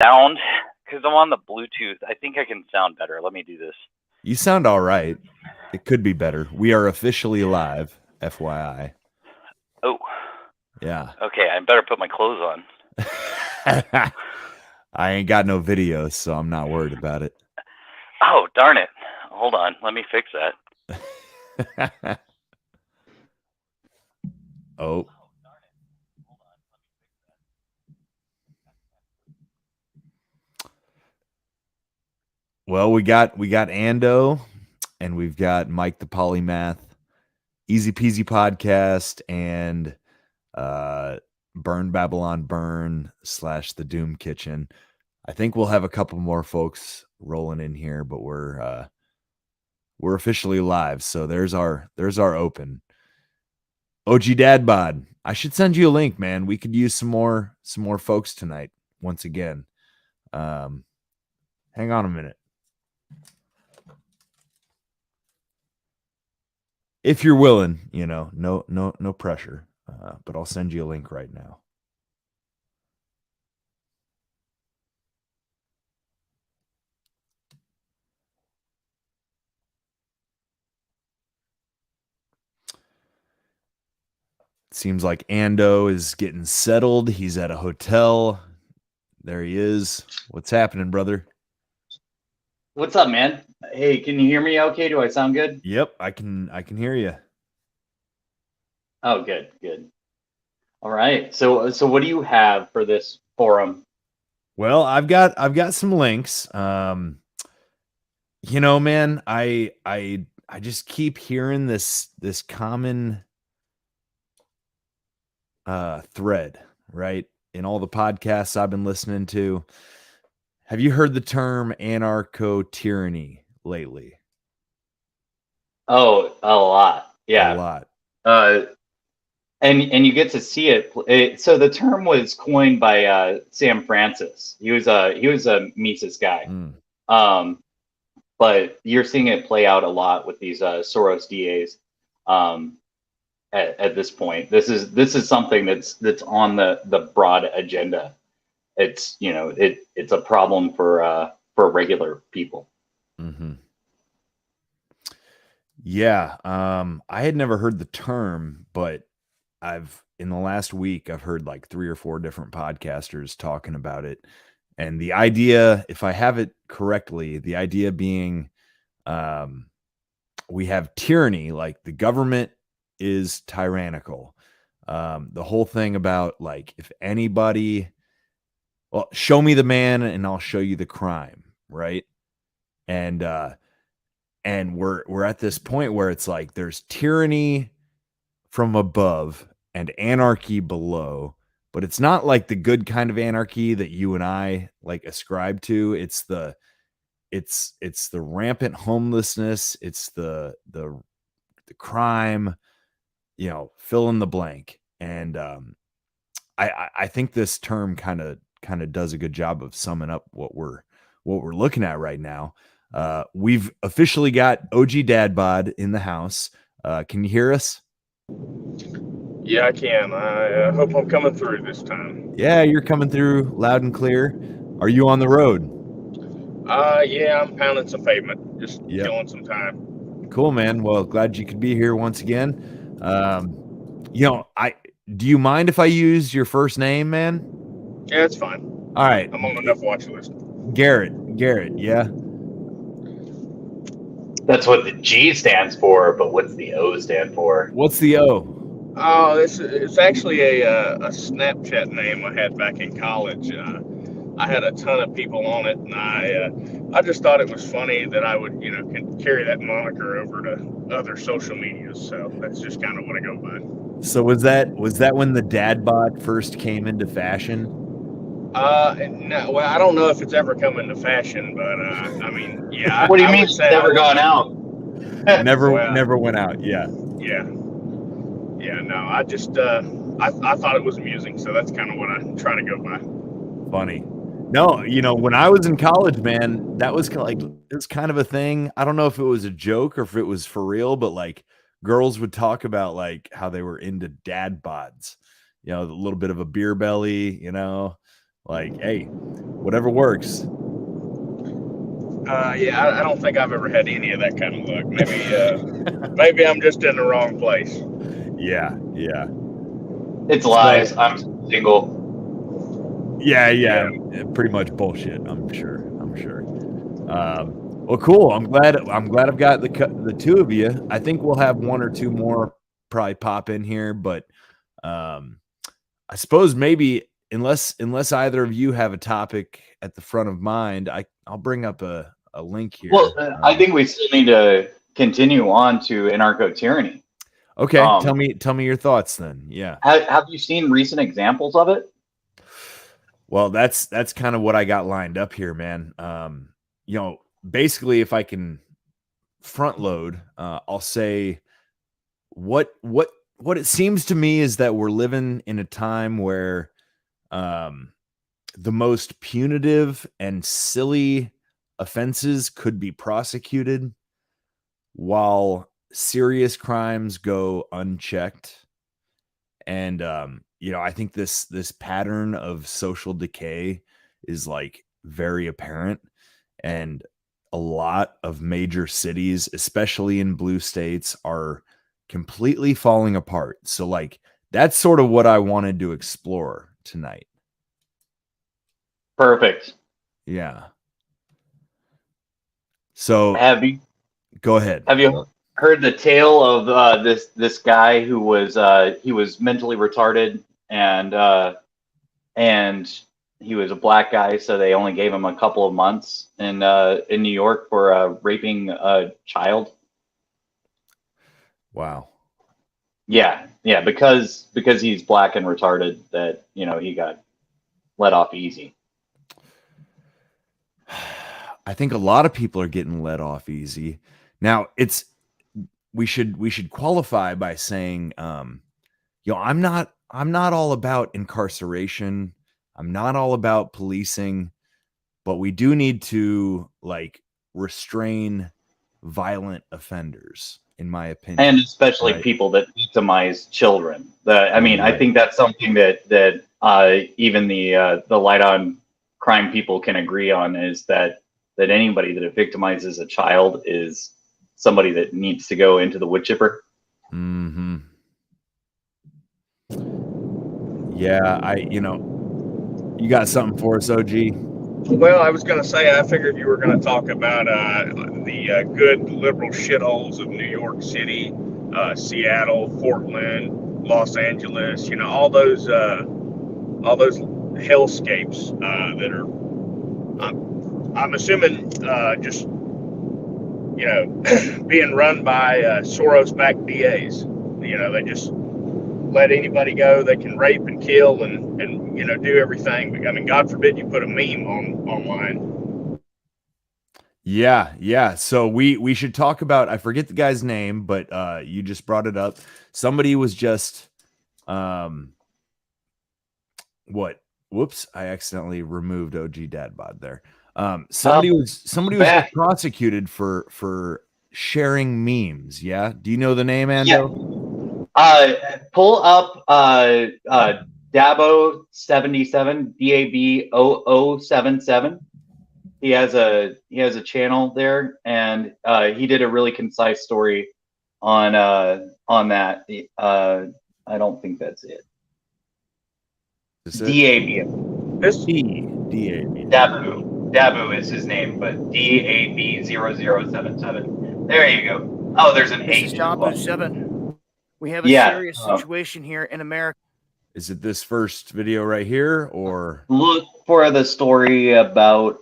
sound because I'm on the Bluetooth. I think I can sound better. Let me do this. You sound all right. It could be better. We are officially live, FYI. Oh, Yeah. okay. I better put my clothes on. I ain't got no videos, so I'm not worried about it. Oh, darn it. Hold on. Let me fix that. Oh. Well, we got Ando, and we've got Mike the Polymath, Easy Peasy Podcast, and Burn Babylon Burn / the Doom Kitchen. I think we'll have a couple more folks rolling in here, but we're officially live. So there's our open. OG Dad Bod. I should send you a link, man. We could use some more folks tonight. Once again. Hang on a minute. If you're willing, no pressure. But I'll send you a link right now. Seems like Ando is getting settled. He's at a hotel. There he is. What's happening, brother? What's up, man? Hey, can you hear me okay? Do I sound good? Yep, I can hear you. Oh, good. All right. So what do you have for this forum? Well, I've got some links. Man, I just keep hearing this common thread, right? In all the podcasts I've been listening to. Have you heard the term anarcho-tyranny lately? Oh, a lot. Yeah. A lot. And you get to see it. So the term was coined by Sam Francis. He was a Mises guy. But you're seeing it play out a lot with these Soros DAs. At this point, this is something that's on the broad agenda. It's it's a problem for regular people. Mm-hmm. Yeah, I had never heard the term, but in the last week I've heard like 3 or 4 different podcasters talking about it, and the idea, if I have it correctly, the idea being, we have tyranny, like the government is tyrannical. The whole thing about like, if anybody, well, show me the man and I'll show you the crime, right? And we're at this point where it's like there's tyranny from above and anarchy below, but it's not like the good kind of anarchy that you and I like ascribe to. It's the rampant homelessness, it's the crime, fill in the blank. And I think this term kind of does a good job of summing up what we're looking at right now. We've officially got OG Dad Bod in the house. Can you hear us? Yeah, I can. I hope I'm coming through this time. Yeah, you're coming through loud and clear. Are you on the road? Yeah, I'm pounding some pavement, just killing some time. Cool, man. Well, glad you could be here once again. Do you mind if I use your first name, man? Yeah, it's fine. All right. I'm on enough watch list. Garrett, yeah. That's what the G stands for, but what's the O stand for? What's the O? Oh, it's actually a Snapchat name I had back in college. I had a ton of people on it, and I just thought it was funny that I would, can carry that moniker over to other social medias. So that's just kind of what I go by. So was that when the Dad Bod first came into fashion? No, well, I don't know if it's ever come into fashion, but I mean, yeah. What do you mean it's never gone out? Never went out. Yeah. No, I just I thought it was amusing, so that's kind of what I try to go by. Funny. No, when I was in college, man, that was it's kind of a thing. I don't know if it was a joke or if it was for real, but like girls would talk about like how they were into dad bods, a little bit of a beer belly, Like, hey, whatever works. Yeah, I don't think I've ever had any of that kind of luck. Maybe I'm just in the wrong place. Yeah. It's lies. I'm single. Yeah. Pretty much bullshit. I'm sure. Well, cool. I'm glad I've got the two of you. I think we'll have one or two more probably pop in here, but I suppose maybe unless either of you have a topic at the front of mind, I'll bring up a link here. Well, I think we still need to continue on to anarcho-tyranny. Okay, tell me your thoughts then. Yeah. Have you seen recent examples of it? Well, that's kind of what I got lined up here, man. Basically, if I can front load, I'll say what it seems to me is that we're living in a time where the most punitive and silly offenses could be prosecuted while serious crimes go unchecked. And I think this pattern of social decay is like very apparent, and a lot of major cities, especially in blue states, are completely falling apart. So like that's sort of what I wanted to explore tonight. Perfect. Yeah. So go ahead. Have you heard the tale of this guy who was he was mentally retarded and he was a black guy, so they only gave him a couple of months in New York for raping a child? Wow. Yeah, because he's black and retarded, that he got let off easy. I think a lot of people are getting let off easy. Now, we should qualify by saying I'm not all about incarceration. I'm not all about policing, but we do need to like restrain violent offenders, in my opinion, and especially right? people that victimize children. I Right. think that's something that even the light on crime people can agree on, is that anybody that victimizes a child is somebody that needs to go into the wood chipper. Mm-hmm. Yeah, you got something for us, OG? Well, I was going to say, I figured you were going to talk about the good liberal shitholes of New York City, Seattle, Portland, Los Angeles. All those hellscapes that are. I'm assuming just being run by Soros-backed DAs. They just let anybody go. They can rape and kill and do everything. I mean, God forbid you put a meme online. Yeah. So we should talk about, I forget the guy's name, but you just brought it up. Somebody was just whoops, I accidentally removed OG Dadbod there. Somebody was prosecuted for sharing memes. Yeah. Do you know the name, Ando? Yeah. Pull up Dabo77, DABOO77. He has a channel there, and he did a really concise story on that. I don't think that's it. DAB. Dabu is his name, but DAB0077. There you go. Oh, there's an H. This is Dabu7. We have a serious situation here in America. Is it this first video right here, or look for the story about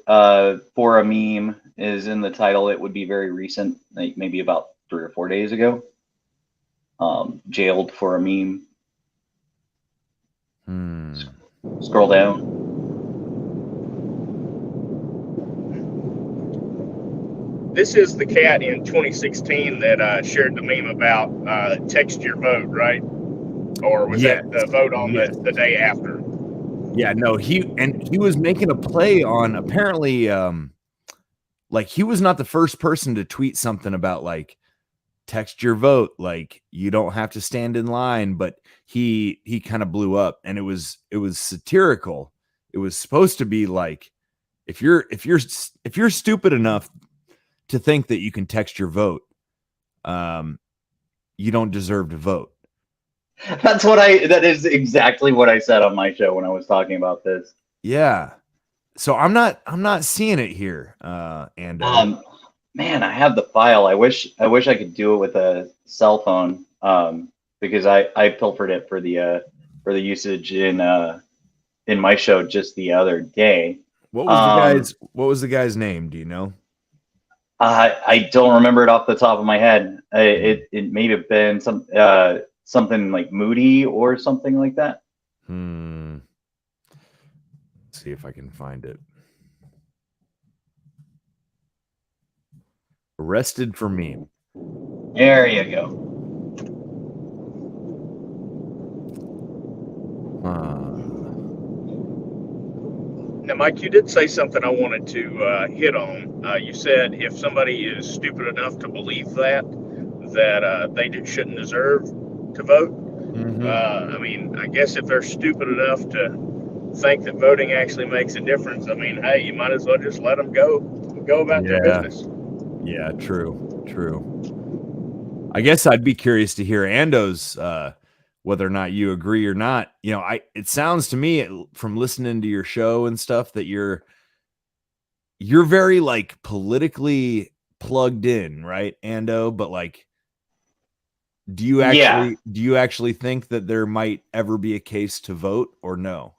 for a meme is in the title? It would be very recent, like maybe about 3 or 4 days ago. Jailed for a meme. Scroll down. This is the cat in 2016 that shared the meme about text your vote, right? Or was that the vote on the day after? Yeah, no, he was making a play on, apparently like he was not the first person to tweet something about like text your vote, like you don't have to stand in line, but he kind of blew up, and it was satirical. It was supposed to be like, if you're stupid enough to think that you can text your vote, you don't deserve to vote. That is exactly what I said on my show when I was talking about this. Yeah. So I'm not seeing it here. And man, I have the file. I wish I could do it with a cell phone. Because I pilfered it for the usage in my show just the other day. what was the guy's name? Do you know? I don't remember it off the top of my head. It may have been something like Moody or something like that. Let's see if I can find it. Arrested for meme. There you go. Now, Mike, you did say something I wanted to hit on. You said if somebody is stupid enough to believe that they shouldn't deserve to vote. I mean, I guess if they're stupid enough to think that voting actually makes a difference, I mean, hey, you might as well just let them go about their business. Yeah, true. I guess I'd be curious to hear Ando's whether or not you agree or not. You know, it sounds to me from listening to your show and stuff that you're very like politically plugged in, right, Ando? But like, do you actually think that there might ever be a case to vote or no?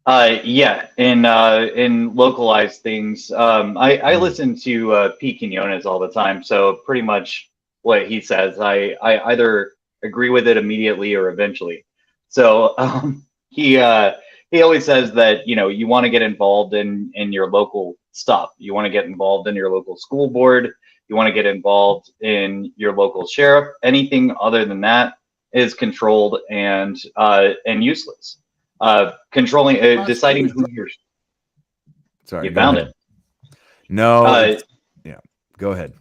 Yeah, in localized things. I listen to Pete Quinones all the time, so pretty much what he says, I either agree with it immediately or eventually. So he always says that, you know, you want to get involved in your local stuff. You want to get involved in your local school board. You want to get involved in your local sheriff. Anything other than that is controlled and useless. Controlling, deciding who you're. Sorry, you found it. No. Yeah, go ahead.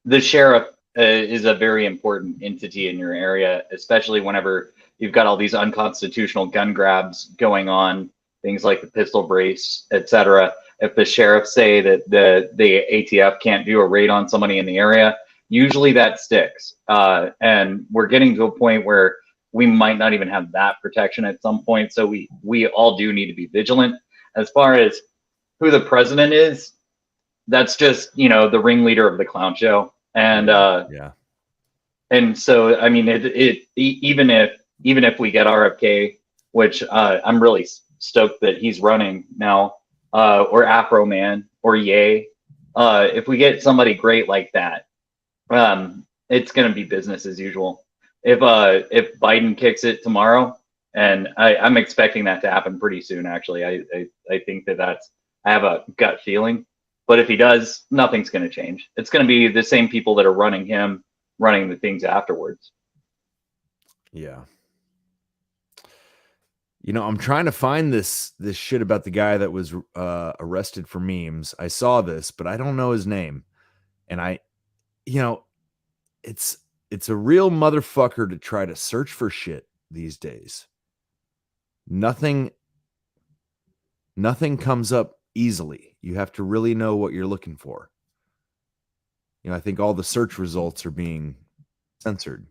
The sheriff is a very important entity in your area, especially whenever you've got all these unconstitutional gun grabs going on, things like the pistol brace, etc. If the sheriff say that the ATF can't do a raid on somebody in the area, usually that sticks. And we're getting to a point where we might not even have that protection at some point. So we all do need to be vigilant. As far as who the president is, that's just, you know, the ringleader of the clown show. And and so I mean, even if we get RFK, which I'm really stoked that he's running now, or Afro Man or Ye, if we get somebody great like that, it's going to be business as usual. If Biden kicks it tomorrow, and I'm expecting that to happen pretty soon, actually, I think I have a gut feeling. But if he does, nothing's going to change. It's going to be the same people that are running him, running the things afterwards. Yeah. You know, I'm trying to find this shit about the guy that was arrested for memes. I saw this, but I don't know his name. And it's a real motherfucker to try to search for shit these days. Nothing comes up easily. You have to really know what you're looking for. You know, I think all the search results are being censored.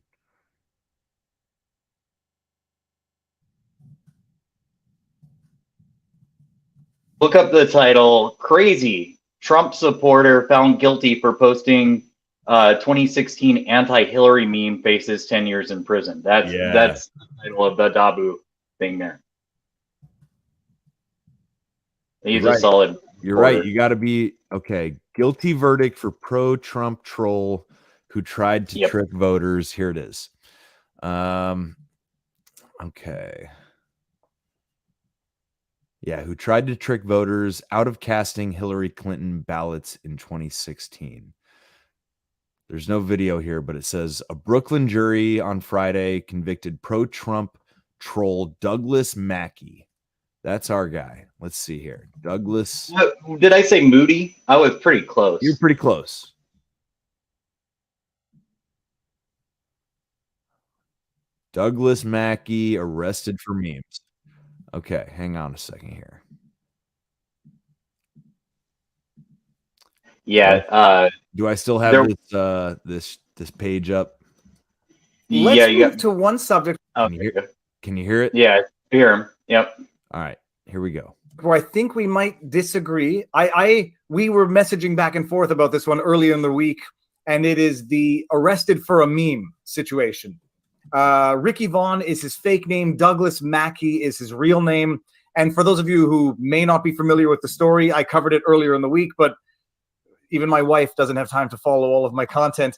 Look up the title, Crazy. Trump supporter found guilty for posting 2016 anti-Hillary meme faces 10 years in prison. That's the title of the Dabu thing there. He's a solid. You're right. You got to be okay. Guilty verdict for pro-Trump troll who tried to trick voters. Here it is. Okay. Yeah, who tried to trick voters out of casting Hillary Clinton ballots in 2016. There's no video here, but it says a Brooklyn jury on Friday convicted pro-Trump troll Douglas Mackey. That's our guy. Let's see here. Douglas. Did I say Moody? I was pretty close. You're pretty close. Douglas Mackey arrested for memes. Okay, hang on a second here. Yeah. Do I still have there- this page up? Yeah. Let's You move got. to one subject Okay. Can you hear it? Yeah. Hear him. Yep. All right, here we go. where I think we might disagree. We were messaging back and forth about this one earlier in the week, and it is the arrested for a meme situation. Ricky Vaughn is his fake name. Douglas Mackey is his real name. And for those of you who may not be familiar with the story, I covered it earlier in the week, but even my wife doesn't have time to follow all of my content.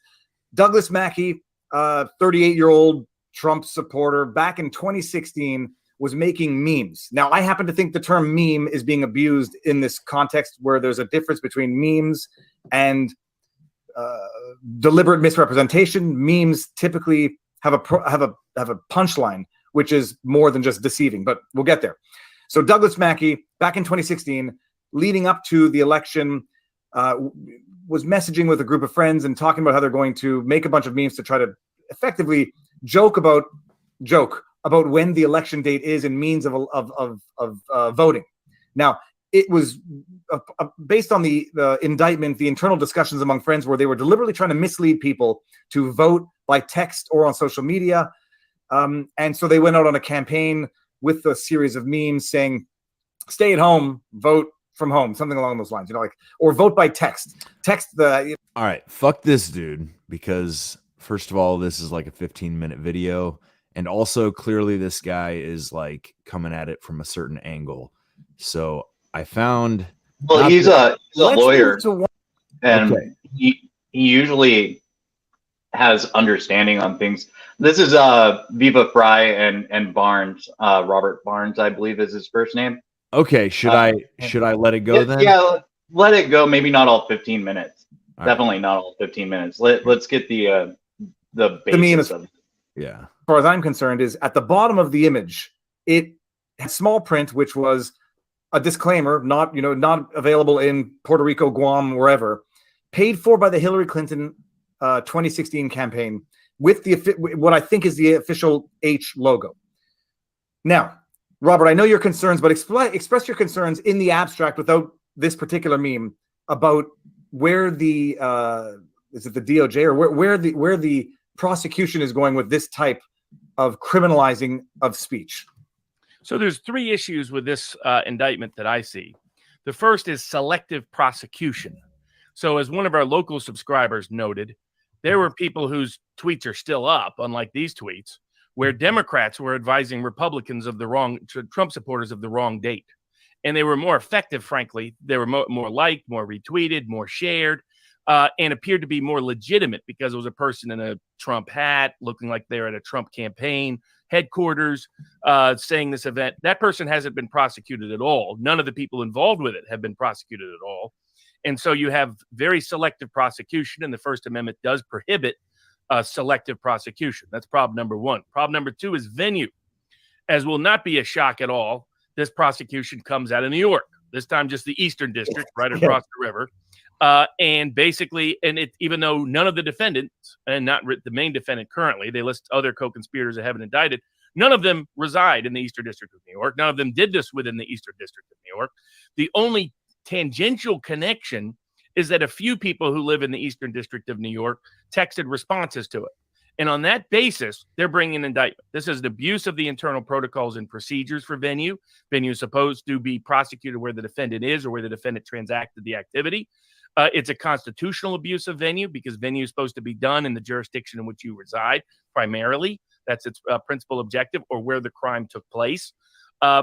Douglas Mackey, 38-year-old Trump supporter, back in 2016, was making memes. Now, I happen to think the term meme is being abused in this context where there's a difference between memes and deliberate misrepresentation. Memes typically have a punchline, which is more than just deceiving, but we'll get there. So Douglas Mackey, back in 2016, leading up to the election, was messaging with a group of friends and talking about how they're going to make a bunch of memes to try to effectively joke about when the election date is and means of voting. Now, it was based on the indictment, the internal discussions among friends where they were deliberately trying to mislead people to vote by text or on social media. And so they went out on a campaign with a series of memes saying, stay at home, vote from home, something along those lines, or vote by text. All right, fuck this dude, because first of all, this is like a 15-minute video. And also, clearly, this guy is like coming at it from a certain angle. So I found. Well, he's a lawyer, and okay. he usually has understanding on things. This is Viva Fry and Barnes, Robert Barnes, I believe is his first name. Okay, should I let it go then? Yeah, let it go. Maybe not all 15 minutes. All Definitely not all 15 minutes. Let's get the basis of it. Yeah. As far as I'm concerned, is at the bottom of the image, it had small print, which was a disclaimer, not available in Puerto Rico, Guam, wherever, paid for by the Hillary Clinton 2016 campaign with what I think is the official H logo. Now, Robert, I know your concerns, but express your concerns in the abstract without this particular meme about where the is it the DOJ or where the prosecution is going with this type of criminalizing of speech. So there's three issues with this indictment that I see. The first is selective prosecution. So as one of our local subscribers noted, there were people whose tweets are still up, unlike these tweets, where Democrats were advising Republicans of the wrong, Trump supporters of the wrong date. And they were more effective, frankly. They were more liked, more retweeted, more shared, and appeared to be more legitimate because it was a person in a Trump hat looking like they're at a Trump campaign headquarters saying this event. That person hasn't been prosecuted at all. None of the people involved with it have been prosecuted at all. And so you have very selective prosecution, and the First Amendment does prohibit selective prosecution. That's problem number one. Problem number two is venue. As will not be a shock at all, this prosecution comes out of New York, this time just the Eastern District, right across the river. And basically, even though none of the defendants, and not the main defendant currently, they list other co-conspirators that haven't indicted, none of them reside in the Eastern District of New York. None of them did this within the Eastern District of New York. The only tangential connection is that a few people who live in the Eastern District of New York texted responses to it. And on that basis, they're bringing an indictment. This is an abuse of the internal protocols and procedures for venue. Venue is supposed to be prosecuted where the defendant is or where the defendant transacted the activity. It's a constitutional abuse of venue because venue is supposed to be done in the jurisdiction in which you reside primarily. That's its principal objective, or where the crime took place.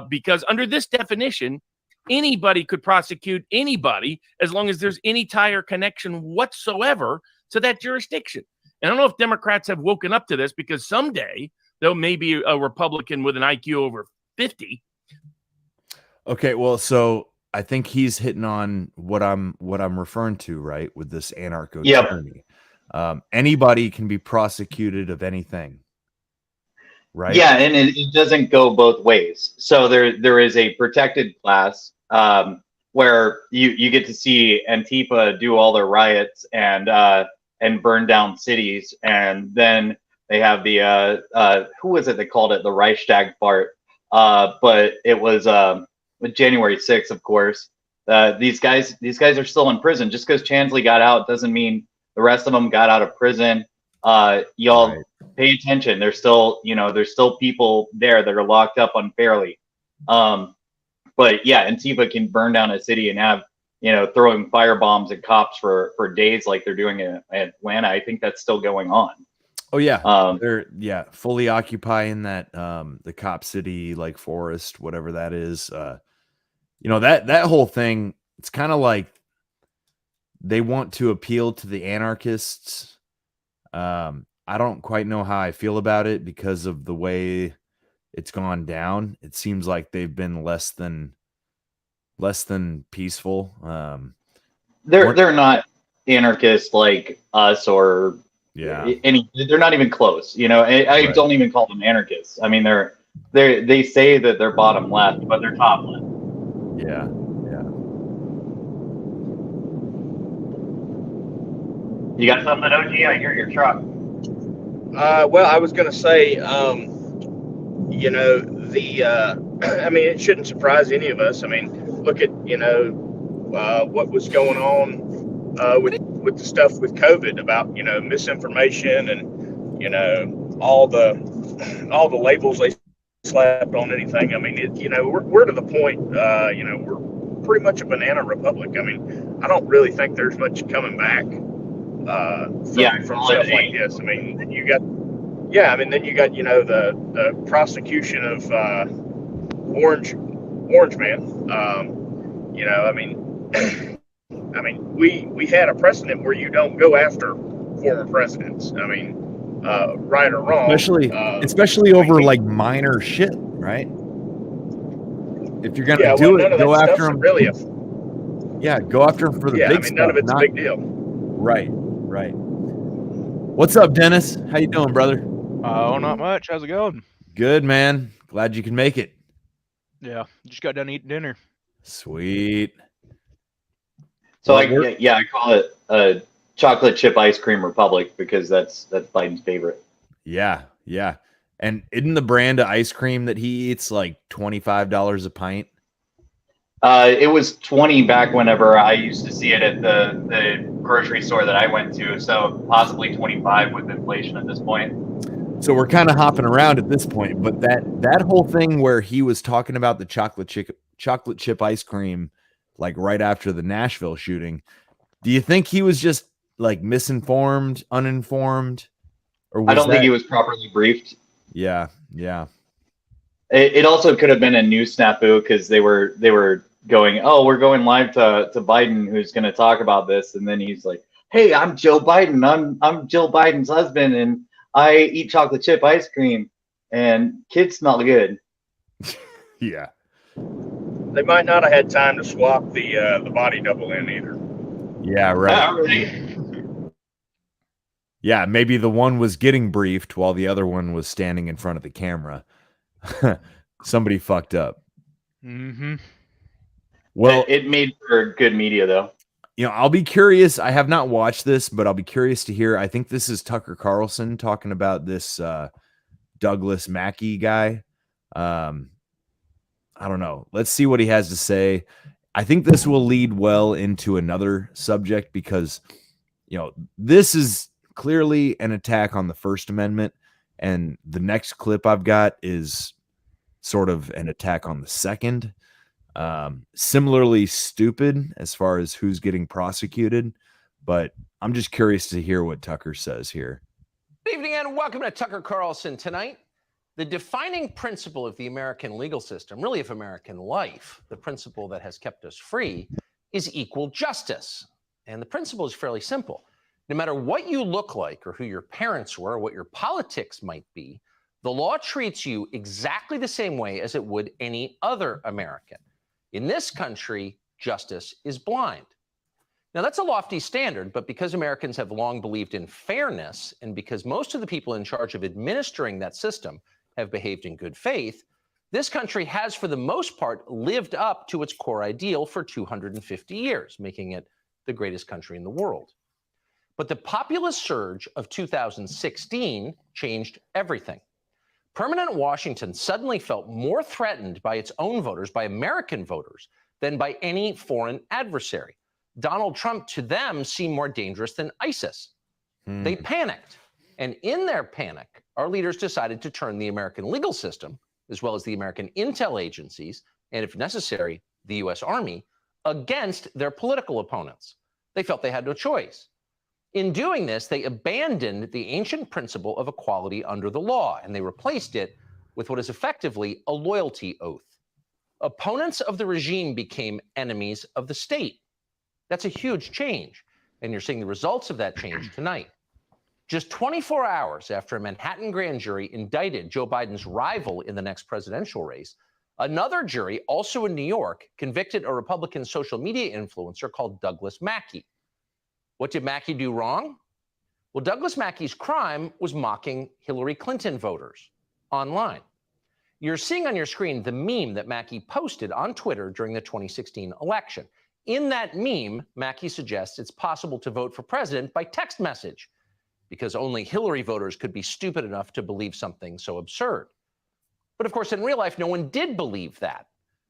Because under this definition, anybody could prosecute anybody as long as there's any tie or connection whatsoever to that jurisdiction. And I don't know if Democrats have woken up to this, because someday there may be a Republican with an IQ over 50. Okay, well, so I think he's hitting on what I'm referring to, right? With this anarcho tyranny. Anybody can be prosecuted of anything, right? Yeah, and it doesn't go both ways. So there is a protected class where you get to see Antifa do all their riots and burn down cities, and then they have the who was it that called it the Reichstag fart, but it was with January 6th, of course. These guys are still in prison. Just because Chansley got out doesn't mean the rest of them got out of prison. Y'all Right. pay attention. There's still people there that are locked up unfairly. But yeah, Antifa can burn down a city and have, throwing firebombs at cops for days like they're doing in Atlanta. I think that's still going on. Oh yeah. Um, They're fully occupying that the Cop City like forest, whatever that is. That whole thing, it's kind of like they want to appeal to the anarchists. I don't quite know how I feel about it because of the way it's gone down. It seems like they've been less than peaceful. they're not anarchists like us or Yeah. they're not even close. I Right. don't even call them anarchists. I mean, they say that they're bottom left, but they're top left. Yeah. You got something, OG? I hear your truck. Well, I was going to say, I mean, it shouldn't surprise any of us. I mean, look at, what was going on with the stuff with COVID about, misinformation and, all the labels they slapped on anything. I mean, we're to the point, we're pretty much a banana republic. I mean, I don't really think there's much coming back. From stuff like this. I mean, then you got the prosecution of Orange Man. I mean, we had a precedent where you don't go after former presidents. I mean, right or wrong, especially over like minor shit, right? If you're gonna do it, go after them. Really, Go after them for the big stuff. None of it's a big deal. Right. What's up, Dennis? How you doing, brother? Oh, not much. How's it going? Good, man. Glad you can make it. Yeah, just got done eating dinner. Sweet. So I call it a chocolate chip ice cream republic because that's Biden's favorite. Yeah. And isn't the brand of ice cream that he eats like $25 a pint? It was 20 back whenever I used to see it at the grocery store that I went to. So possibly 25 with inflation at this point. So we're kind of hopping around at this point, but that whole thing where he was talking about the chocolate chip ice cream, like right after the Nashville shooting, do you think he was just like misinformed, uninformed, or I don't think he was properly briefed. Yeah. It also could have been a news snafu because they were going, oh, we're going live to Biden, who's going to talk about this, and then he's like, hey, I'm Joe Biden. I'm Jill Biden's husband, and I eat chocolate chip ice cream, and kids smell good. Yeah. They might not have had time to swap the body double in either. Yeah, right. Yeah, maybe the one was getting briefed while the other one was standing in front of the camera. Somebody fucked up. Mm-hmm. Well, it made for good media, though. I'll be curious. I have not watched this, but I'll be curious to hear. I think this is Tucker Carlson talking about this Douglas Mackey guy. I don't know. Let's see what he has to say. I think this will lead well into another subject because, this is clearly an attack on the First Amendment, and the next clip I've got is sort of an attack on the Second. Similarly stupid as far as who's getting prosecuted, but I'm just curious to hear what Tucker says here. Good evening and welcome to Tucker Carlson Tonight. The defining principle of the American legal system, really of American life, the principle that has kept us free, is equal justice. And the principle is fairly simple. No matter what you look like or who your parents were or what your politics might be, the law treats you exactly the same way as it would any other American. In this country, justice is blind. Now, that's a lofty standard, but because Americans have long believed in fairness and because most of the people in charge of administering that system have behaved in good faith, this country has, for the most part, lived up to its core ideal for 250 years, making it the greatest country in the world. But the populist surge of 2016 changed everything. Permanent Washington suddenly felt more threatened by its own voters, by American voters, than by any foreign adversary. Donald Trump, to them, seemed more dangerous than ISIS. They panicked. And in their panic, our leaders decided to turn the American legal system, as well as the American intel agencies, and if necessary, the US Army, against their political opponents. They felt they had no choice. In doing this, they abandoned the ancient principle of equality under the law, and they replaced it with what is effectively a loyalty oath. Opponents of the regime became enemies of the state. That's a huge change, and you're seeing the results of that change tonight. Just 24 hours after a Manhattan grand jury indicted Joe Biden's rival in the next presidential race, another jury, also in New York, convicted a Republican social media influencer called Douglas Mackey. What did Mackey do wrong? Well, Douglas Mackey's crime was mocking Hillary Clinton voters online. You're seeing on your screen the meme that Mackey posted on Twitter during the 2016 election. In that meme, Mackey suggests it's possible to vote for president by text message, because only Hillary voters could be stupid enough to believe something so absurd. But of course, in real life, no one did believe that.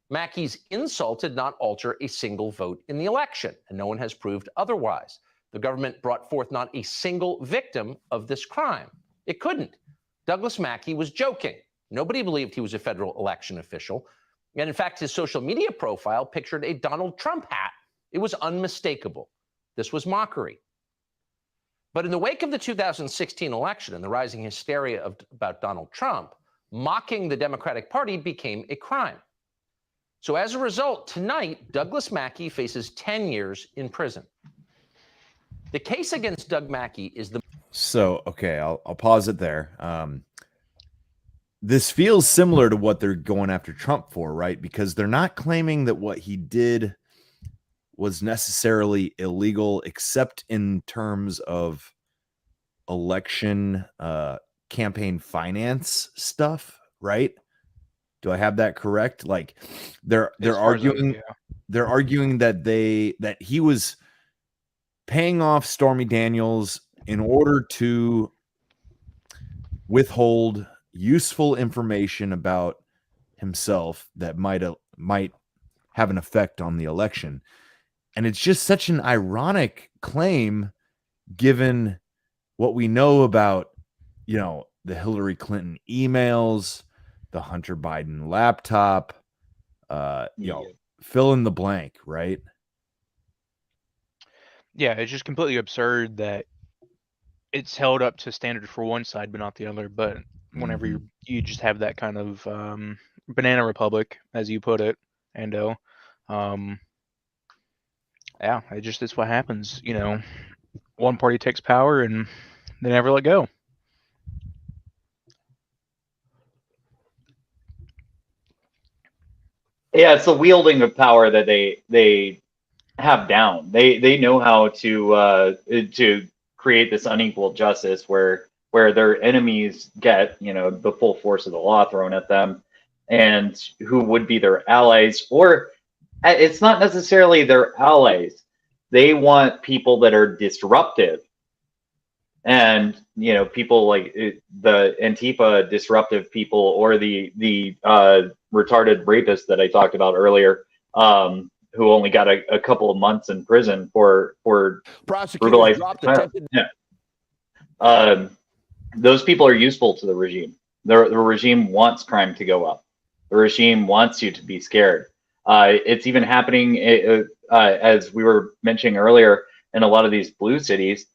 Mackey's insult did not alter a single vote in the election, and no one has proved otherwise. The government brought forth not a single victim of this crime. It couldn't. Douglas Mackey was joking. Nobody believed he was a federal election official. And in fact, his social media profile pictured a Donald Trump hat. It was unmistakable. This was mockery. But in the wake of the 2016 election and the rising hysteria about Donald Trump, mocking the Democratic Party became a crime. So as a result, tonight, Douglas Mackey faces 10 years in prison. The case against Doug Mackey is the... So, okay, I'll pause it there. This feels similar to what they're going after Trump for, right? Because they're not claiming that what he did was necessarily illegal, except in terms of election campaign finance stuff, right? Do I have that correct? Like they're arguing they're arguing that he was paying off Stormy Daniels in order to withhold useful information about himself that might have an effect on the election. And it's just such an ironic claim given what we know about, you know, the Hillary Clinton emails, the Hunter Biden laptop, fill in the blank, right? Yeah, it's just completely absurd that it's held up to standard for one side but not the other. But whenever you just have that kind of banana republic, as you put it, Ando, yeah, it's what happens. You know, one party takes power and they never let go. Yeah, it's the wielding of power that they have down. They know how to create this unequal justice where their enemies get, you know, the full force of the law thrown at them, and who would be their allies, or it's not necessarily their allies. They want people that are disruptive. And, you know, people like the Antifa disruptive people, or the retarded rapist that I talked about earlier, who only got a couple of months in prison for brutalizing. Yeah. Those people are useful to the regime. The regime wants crime to go up. The regime wants you to be scared. It's even happening, as we were mentioning earlier, in a lot of these blue cities.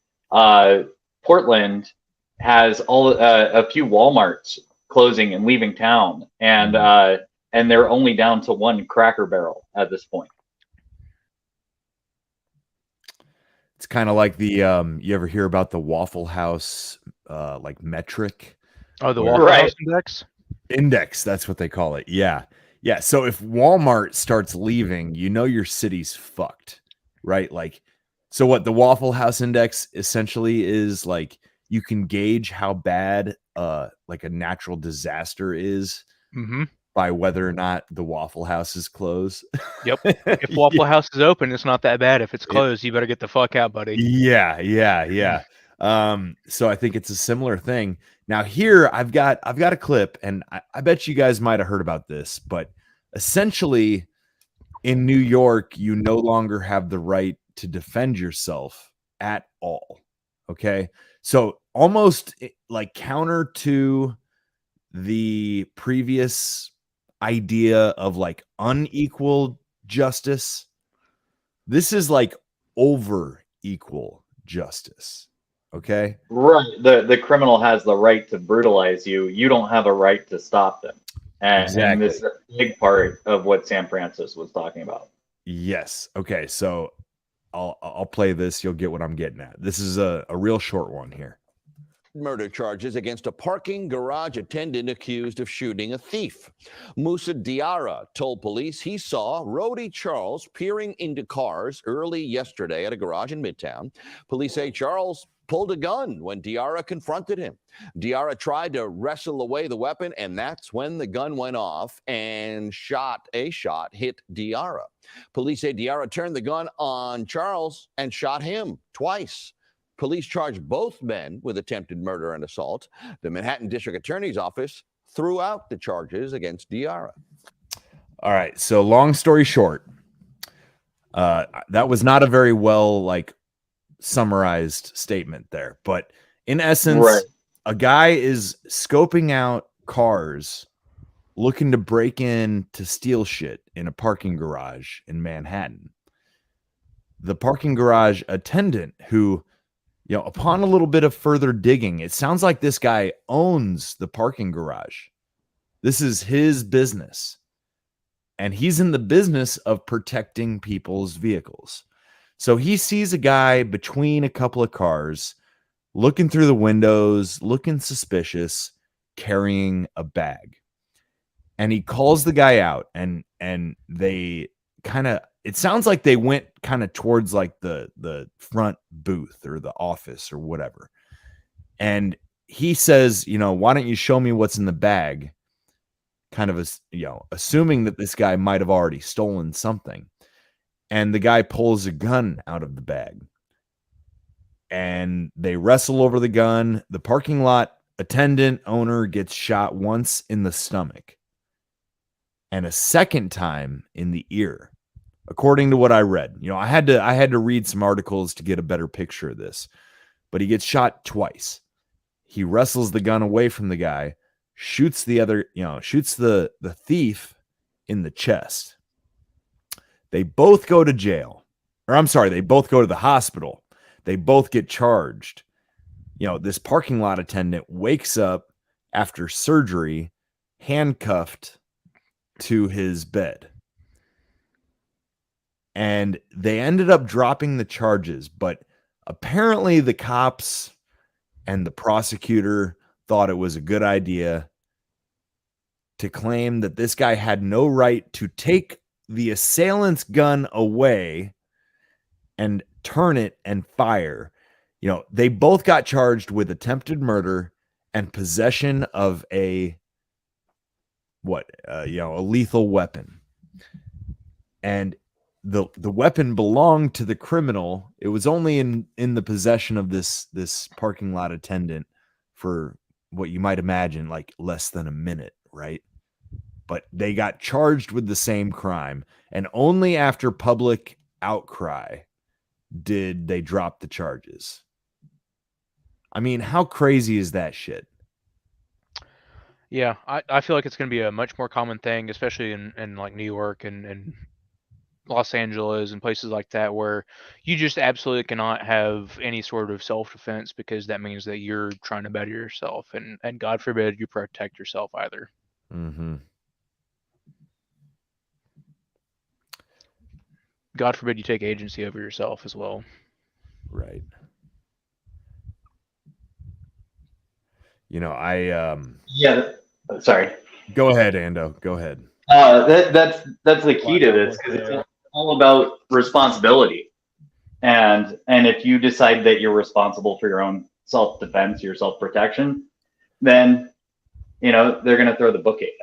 Portland has a few Walmarts closing and leaving town, and they're only down to one Cracker Barrel at this point. It's kind of like the you ever hear about the Waffle House like metric? Oh, the Waffle House index, that's what they call it. Yeah. So if Walmart starts leaving, you know your city's fucked, right? Like, so what the Waffle House index essentially is, like, you can gauge how bad like a natural disaster is by whether or not the Waffle House is closed. Yep. If Waffle House is open, it's not that bad. If it's closed, you better get the fuck out, buddy. Yeah. So I think it's a similar thing. Now here I've got a clip, and I bet you guys might have heard about this, but essentially in New York, you no longer have the right to defend yourself at all. Okay. So almost like counter to the previous idea of like unequal justice, this is like over equal justice. Okay. Right. The criminal has the right to brutalize you. You don't have a right to stop them. And this is a big part of what Sam Francis was talking about. Yes. Okay. So I'll play this. You'll get what I'm getting at. This is a real short one here. Murder charges against a parking garage attendant accused of shooting a thief. Musa Diarra told police he saw Rody Charles peering into cars early yesterday at a garage in Midtown. Police say Charles pulled a gun when Diarra confronted him. Diarra tried to wrestle away the weapon, and that's when the gun went off and a shot hit Diarra. Police say Diarra turned the gun on Charles and shot him twice. Police charged both men with attempted murder and assault. The Manhattan District Attorney's Office threw out the charges against Diarra. All right. So long story short, that was not a very well summarized statement there, but in essence, Right. A guy is scoping out cars looking to break in to steal shit in a parking garage in Manhattan. The parking garage attendant, who, upon a little bit of further digging, it sounds like this guy owns the parking garage. This is his business, and he's in the business of protecting people's vehicles. So he sees a guy between a couple of cars, looking through the windows, looking suspicious, carrying a bag. And he calls the guy out, and they it sounds like they went kind of towards like the front booth or the office or whatever. And he says, why don't you show me what's in the bag? Kind of, assuming that this guy might have already stolen something. And the guy pulls a gun out of the bag, and they wrestle over the gun. The parking lot attendant owner gets shot once in the stomach and a second time in the ear, according to what I read. I had to read some articles to get a better picture of this, but he gets shot twice. He wrestles the gun away from the guy, shoots the thief in the chest. They both go to jail. Or I'm sorry, they both go to the hospital. They both get charged. This parking lot attendant wakes up after surgery, handcuffed to his bed. And they ended up dropping the charges, but apparently the cops and the prosecutor thought it was a good idea to claim that this guy had no right to take the assailant's gun away and turn it and fire. They both got charged with attempted murder and possession of a lethal weapon. And the weapon belonged to the criminal. It was only in the possession of this parking lot attendant for what you might imagine like less than a minute, right? But they got charged with the same crime, and only after public outcry did they drop the charges. I mean, how crazy is that shit? Yeah, I feel like it's going to be a much more common thing, especially in like New York and Los Angeles and places like that, where you just absolutely cannot have any sort of self-defense, because that means that you're trying to better yourself, and God forbid you protect yourself either. Mm-hmm. God forbid you take agency over yourself as well. Right. Yeah. Sorry. Go ahead, Ando. Go ahead. That's the key to this, because it's all about responsibility. And if you decide that you're responsible for your own self-defense, your self-protection, then they're going to throw the book at you.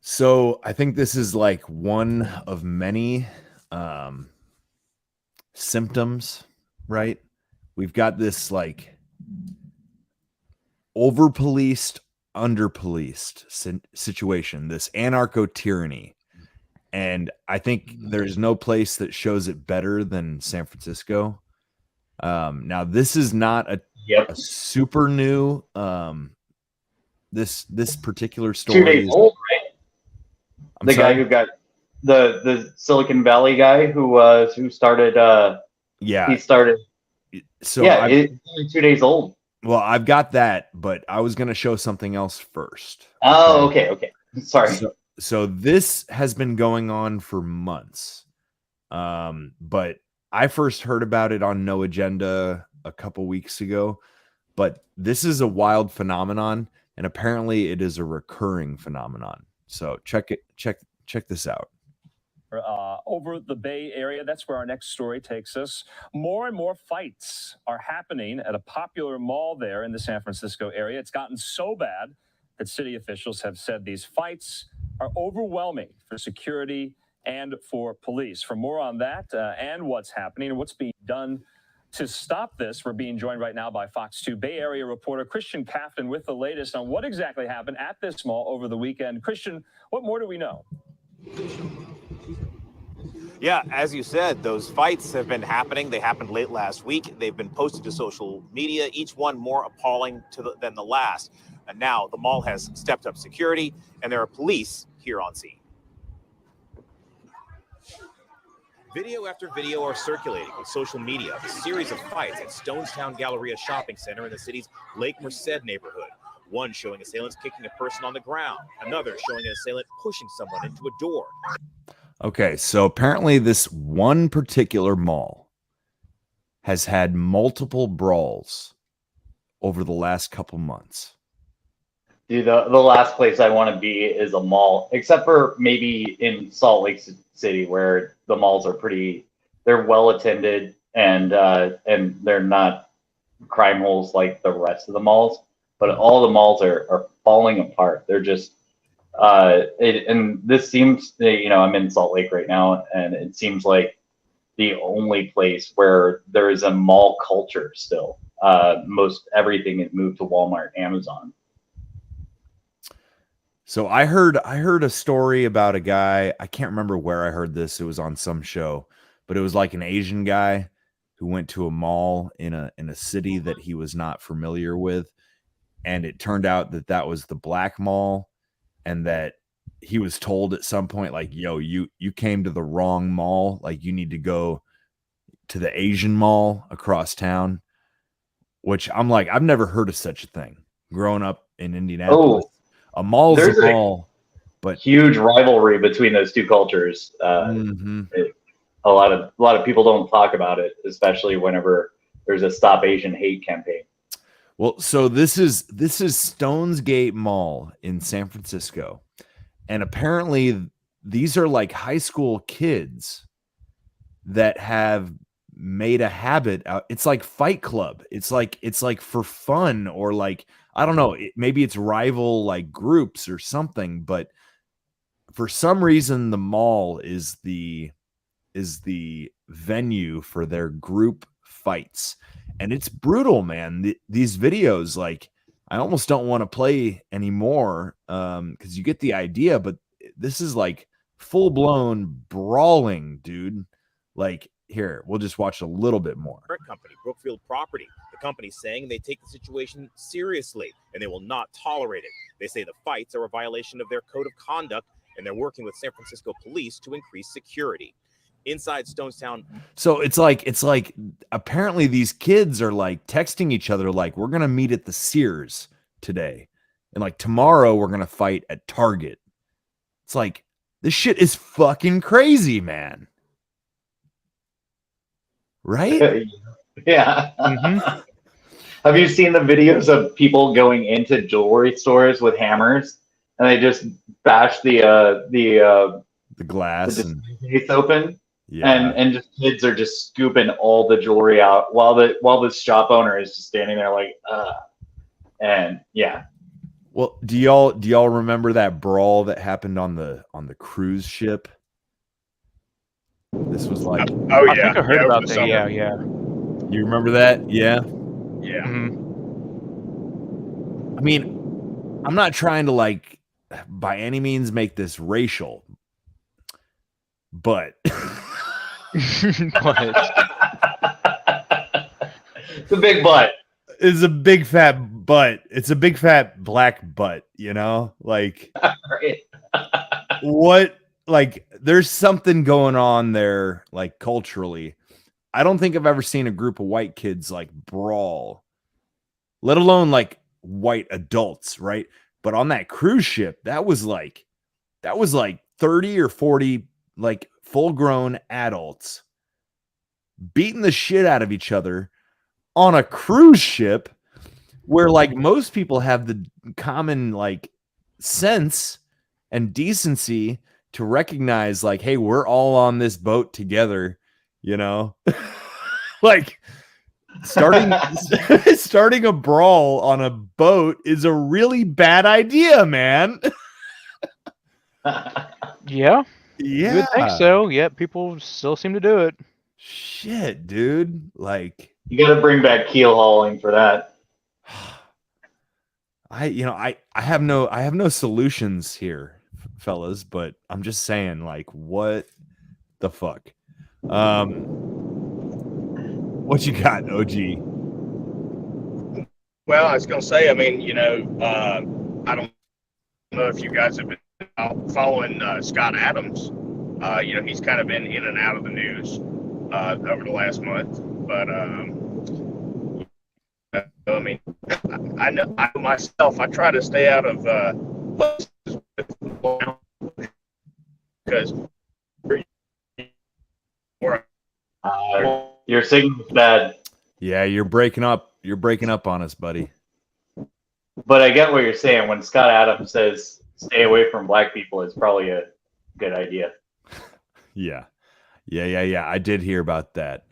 So I think this is like one of many symptoms, right? We've got this like over policed, under policed situation, this anarcho tyranny. And I think there's no place that shows it better than San Francisco. Now, this is not a super new. This particular story 2 days is old, right? I'm the sorry? guy who got the Silicon Valley guy who started. Yeah. He started. So yeah, it's only 2 days old. well, I've got that, but I was going to show something else first. Oh, okay. Sorry. So this has been going on for months. But I first heard about it on No Agenda a couple weeks ago. But this is a wild phenomenon, and apparently it is a recurring phenomenon. So check this out. Over the Bay Area. That's where our next story takes us. More and more fights are happening at a popular mall there in the San Francisco area. It's gotten so bad that city officials have said these fights are overwhelming for security and for police. For more on that and what's happening and what's being done to stop this, we're being joined right now by Fox 2 Bay Area reporter Christian Kaftan with the latest on what exactly happened at this mall over the weekend. Christian, what more do we know? Yeah, as you said, those fights have been happening. They happened late last week. They've been posted to social media, each one more appalling than the last. And now the mall has stepped up security, and there are police here on scene. Video after video are circulating on social media of a series of fights at Stonestown Galleria Shopping Center in the city's Lake Merced neighborhood. One showing assailants kicking a person on the ground, another showing an assailant pushing someone into a door. Okay, so apparently this one particular mall has had multiple brawls over the last couple months. Dude, the last place I want to be is a mall, except for maybe in Salt Lake City, where the malls are they're well attended and they're not crime holes like the rest of the malls. But all the malls are falling apart. They're just and this seems, I'm in Salt Lake right now, and it seems like the only place where there is a mall culture still. Most everything is moved to Walmart, Amazon. So I heard a story about a guy. I can't remember where I heard this. It was on some show, but it was like an Asian guy who went to a mall in a city that he was not familiar with, and it turned out that was the black mall. And that he was told at some point, like, yo, you came to the wrong mall. Like, you need to go to the Asian mall across town, which I'm like, I've never heard of such a thing growing up in Indianapolis. A mall's a mall, but huge rivalry between those two cultures. A lot of people don't talk about it, especially whenever there's a Stop Asian Hate campaign. Well, so this is Stones Gate Mall in San Francisco, and apparently these are like high school kids that have made a habit out. It's like Fight Club. It's like for fun, or like, I don't know, maybe it's rival like groups or something, but for some reason the mall is the venue for their group fights. And it's brutal, man. These videos, like, I almost don't want to play anymore because you get the idea, but this is like full-blown brawling, dude. Like, here, we'll just watch a little bit more. Company, Brookfield Property. The company's saying they take the situation seriously and they will not tolerate it. They say the fights are a violation of their code of conduct, and they're working with San Francisco police to increase security. Inside Stonestown. So it's like apparently these kids are like texting each other like, we're gonna meet at the Sears today, and like tomorrow we're gonna fight at Target. It's like, this shit is fucking crazy, man. Right? Yeah. Have you seen the videos of people going into jewelry stores with hammers and they just bash the glass and case open? Yeah. And just kids are just scooping all the jewelry out while the shop owner is just standing there like, and yeah. Well, do y'all remember that brawl that happened on the cruise ship? This was like, Oh yeah, I think I heard yeah, over about the that. summer. Yeah, yeah. you remember that? Yeah. Yeah. I mean, I'm not trying to like by any means make this racial, but But The big butt. it's a big fat butt. It's a big fat black butt, you know? Like Right. what like there's something going on there like culturally. I don't think I've ever seen a group of white kids like brawl, let alone like white adults, right? But on that cruise ship, that was like 30 or 40 like full-grown adults beating the shit out of each other on a cruise ship where like most people have the common like sense and decency to recognize like, hey, we're all on this boat together, you know? Like starting a brawl on a boat is a really bad idea, man. yeah, Yeah. you would think so. Yep, people still seem to do it. Shit, dude. Like You got to bring back keel hauling for that. I have no solutions here, fellas, but I'm just saying, like, what the fuck? What you got, OG? Well, I was gonna say, I mean, I don't know if you guys have been following Scott Adams. He's kind of been in and out of the news over the last month, but I mean, I know myself. I try to stay out of places because Your signal's bad, Yeah, you're breaking up. You're breaking up on us, buddy. but I get what you're saying. When Scott Adams says stay away from black people, it's probably a good idea. Yeah. I did hear about that.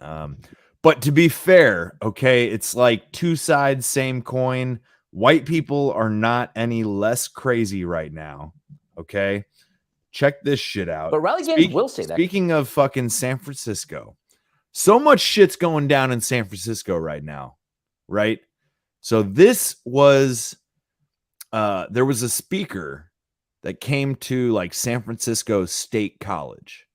But to be fair, okay, it's like two sides, same coin. White people are not any less crazy right now. Okay. Check this shit out. But rally games will say that. Speaking of fucking San Francisco, so much shit's going down in San Francisco right now, right? So this was there was a speaker that came to like San Francisco State College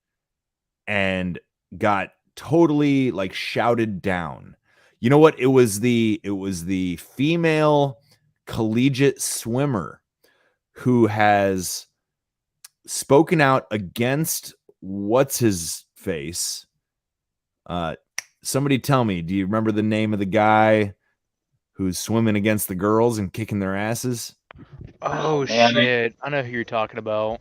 and got totally like shouted down. You know what? It was the female collegiate swimmer who has spoken out against what's his face. Somebody tell me, do you remember the name of the guy who's swimming against the girls and kicking their asses? Oh man. shit! I know who you're talking about.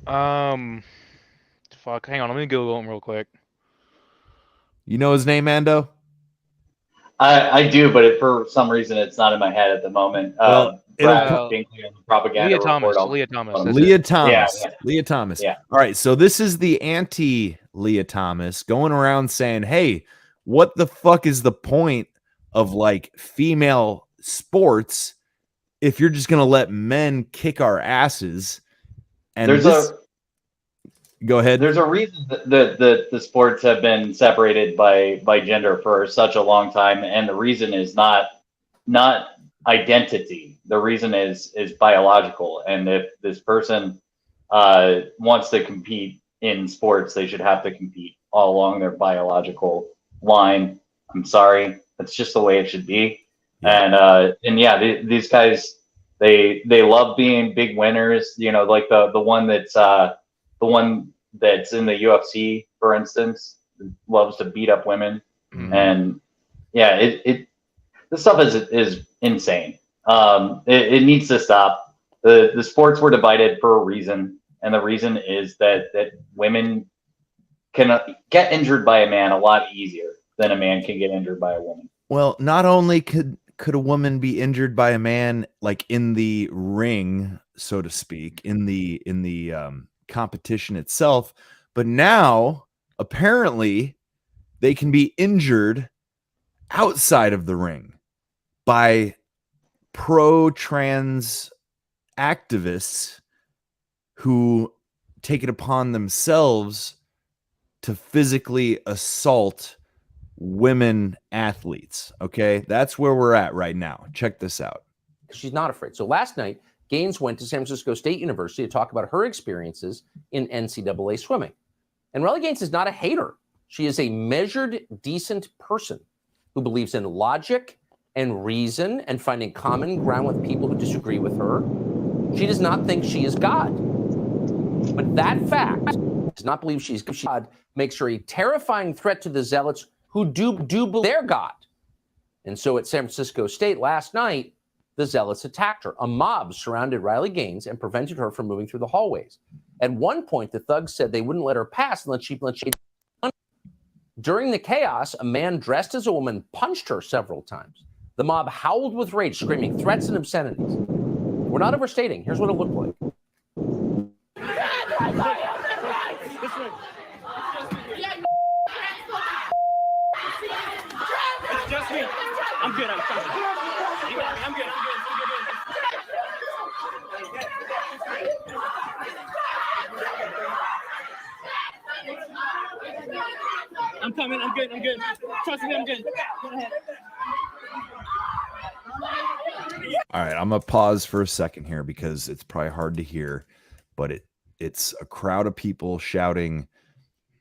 Fuck. Hang on, let me Google him real quick. You know his name, Ando? I do, but for some reason it's not in my head at the moment. Well, Brad it'll- Binkley on the propaganda Leah Thomas. report. I'll- Leah Thomas. that's Leah it. Thomas. Yeah. Leah Thomas. Yeah. All right. So this is the anti-Leah Thomas going around saying, hey, what the fuck is the point of like female sports if you're just gonna let men kick our asses? And go ahead. There's a reason that the sports have been separated by gender for such a long time, and the reason is not identity. The reason is biological. And if this person wants to compete in sports, they should have to compete all along their biological line. I'm sorry, that's just the way it should be. And yeah, these guys they love being big winners. You know, like the one that's in the UFC, for instance, loves to beat up women. Mhm. And yeah, this stuff is insane. It needs to stop. The sports were divided for a reason, and the reason is that women can get injured by a man a lot easier than a man can get injured by a woman. Well, not only could a woman be injured by a man like in the ring, so to speak, in the competition itself, but now apparently they can be injured outside of the ring by pro-trans activists who take it upon themselves to physically assault women athletes. Okay, that's where we're at right now. Check this out. She's not afraid. So last night, Gaines went to San Francisco State University to talk about her experiences in NCAA swimming. And Riley Gaines is not a hater. She is a measured, decent person who believes in logic and reason and finding common ground with people who disagree with her. She does not think she is God. But that fact, does not believe she's God, makes her a terrifying threat to the zealots who do believe they're God. And so at San Francisco State last night, the zealots attacked her. A mob surrounded Riley Gaines and prevented her from moving through the hallways. At one point, the thugs said they wouldn't let her pass unless she. During the chaos, a man dressed as a woman punched her several times. The mob howled with rage, screaming threats and obscenities. We're not overstating. Here's what it looked like. It's just me. I'm good. I'm fine. I'm good. I'm coming. I'm good. I'm good. Trust me. I'm good. Go ahead. All right, I'm gonna pause for a second here because it's probably hard to hear, but it's a crowd of people shouting,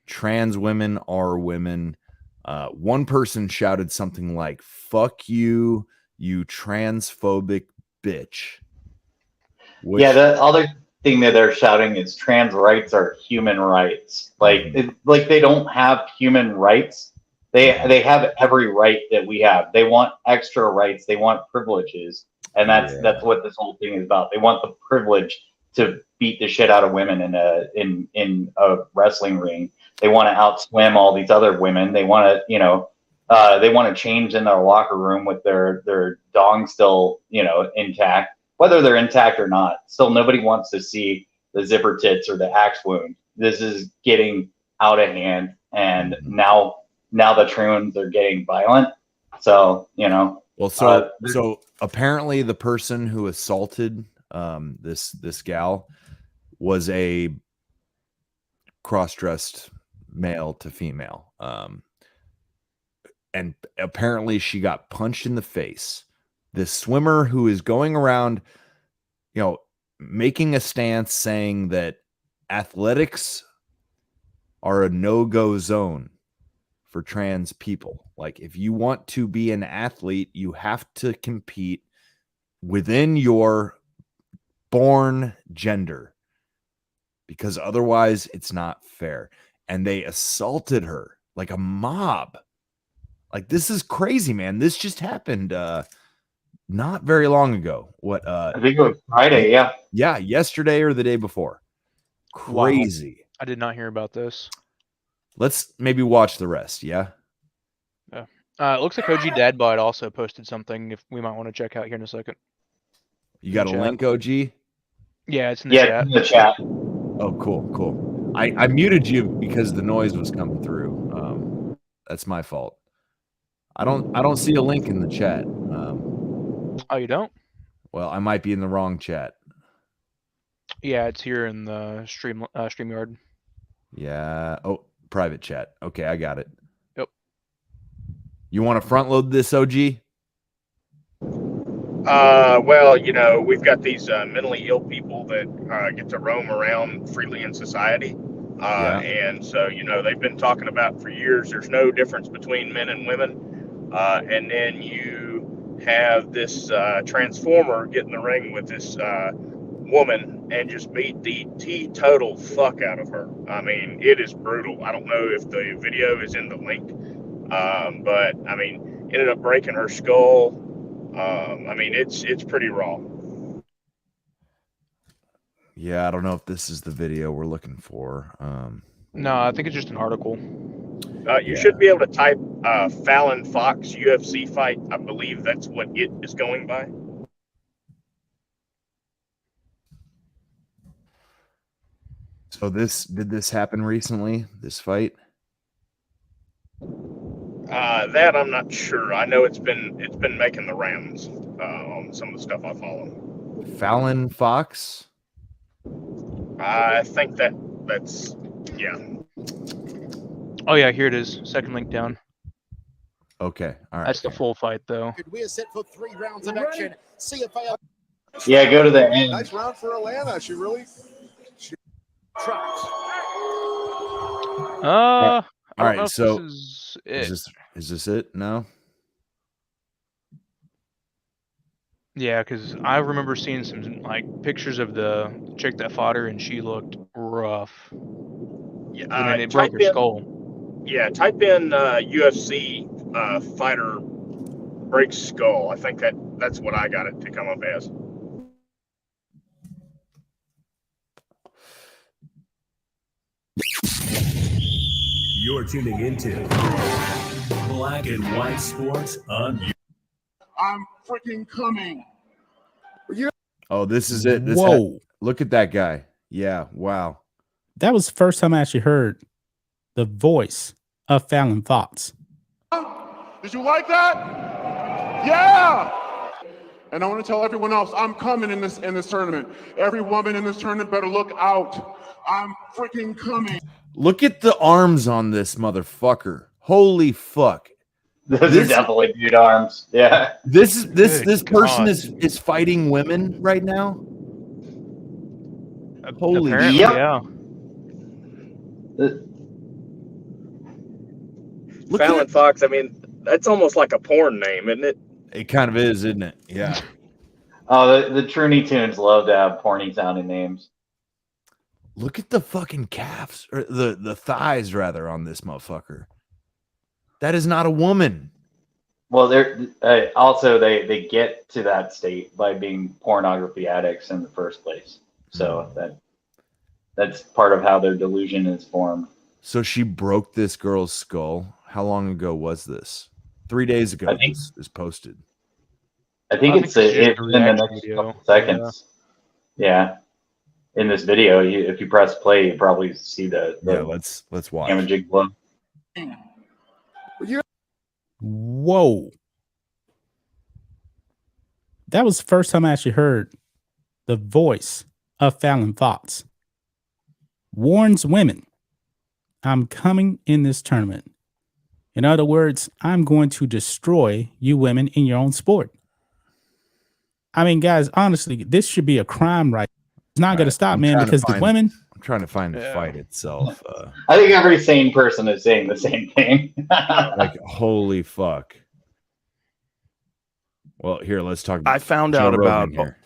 "Trans women are women." One person shouted something like, "Fuck you, you transphobic bitch." Yeah, the other thing that they're shouting is trans rights are human rights. Like they don't have human rights. They have every right that we have. They want extra rights. They want privileges, and that's what this whole thing is about. They want the privilege to beat the shit out of women in a wrestling ring. They want to outswim all these other women. They want to they want to change in their locker room with their dong still intact, whether they're intact or not. Still, nobody wants to see the zipper tits or the axe wound. This is getting out of hand, and now the trans are getting violent. So Well, so apparently the person who assaulted this gal was a cross-dressed male to female, and apparently she got punched in the face. This swimmer who is going around, making a stance saying that athletics are a no-go zone for trans people. Like, if you want to be an athlete, you have to compete within your born gender, because otherwise it's not fair. And they assaulted her like a mob. Like, this is crazy, man. This just happened not very long ago. I think it was Friday. Yeah, yesterday or the day before. Crazy. Wow. I did not hear about this. Let's maybe watch the rest. Yeah. It looks like OG Dadbot also posted something if we might want to check out here in a second. You got a link, OG? Yeah, it's in the chat. In the chat. Oh, cool. I muted you because the noise was coming through. That's my fault. I don't see a link in the chat. Oh, you don't? Well, I might be in the wrong chat. Yeah, it's here in the StreamYard. Yeah. Oh, private chat. Okay, I got it. Yep. You want to front load this, OG? Well, we've got these mentally ill people that get to roam around freely in society. And so, they've been talking about for years, there's no difference between men and women. And then you have this transformer get in the ring with this woman and just beat the teetotal fuck out of her. I mean, it is brutal. I don't know if the video is in the link, but I mean, ended up breaking her skull. I mean, it's pretty raw. Yeah, I don't know if this is the video we're looking for. No, I think it's just an article. You should be able to type Fallon Fox UFC fight. I believe that's what it is going by. So did this happen recently, this fight? That I'm not sure. I know it's been making the rounds on some of the stuff I follow. Fallon Fox? I think that's yeah. Oh yeah, here it is. Second link down. Okay, all right. That's the full fight though. We are set for 3 rounds of action. CFA. Yeah, go to the end. Nice round for Alana. She trapped. All I don't know right. if So this is it. is this it? No. Yeah, because I remember seeing some like pictures of the chick that fought her, and she looked rough. Yeah, I mean, it broke her skull. Yeah, type in UFC fighter breaks skull. I think that's what I got it to come up as. You're tuning into Black and White Sports on YouTube. I'm freaking coming. Oh, this is it. Whoa. Look at that guy. Yeah. Wow. That was the first time I actually heard the voice of Fallon Fox. Did you like that? Yeah. And I want to tell everyone else, I'm coming in this tournament. Every woman in this tournament better look out. I'm freaking coming. Look at the arms on this motherfucker. Holy fuck. Those are definitely dude arms. Yeah. This person God. is fighting women right now. Holy Apparently, shit. yeah. Fallon Fox. I mean, that's almost like a porn name, isn't it? It kind of is, isn't it? Yeah. Oh, the Truny Tunes love to have porny sounding names. Look at the fucking calves or the thighs rather on this motherfucker. That is not a woman. Well, they're also they get to that state by being pornography addicts in the first place. So that's part of how their delusion is formed. So she broke this girl's skull. How long ago was this? 3 days ago. I think this is posted. I think it's in the next couple seconds. Yeah. In this video, if you press play, you probably see the let's watch. damaging blow. Whoa. That was the first time I actually heard the voice of Fallon Fox. Warns women, I'm coming in this tournament. In other words, I'm going to destroy you women in your own sport. I mean, guys, honestly, this should be a crime, right? It's not going to stop, man, because the women. I'm trying to find the fight itself. I think every sane person is saying the same thing. Like, holy fuck. Well, here, let's talk about I found Joe out Rogan about here.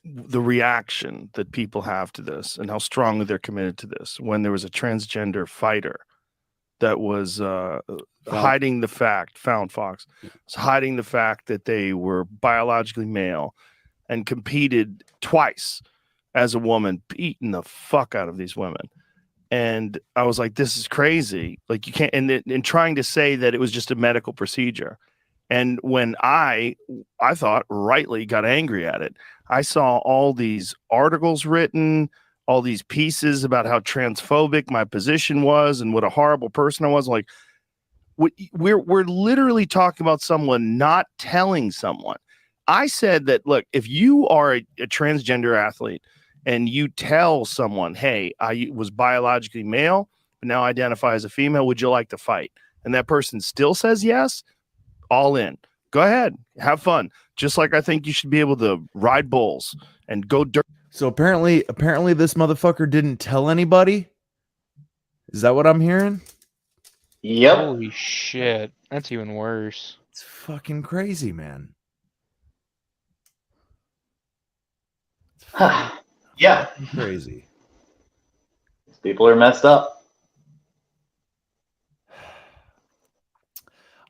the reaction that people have to this and how strongly they're committed to this when there was a transgender fighter that was hiding the fact, Fallon Fox, was hiding the fact that they were biologically male and competed twice as a woman, beating the fuck out of these women. And I was like, this is crazy. Like, you can't, and trying to say that it was just a medical procedure. And when I thought rightly got angry at it, I saw all these articles written, all these pieces about how transphobic my position was and what a horrible person I was. Like, we're literally talking about someone not telling someone. I said that, look, if you are a transgender athlete and you tell someone, hey, I was biologically male, but now identify as a female, would you like to fight? And that person still says yes, all in. Go ahead, have fun. Just like I think you should be able to ride bulls and go dirt. So apparently this motherfucker didn't tell anybody. Is that what I'm hearing? Yep. Holy shit. That's even worse. It's fucking crazy, man. Yeah. Crazy. People are messed up.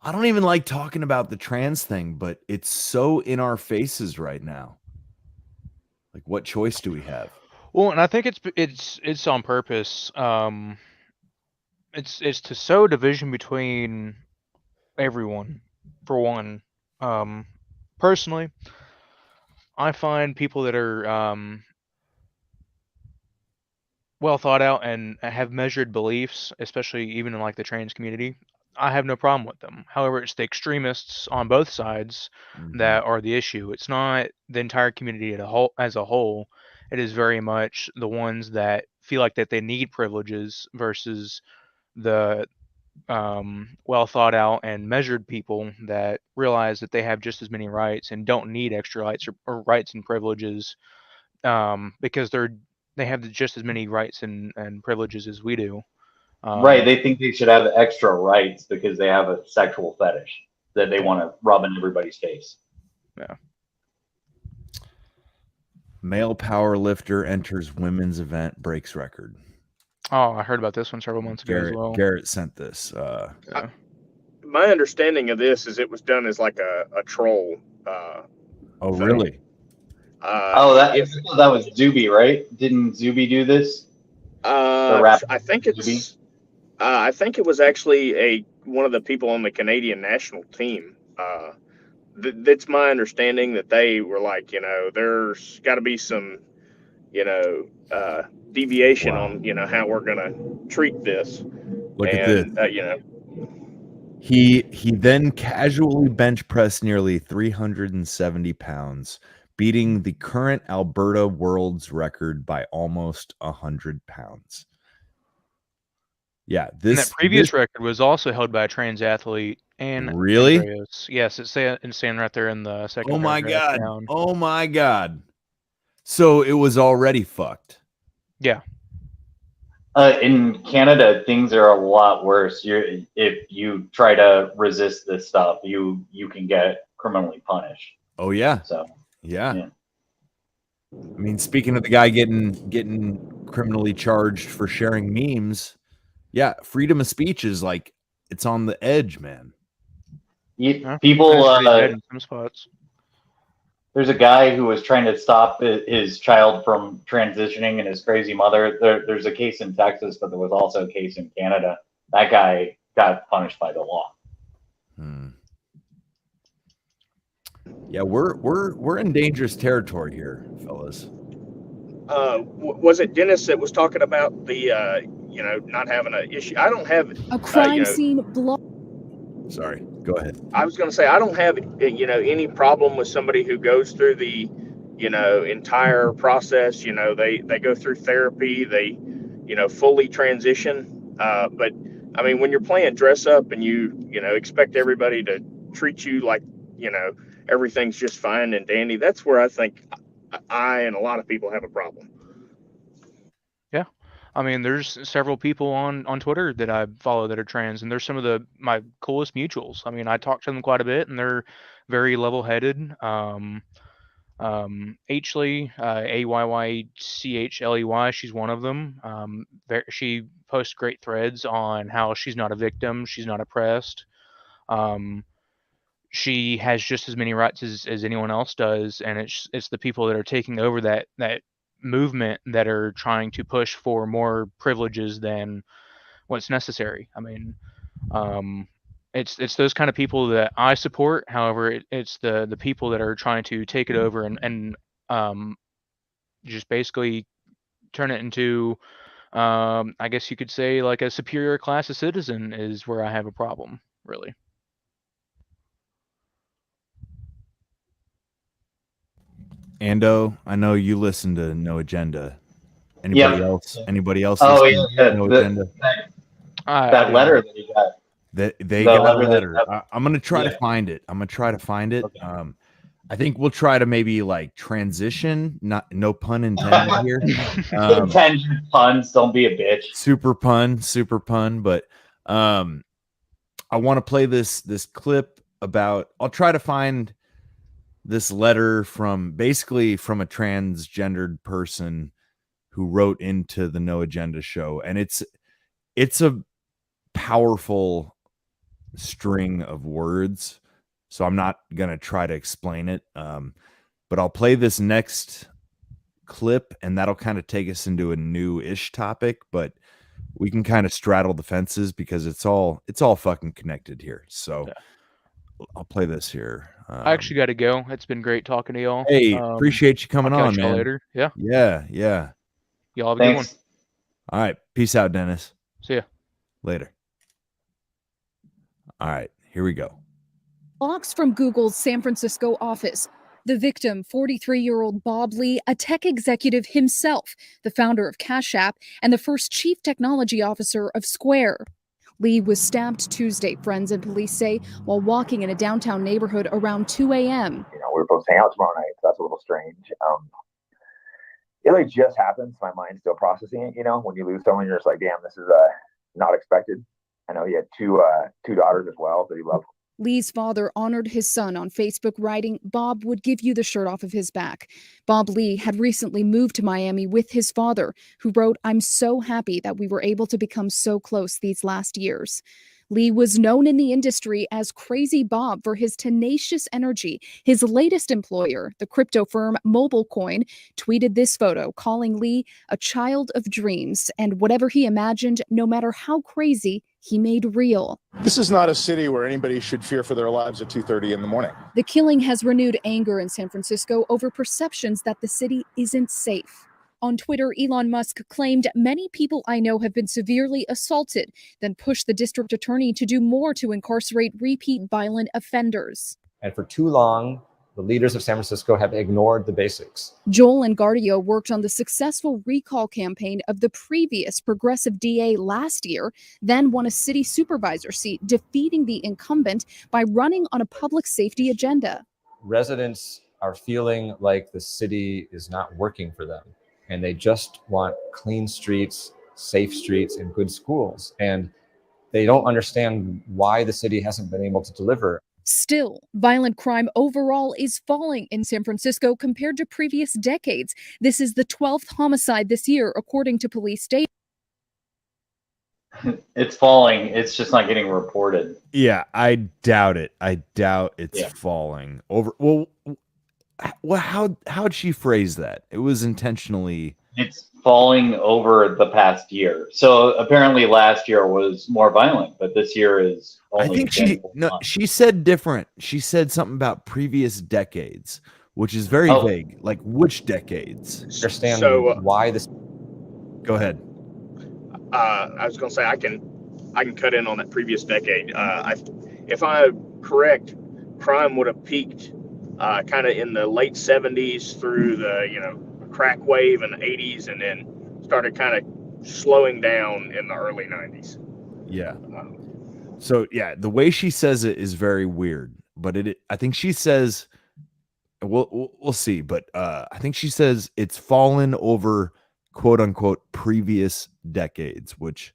I don't even like talking about the trans thing, but it's so in our faces right now. Like, what choice do we have? Well, and I think it's on purpose. It's to sow division between everyone. For one, personally, I find people that are well thought out and have measured beliefs, especially even in like the trans community, I have no problem with them. However, it's the extremists on both sides that are the issue. It's not the entire community as a whole. it is very much the ones that feel like that they need privileges versus the well thought out and measured people that realize that they have just as many rights and don't need extra rights or rights and privileges because they have just as many rights and privileges as we do. Right. They think they should have extra rights because they have a sexual fetish that they want to rub in everybody's face. Yeah. Male power lifter enters women's event, breaks record. Oh, I heard about this one several months ago as well. Garrett sent this. My understanding of this is it was done as like a troll. Oh, really? That was Zuby, right? Didn't Zuby do this? I think it's. I think it was actually one of the people on the Canadian national team. That's my understanding that they were like, there's got to be some, deviation on, how we're gonna treat this. Look at this. He then casually bench pressed nearly 370 pounds, beating the current Alberta world's record by almost 100 pounds. Yeah, and that previous record was also held by a trans athlete. And really? Andreas. Yes, it's saying right there in the second. Oh my god! Down. Oh my god! So it was already fucked. Yeah. In Canada, things are a lot worse. If you try to resist this stuff, you can get criminally punished. Oh yeah. So yeah. I mean, speaking of the guy getting criminally charged for sharing memes, yeah, freedom of speech is like it's on the edge, man. People, in some spots. There's a guy who was trying to stop his child from transitioning and his crazy mother. There's a case in Texas, but there was also a case in Canada. That guy got punished by the law. Yeah, we're in dangerous territory here, fellas. Was it Dennis that was talking about the not having an issue? I don't have a crime scene block. Sorry, go ahead. I was going to say I don't have any problem with somebody who goes through the entire process. They go through therapy, they fully transition. But I mean, when you're playing dress up and you expect everybody to treat you like everything's just fine and dandy, that's where I think I and a lot of people have a problem. Yeah. I mean, there's several people on Twitter that I follow that are trans, and they're some of my coolest mutuals. I mean, I talk to them quite a bit, and they're very level-headed. Aichley, Ayyychley, she's one of them. She posts great threads on how she's not a victim, she's not oppressed. She has just as many rights as anyone else does, and it's the people that are taking over that movement that are trying to push for more privileges than what's necessary. I mean, it's those kind of people that I support. However, it's the people that are trying to take it over and just basically turn it into, I guess you could say, like a superior class of citizen is where I have a problem, really. Ando, I know you listen to No Agenda. Anybody else? Anybody else? Oh yeah, No Agenda. That letter that he got. They got a letter. I'm gonna try to find it. Okay. I think we'll try to maybe like transition. No pun intended here. Intention puns. Don't be a bitch. Super pun. But I want to play this clip about. I'll try to find this letter from a transgendered person who wrote into the No Agenda show. And it's a powerful string of words. So I'm not going to try to explain it. But I'll play this next clip and that'll kind of take us into a new-ish topic, but we can kind of straddle the fences because it's all fucking connected here. So yeah. I'll play this here. I actually got to go. It's been great talking to y'all. Hey, appreciate you coming on, man. Later. Yeah. Y'all have a good one. All right. Peace out, Dennis. See ya. Later. All right. Here we go. Blocks from Google's San Francisco office. The victim, 43-year-old Bob Lee, a tech executive himself, the founder of Cash App, and the first chief technology officer of Square. Lee was stabbed Tuesday, friends and police say, while walking in a downtown neighborhood around 2 a.m. We were supposed to hang out tomorrow night, so that's a little strange. It like just happens. My mind's still processing it. When you lose someone, you're just like, damn, this is not expected. I know he had two daughters as well that he loved. Lee's father honored his son on Facebook, writing, "Bob would give you the shirt off of his back." Bob Lee had recently moved to Miami with his father, who wrote, "I'm so happy that we were able to become so close these last years." Lee was known in the industry as Crazy Bob for his tenacious energy. His latest employer, the crypto firm MobileCoin, tweeted this photo, calling Lee a child of dreams, and whatever he imagined, no matter how crazy, he made real. This is not a city where anybody should fear for their lives at 2:30 in the morning. The killing has renewed anger in San Francisco over perceptions that the city isn't safe. On Twitter, Elon Musk claimed, "Many people I know have been severely assaulted," then pushed the district attorney to do more to incarcerate repeat violent offenders. And for too long, the leaders of San Francisco have ignored the basics. Joel Engardio worked on the successful recall campaign of the previous progressive DA last year, then won a city supervisor seat, defeating the incumbent by running on a public safety agenda. Residents are feeling like the city is not working for them, and they just want clean streets, safe streets, and good schools. And they don't understand why the city hasn't been able to deliver. Still, violent crime overall is falling in San Francisco compared to previous decades. This is the 12th homicide this year, according to police data. It's falling. It's just not getting reported. Yeah, I doubt it. I doubt it's falling over. Well, how'd she phrase that? It was intentionally. It's falling over the past year. So apparently last year was more violent, but this year is only. I think she said different. She said something about previous decades, which is very vague. Like which decades? Understand why this. Go ahead. I was going to say I can cut in on that previous decade. If I'm correct, crime would have peaked kind of in the late 70s through the crack wave in the 80s, and then started kind of slowing down in the early 90s. Yeah. So yeah, the way she says it is very weird, but I think she says, we'll see, but I think she says it's fallen over quote unquote previous decades, which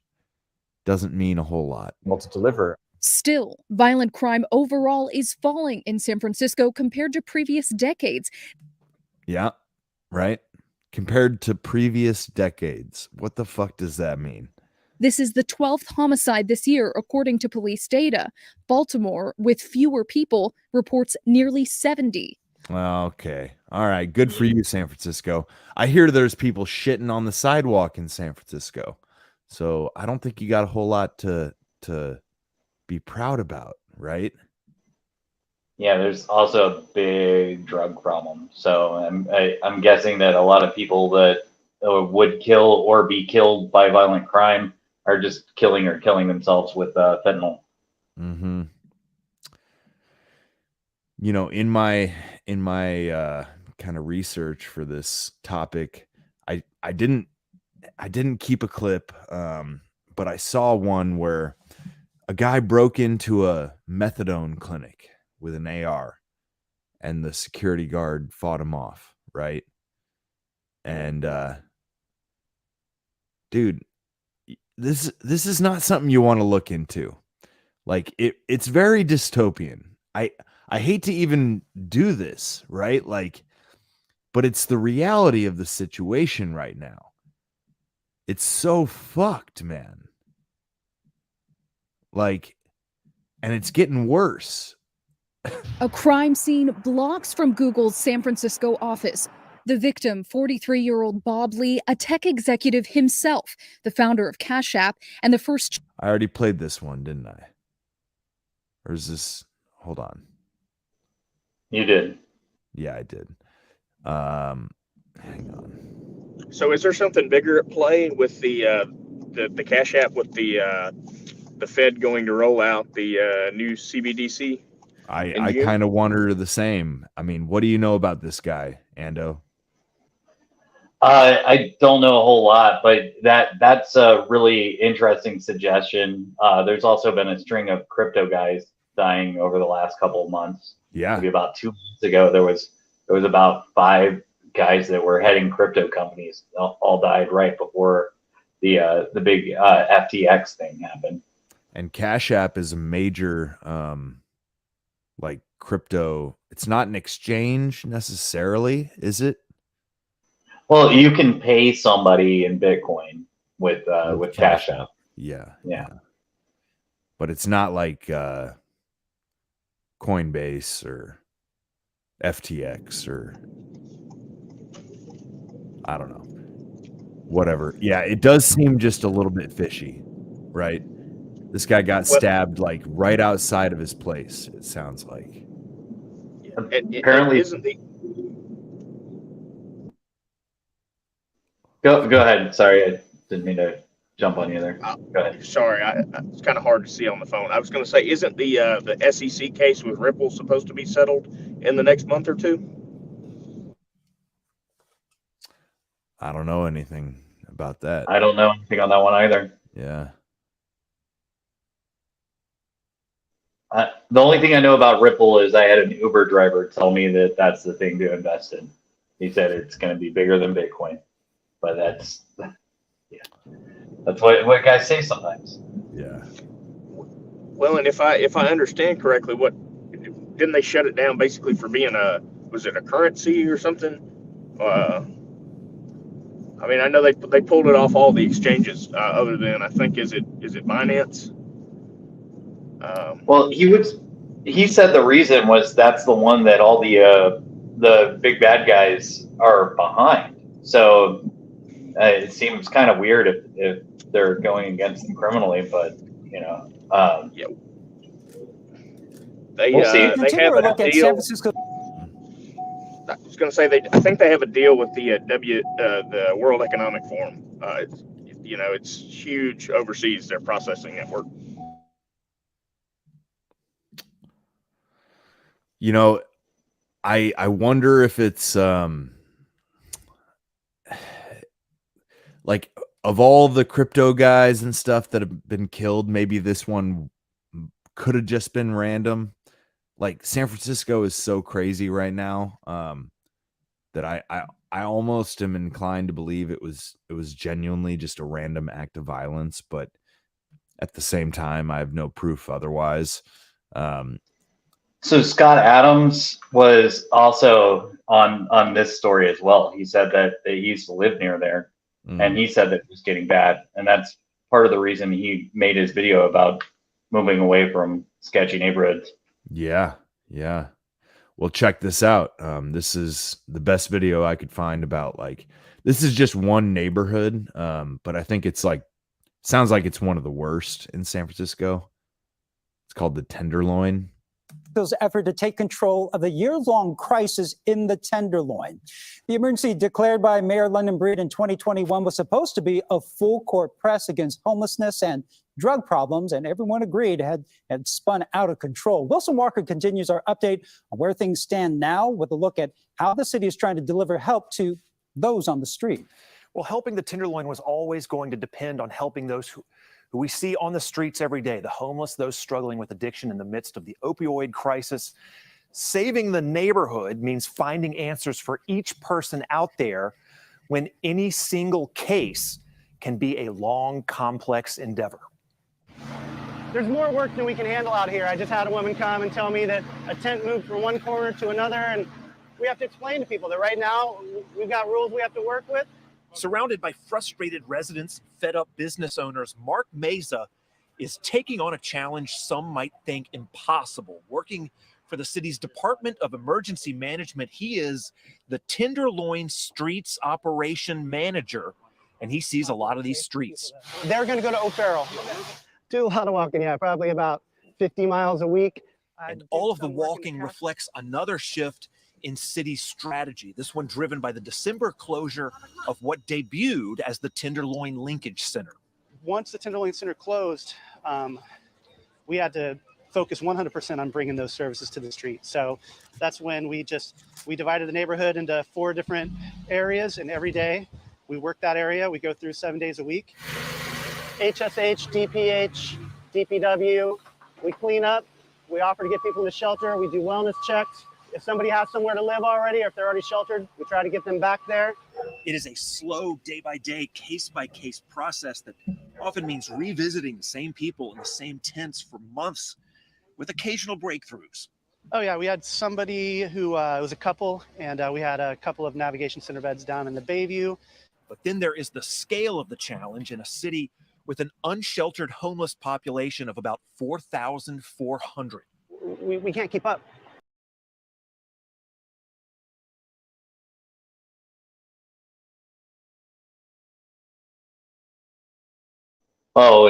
doesn't mean a whole lot. Well, to deliver. Still, violent crime overall is falling in San Francisco compared to previous decades. Yeah, right. Compared to previous decades. What the fuck does that mean? This is the 12th homicide this year, according to police data. Baltimore, with fewer people, reports nearly 70. Okay. All right. Good for you, San Francisco. I hear there's people shitting on the sidewalk in San Francisco. So I don't think you got a whole lot to be proud about, right? Yeah, there's also a big drug problem. So I'm guessing that a lot of people that would kill or be killed by violent crime are just killing themselves with fentanyl. Mm-hmm. In my kind of research for this topic, I didn't keep a clip, but I saw one where a guy broke into a methadone clinic with an AR, and the security guard fought him off, right? And dude, this is not something you want to look into. Like it's very dystopian. I hate to even do this, right? Like, but it's the reality of the situation right now. It's so fucked, man. Like, and it's getting worse. A crime scene blocks from Google's San Francisco office. The victim, 43-year-old Bob Lee, a tech executive himself, the founder of Cash App, and the first. I already played this one, didn't I? Or is this? Hold on. You did. Yeah, I did. Hang on. So is there something bigger at play with the Cash App, with the Fed going to roll out the new CBDC I kind of wonder the same. I mean, what do you know about this guy, Ando? I don't know a whole lot, but that's a really interesting suggestion. There's also been a string of crypto guys dying over the last couple of months. Yeah. Maybe about 2 months ago, there was about 5 guys that were heading crypto companies. All died right before the big FTX thing happened. And Cash App is a major like crypto. It's not an exchange necessarily, is it? Well, you can pay somebody in Bitcoin with Cash App. Yeah. But it's not like Coinbase or FTX or I don't know. Whatever. Yeah, it does seem just a little bit fishy, right? This guy got stabbed like right outside of his place, it sounds like. Apparently, isn't the Go ahead. Sorry, I didn't mean to jump on you there. Go ahead. Sorry, it's kind of hard to see on the phone. I was going to say, isn't the SEC case with Ripple supposed to be settled in the next month or two? I don't know anything about that. I don't know anything on that one either. Yeah. The only thing I know about Ripple is I had an Uber driver tell me that that's the thing to invest in. He said it's going to be bigger than Bitcoin, but that's what guys say sometimes. Yeah. Well, and if I understand correctly, didn't they shut it down basically for being was it a currency or something? I mean, I know they pulled it off all the exchanges other than I think is it Binance? Well, he said the reason was that's the one that all the big bad guys are behind. So it seems kind of weird if they're going against them criminally, but yeah. We'll see. They have a deal. I was going to say I think they have a deal with the World Economic Forum. It's huge overseas, their processing network. I wonder if it's like of all the crypto guys and stuff that have been killed, maybe this one could have just been random. Like San Francisco is so crazy right now that I almost am inclined to believe it was genuinely just a random act of violence, but at the same time, I have no proof otherwise. So Scott Adams was also on this story as well. He said that he used to live near there, and he said that it was getting bad, and that's part of the reason he made his video about moving away from sketchy neighborhoods. Yeah. Well, check this out. This is the best video I could find about this is just one neighborhood, but I think it's sounds like it's one of the worst in San Francisco. It's called the Tenderloin. Effort to take control of the year-long crisis in the Tenderloin. The emergency declared by Mayor London Breed in 2021 was supposed to be a full-court press against homelessness and drug problems, and everyone agreed had spun out of control. Wilson Walker continues our update on where things stand now with a look at how the city is trying to deliver help to those on the street. Well, helping the Tenderloin was always going to depend on helping those who we see on the streets every day, the homeless, those struggling with addiction in the midst of the opioid crisis. Saving the neighborhood means finding answers for each person out there when any single case can be a long, complex endeavor. There's more work than we can handle out here. I just had a woman come and tell me that a tent moved from one corner to another, and we have to explain to people that right now we've got rules we have to work with. Surrounded by frustrated residents, fed-up business owners, Mark Meza is taking on a challenge some might think impossible. Working for the city's Department of Emergency Management, he is the Tenderloin Streets Operation Manager, and he sees a lot of these streets. They're going to go to Oak Barrel. Do a lot of walking, yeah, probably about 50 miles a week. And all of the walking reflects another shift in city strategy, this one driven by the December closure of what debuted as the Tenderloin Linkage Center. Once the Tenderloin Center closed, we had to focus 100% on bringing those services to the street. So that's when we divided the neighborhood into 4 different areas, and every day we work that area. We go through 7 days a week. HSH, DPH, DPW, we clean up. We offer to get people in the shelter. We do wellness checks. If somebody has somewhere to live already, or if they're already sheltered, we try to get them back there. It is a slow, day-by-day, case-by-case process that often means revisiting the same people in the same tents for months with occasional breakthroughs. Oh yeah, we had somebody who it was a couple, and we had a couple of navigation center beds down in the Bayview. But then there is the scale of the challenge in a city with an unsheltered homeless population of about 4,400. We can't keep up. Oh,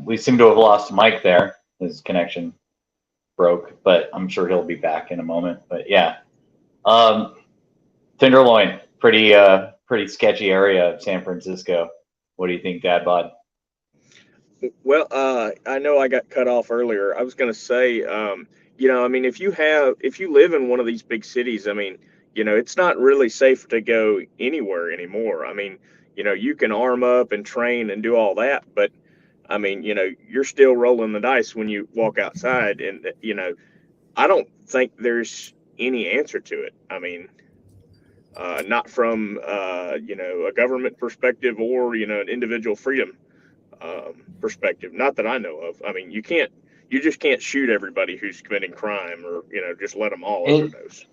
we seem to have lost Mike there. His connection broke, but I'm sure he'll be back in a moment. But yeah, Tenderloin, pretty sketchy area of San Francisco. What do you think, Dad Bod? Well, I know I got cut off earlier. I was going to say, I mean, if you live in one of these big cities, I mean, it's not really safe to go anywhere anymore. I mean, you can arm up and train and do all that, but I mean, you're still rolling the dice when you walk outside, and I don't think there's any answer to it. I mean, not from a government perspective or an individual freedom perspective, not that I know of. I mean, you just can't shoot everybody who's committing crime, or just let them all overdose.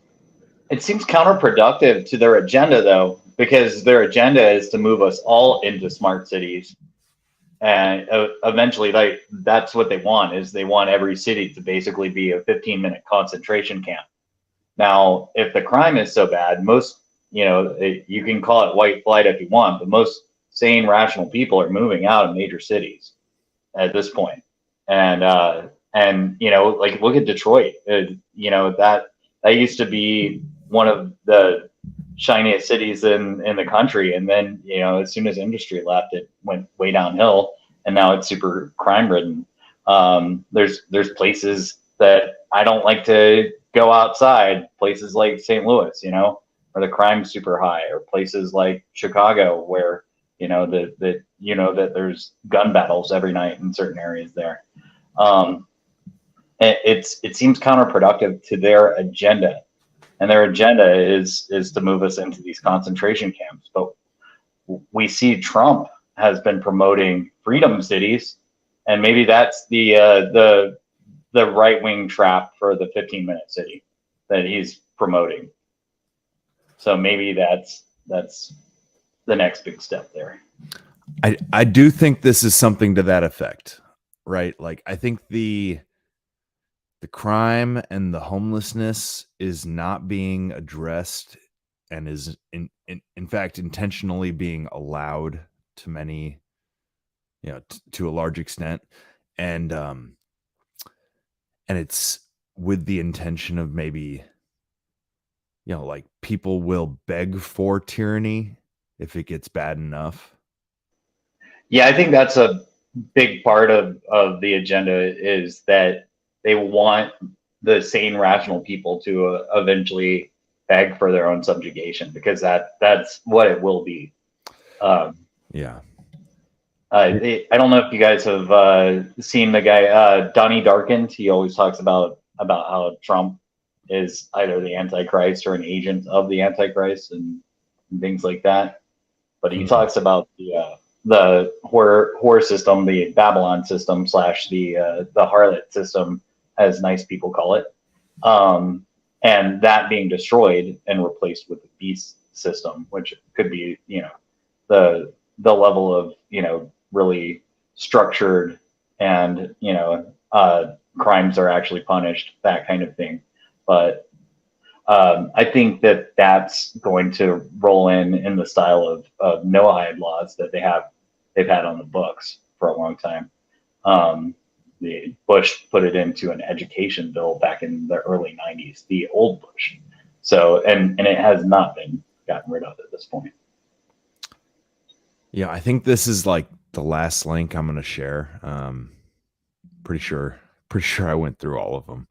It seems counterproductive to their agenda, though, because their agenda is to move us all into smart cities, and eventually, that's what they want. Is they want every city to basically be a 15-minute concentration camp. Now, if the crime is so bad, most you can call it white flight if you want, but most sane, rational people are moving out of major cities at this point. And look at Detroit. That used to be one of the shiniest cities in the country, and then as soon as industry left, it went way downhill, and now it's super crime ridden. There's places that I don't like to go outside, places like St. Louis, where the crime's super high, or places like Chicago where that there's gun battles every night in certain areas there. It seems counterproductive to their agenda, and their agenda is to move us into these concentration camps. But we see Trump has been promoting freedom cities, and maybe that's the right-wing trap for the 15-minute city that he's promoting. So maybe that's the next big step there. I do think this is something to that effect, right? Like, I think the crime and the homelessness is not being addressed, and is in fact intentionally being allowed to many, to a large extent, and it's with the intention of maybe, like, people will beg for tyranny if it gets bad enough. Yeah, I think that's a big part of the agenda, is that they want the sane, rational people to eventually beg for their own subjugation, because that's what it will be. Yeah. I don't know if you guys have seen the guy, Donnie Darkins. He always talks about how Trump is either the Antichrist or an agent of the Antichrist and things like that. But he talks about the whore system, the Babylon system / the harlot system, as nice people call it, and that being destroyed and replaced with the beast system, which could be the level of really structured, and crimes are actually punished, that kind of thing. But I think that's going to roll in the style of Noahide laws that they've had on the books for a long time. The Bush put it into an education bill back in the early 90s, the old Bush. So, and it has not been gotten rid of at this point. Yeah, I think this is like the last link I'm going to share. Pretty sure Pretty sure I went through all of them.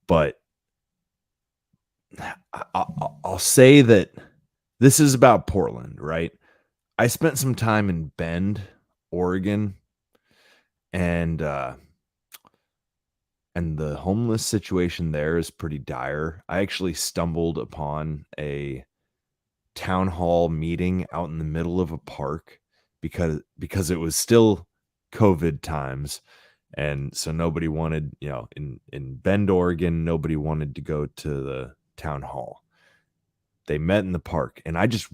But I'll say that this is about Portland, right? I spent some time in Bend, Oregon, and the homeless situation there is pretty dire. I actually stumbled upon a town hall meeting out in the middle of a park because it was still COVID times. And so nobody wanted, in Bend, Oregon, nobody wanted to go to the town hall. They met in the park, and I just,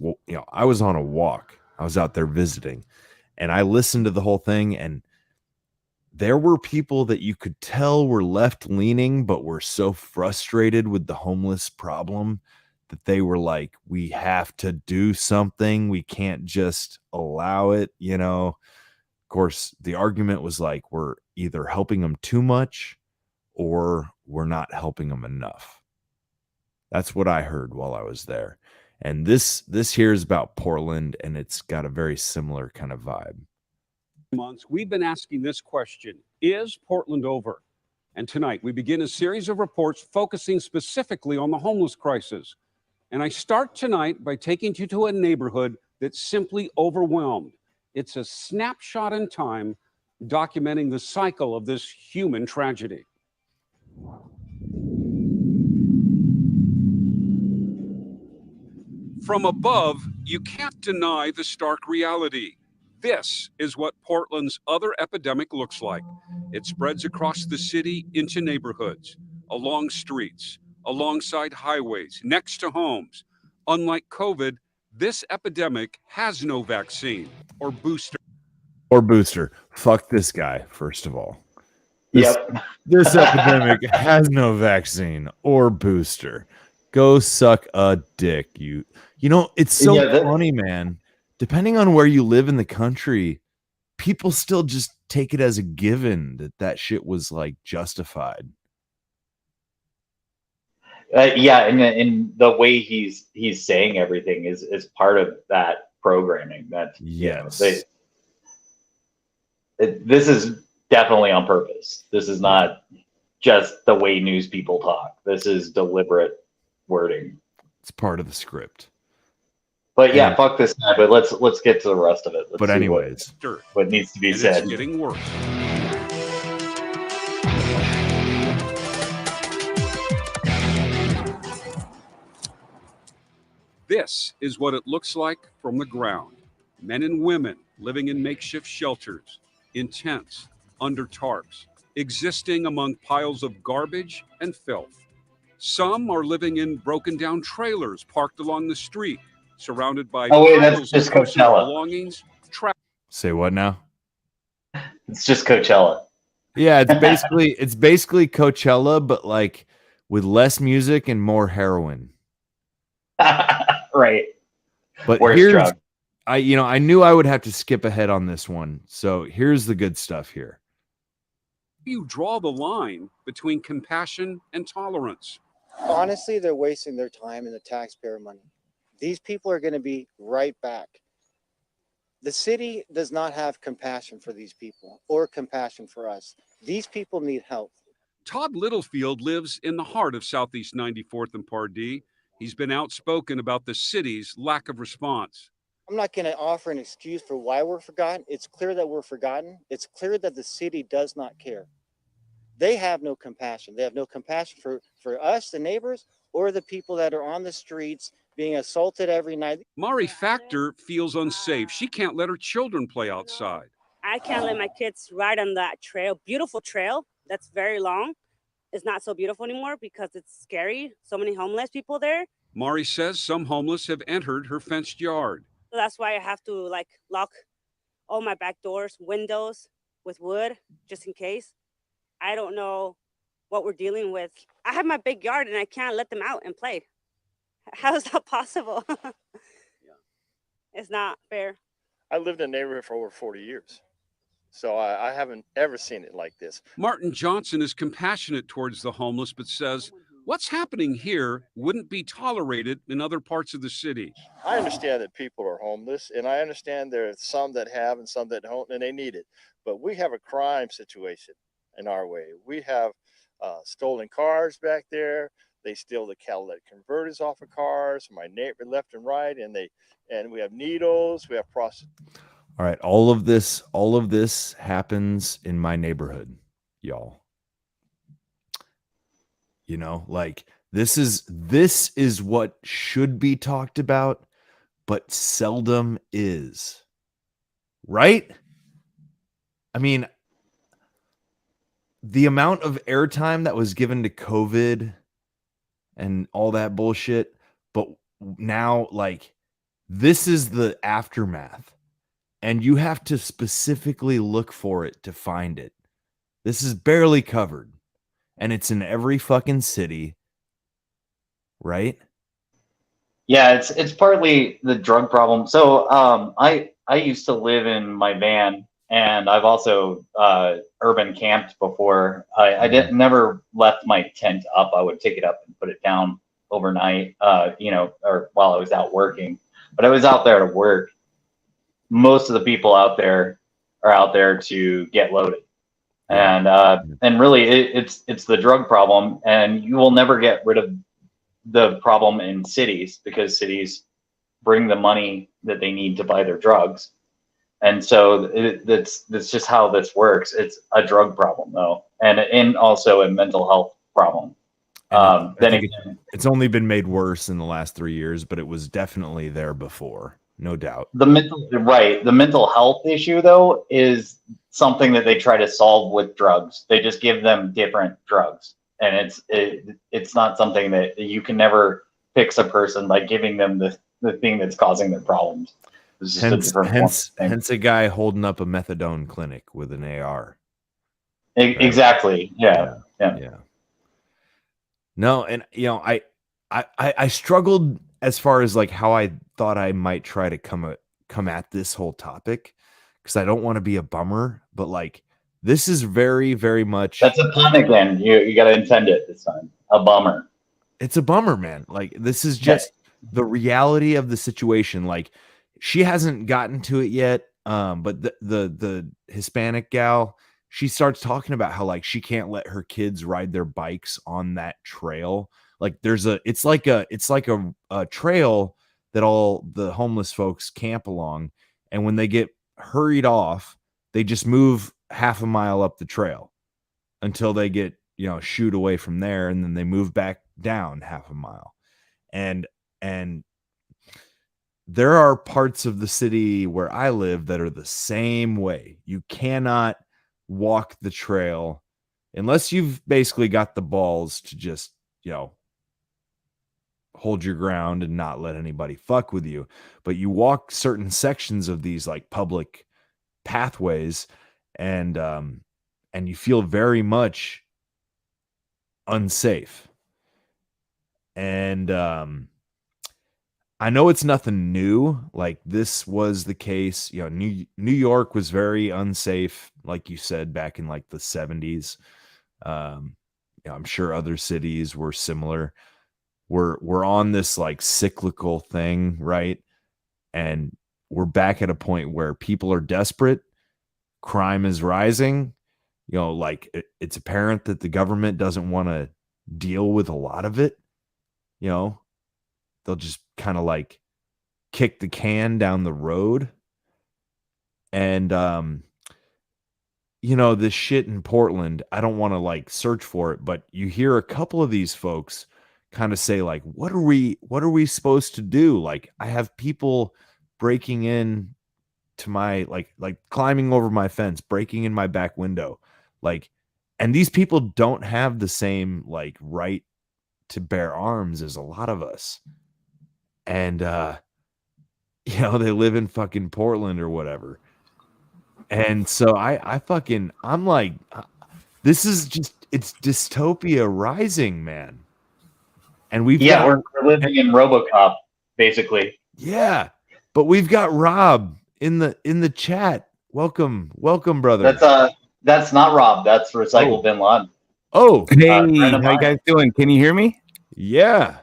I was on a walk. I was out there visiting, and I listened to the whole thing, and there were people that you could tell were left leaning, but were so frustrated with the homeless problem that they were like, we have to do something. We can't just allow it. Of course, the argument was like, we're either helping them too much or we're not helping them enough. That's what I heard while I was there. And this here is about Portland, and it's got a very similar kind of vibe. Months, we've been asking this question: is Portland over? And tonight we begin a series of reports focusing specifically on the homeless crisis. And I start tonight by taking you to a neighborhood that's simply overwhelmed. It's a snapshot in time documenting the cycle of this human tragedy. From above, you can't deny the stark reality. This is what Portland's other epidemic looks like. It spreads across the city into neighborhoods, along streets, alongside highways, next to homes. Unlike COVID, this epidemic has no vaccine or booster. Fuck this guy, first of all. This epidemic has no vaccine or booster. Go suck a dick. It's so funny, man. Depending on where you live in the country, people still just take it as a given that shit was like justified. And the way he's saying everything is part of that programming. That this is definitely on purpose. This is not just the way news people talk. This is deliberate wording. It's part of the script. But fuck this guy. But let's get to the rest of it. Let's see anyways, what needs to be said. It's getting worse. This is what it looks like from the ground. Men and women living in makeshift shelters, in tents, under tarps, existing among piles of garbage and filth. Some are living in broken down trailers parked along the street, surrounded by that's just Coachella. Belongings. Say what now? It's just Coachella. Yeah, it's basically Coachella, but like with less music and more heroin. Right. But here's I knew I would have to skip ahead on this one. So here's the good stuff here. You draw the line between compassion and tolerance. Honestly, they're wasting their time and the taxpayer money. These people are going to be right back. The city does not have compassion for these people or compassion for us. These people need help. Todd Littlefield lives in the heart of Southeast 94th and Pardee. He's been outspoken about the city's lack of response. I'm not going to offer an excuse for why we're forgotten. It's clear that we're forgotten. It's clear that the city does not care. They have no compassion. They have no compassion for us, the neighbors, or the people that are on the streets being assaulted every night. Mari Factor feels unsafe. She can't let her children play outside. I can't let my kids ride on that trail, beautiful trail that's very long. It's not so beautiful anymore because it's scary. So many homeless people there. Mari says some homeless have entered her fenced yard. So that's why I have to lock all my back doors, windows with wood, just in case. I don't know what we're dealing with. I have my big yard and I can't let them out and play. How is that possible? It's not fair. I lived in a neighborhood for over 40 years. So I haven't ever seen it like this. Martin Johnson is compassionate towards the homeless, but says what's happening here wouldn't be tolerated in other parts of the city. I understand that people are homeless, and I understand there are some that have and some that don't, and they need it. But we have a crime situation. in our way. We have stolen cars back there. They steal the catalytic converters off of cars from my neighbor left and right, and we have needles. We have prostitutes. All right, all of this happens in my neighborhood, y'all. You know, like this is what should be talked about, but seldom is. Right? I mean, the amount of airtime that was given to COVID and all that bullshit, but now, like, this is the aftermath, and you have to specifically look for it to find it. This is barely covered, and it's in every fucking city, right? Yeah, it's partly the drug problem. So I used to live in my van, and I've also urban camped before. I didn't never left my tent up. I would take it up and put it down overnight, or while I was out working. But I was out there to work. Most of the people out there are out there to get loaded, and really it's the drug problem, and you will never get rid of the problem in cities because cities bring the money that they need to buy their drugs. And so that's just how this works. It's a drug problem though. And also a mental health problem. It's only been made worse in the last 3 years, but it was definitely there before, no doubt. The mental health issue though is something that they try to solve with drugs. They just give them different drugs. And it's not something that you can never fix a person by giving them the thing that's causing their problems. Hence a guy holding up a methadone clinic with an AR. Exactly. Yeah. No, and I struggled as far as like how I thought I might try to come at this whole topic, because I don't want to be a bummer, but like this is very, very much. That's a pun again. You got to intend it this time. A bummer. It's a bummer, man. Like this is just the reality of the situation. Like she hasn't gotten to it yet, but the Hispanic gal, she starts talking about how like she can't let her kids ride their bikes on that trail. Like it's like a trail that all the homeless folks camp along, and when they get hurried off, they just move half a mile up the trail until they get shooed away from there, and then they move back down half a mile. And there are parts of the city where I live that are the same way. You cannot walk the trail unless you've basically got the balls to just hold your ground and not let anybody fuck with you. But you walk certain sections of these like public pathways, and you feel very much unsafe. And I know it's nothing new. Like this was the case. New York was very unsafe, like you said, back in like the 70s. I'm sure other cities were similar. We're on this like cyclical thing, right? And we're back at a point where people are desperate. Crime is rising. It's apparent that the government doesn't want to deal with a lot of it. They'll just kind of like kick the can down the road. And this shit in Portland, I don't want to like search for it, but you hear a couple of these folks kind of say like, what are we supposed to do? Like I have people breaking in to my like climbing over my fence, breaking in my back window, like, and these people don't have the same like right to bear arms as a lot of us. And they live in fucking Portland or whatever. And so I'm like, this is just, it's dystopia rising, man. And we're living in RoboCop basically. Yeah, but we've got Rob in the chat. Welcome, brother. That's not Rob. That's Recycle Bin Laden. Oh, hey, how you guys doing? Can you hear me? Yeah.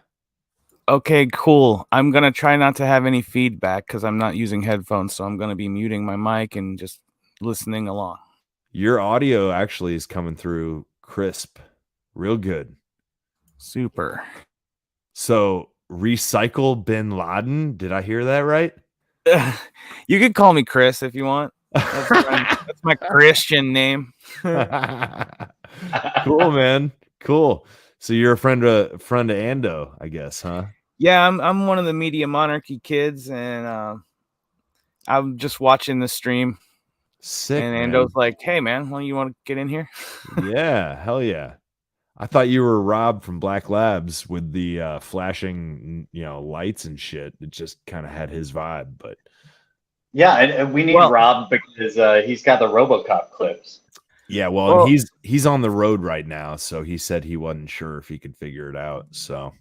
Okay, cool. I'm gonna try not to have any feedback because I'm not using headphones, so I'm gonna be muting my mic and just listening along. Your audio actually is coming through crisp, real good. Super. So recycle bin Laden. Did I hear that right? You can call me Chris if you want. That's my Christian name. Cool, man. Cool. So you're a friend of Ando, I guess, huh? Yeah, I'm one of the Media Monarchy kids, and I'm just watching the stream. Sick. And man. Ando's like, "Hey, man, well, you want to get in here?" Yeah, hell yeah. I thought you were Rob from Black Labs with the flashing, lights and shit. It just kind of had his vibe, but Yeah, and we need Rob because he's got the RoboCop clips. yeah, well, and he's on the road right now, so he said he wasn't sure if he could figure it out. So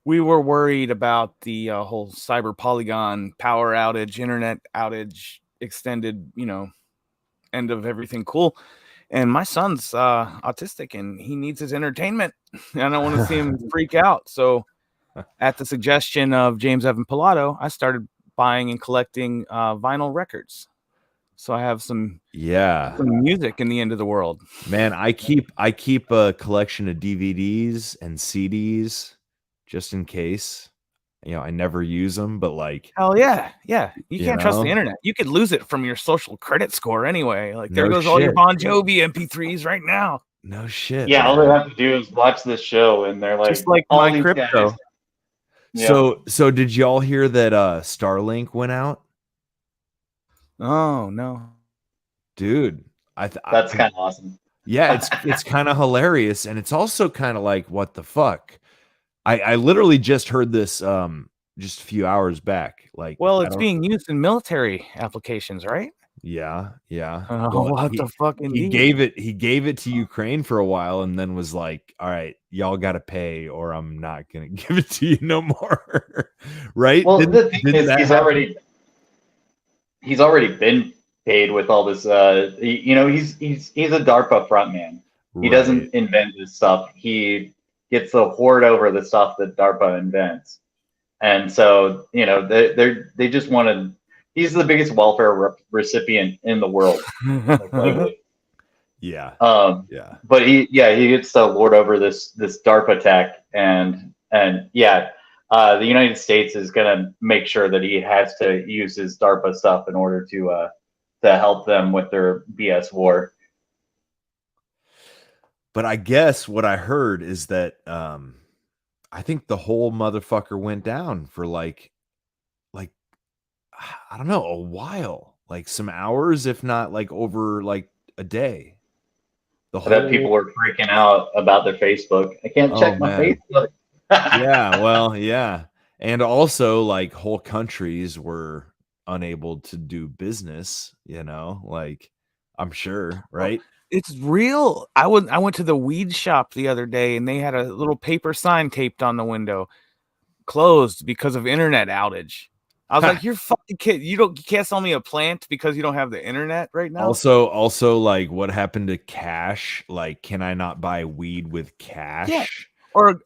We were worried about the whole cyber polygon power outage, internet outage, extended, end of everything cool. And my son's autistic and he needs his entertainment. And I don't want to see him freak out. So at the suggestion of James Evan Pilato, I started buying and collecting vinyl records. So I have some music in the end of the world. man, I keep a collection of DVDs and CDs just in case. I never use them, but like, hell yeah. You can't trust the know? internet. You could lose it from your social credit score anyway. Like there No goes all your shit. Bon Jovi MP3s right now. No shit. Yeah, all man. they have to do is watch this show, and they're like, Just like all my these crypto. guys. Yeah. So did y'all hear that Starlink went out? Oh no, dude. That's kind of awesome. Yeah, it's kind of hilarious, and it's also kind of like, what the fuck? I literally just heard this just a few hours back. Like, well, I it's don't- being used in military applications, right? Yeah. Oh, what the fuck? He indeed. gave it to Ukraine for a while, and then was like, "All right, y'all got to pay, or I'm not gonna give it to you no more." Right? Well, Didn't- the thing didn't is, that he's happen? already been paid with all this. He's a DARPA frontman. He doesn't invent this stuff. He gets to hoard over the stuff that DARPA invents, and so they just wanted. He's the biggest welfare recipient in the world. Yeah. But he gets to lord over this DARPA tech, and the United States is gonna make sure that he has to use his DARPA stuff in order to help them with their BS war. But I guess what I heard is that I think the whole motherfucker went down for like I don't know, a while, like some hours, if not like over like a day. I bet people were freaking out about their Facebook. I can't check my man. Facebook. Yeah, well, yeah. And also like whole countries were unable to do business, like I'm sure, right? It's real. I went to the weed shop the other day and they had a little paper sign taped on the window, closed because of internet outage. I was like, "You're fucking kid. You can't sell me a plant because you don't have the internet right now." Also, like, what happened to cash? Like, can I not buy weed with cash? Yeah. Or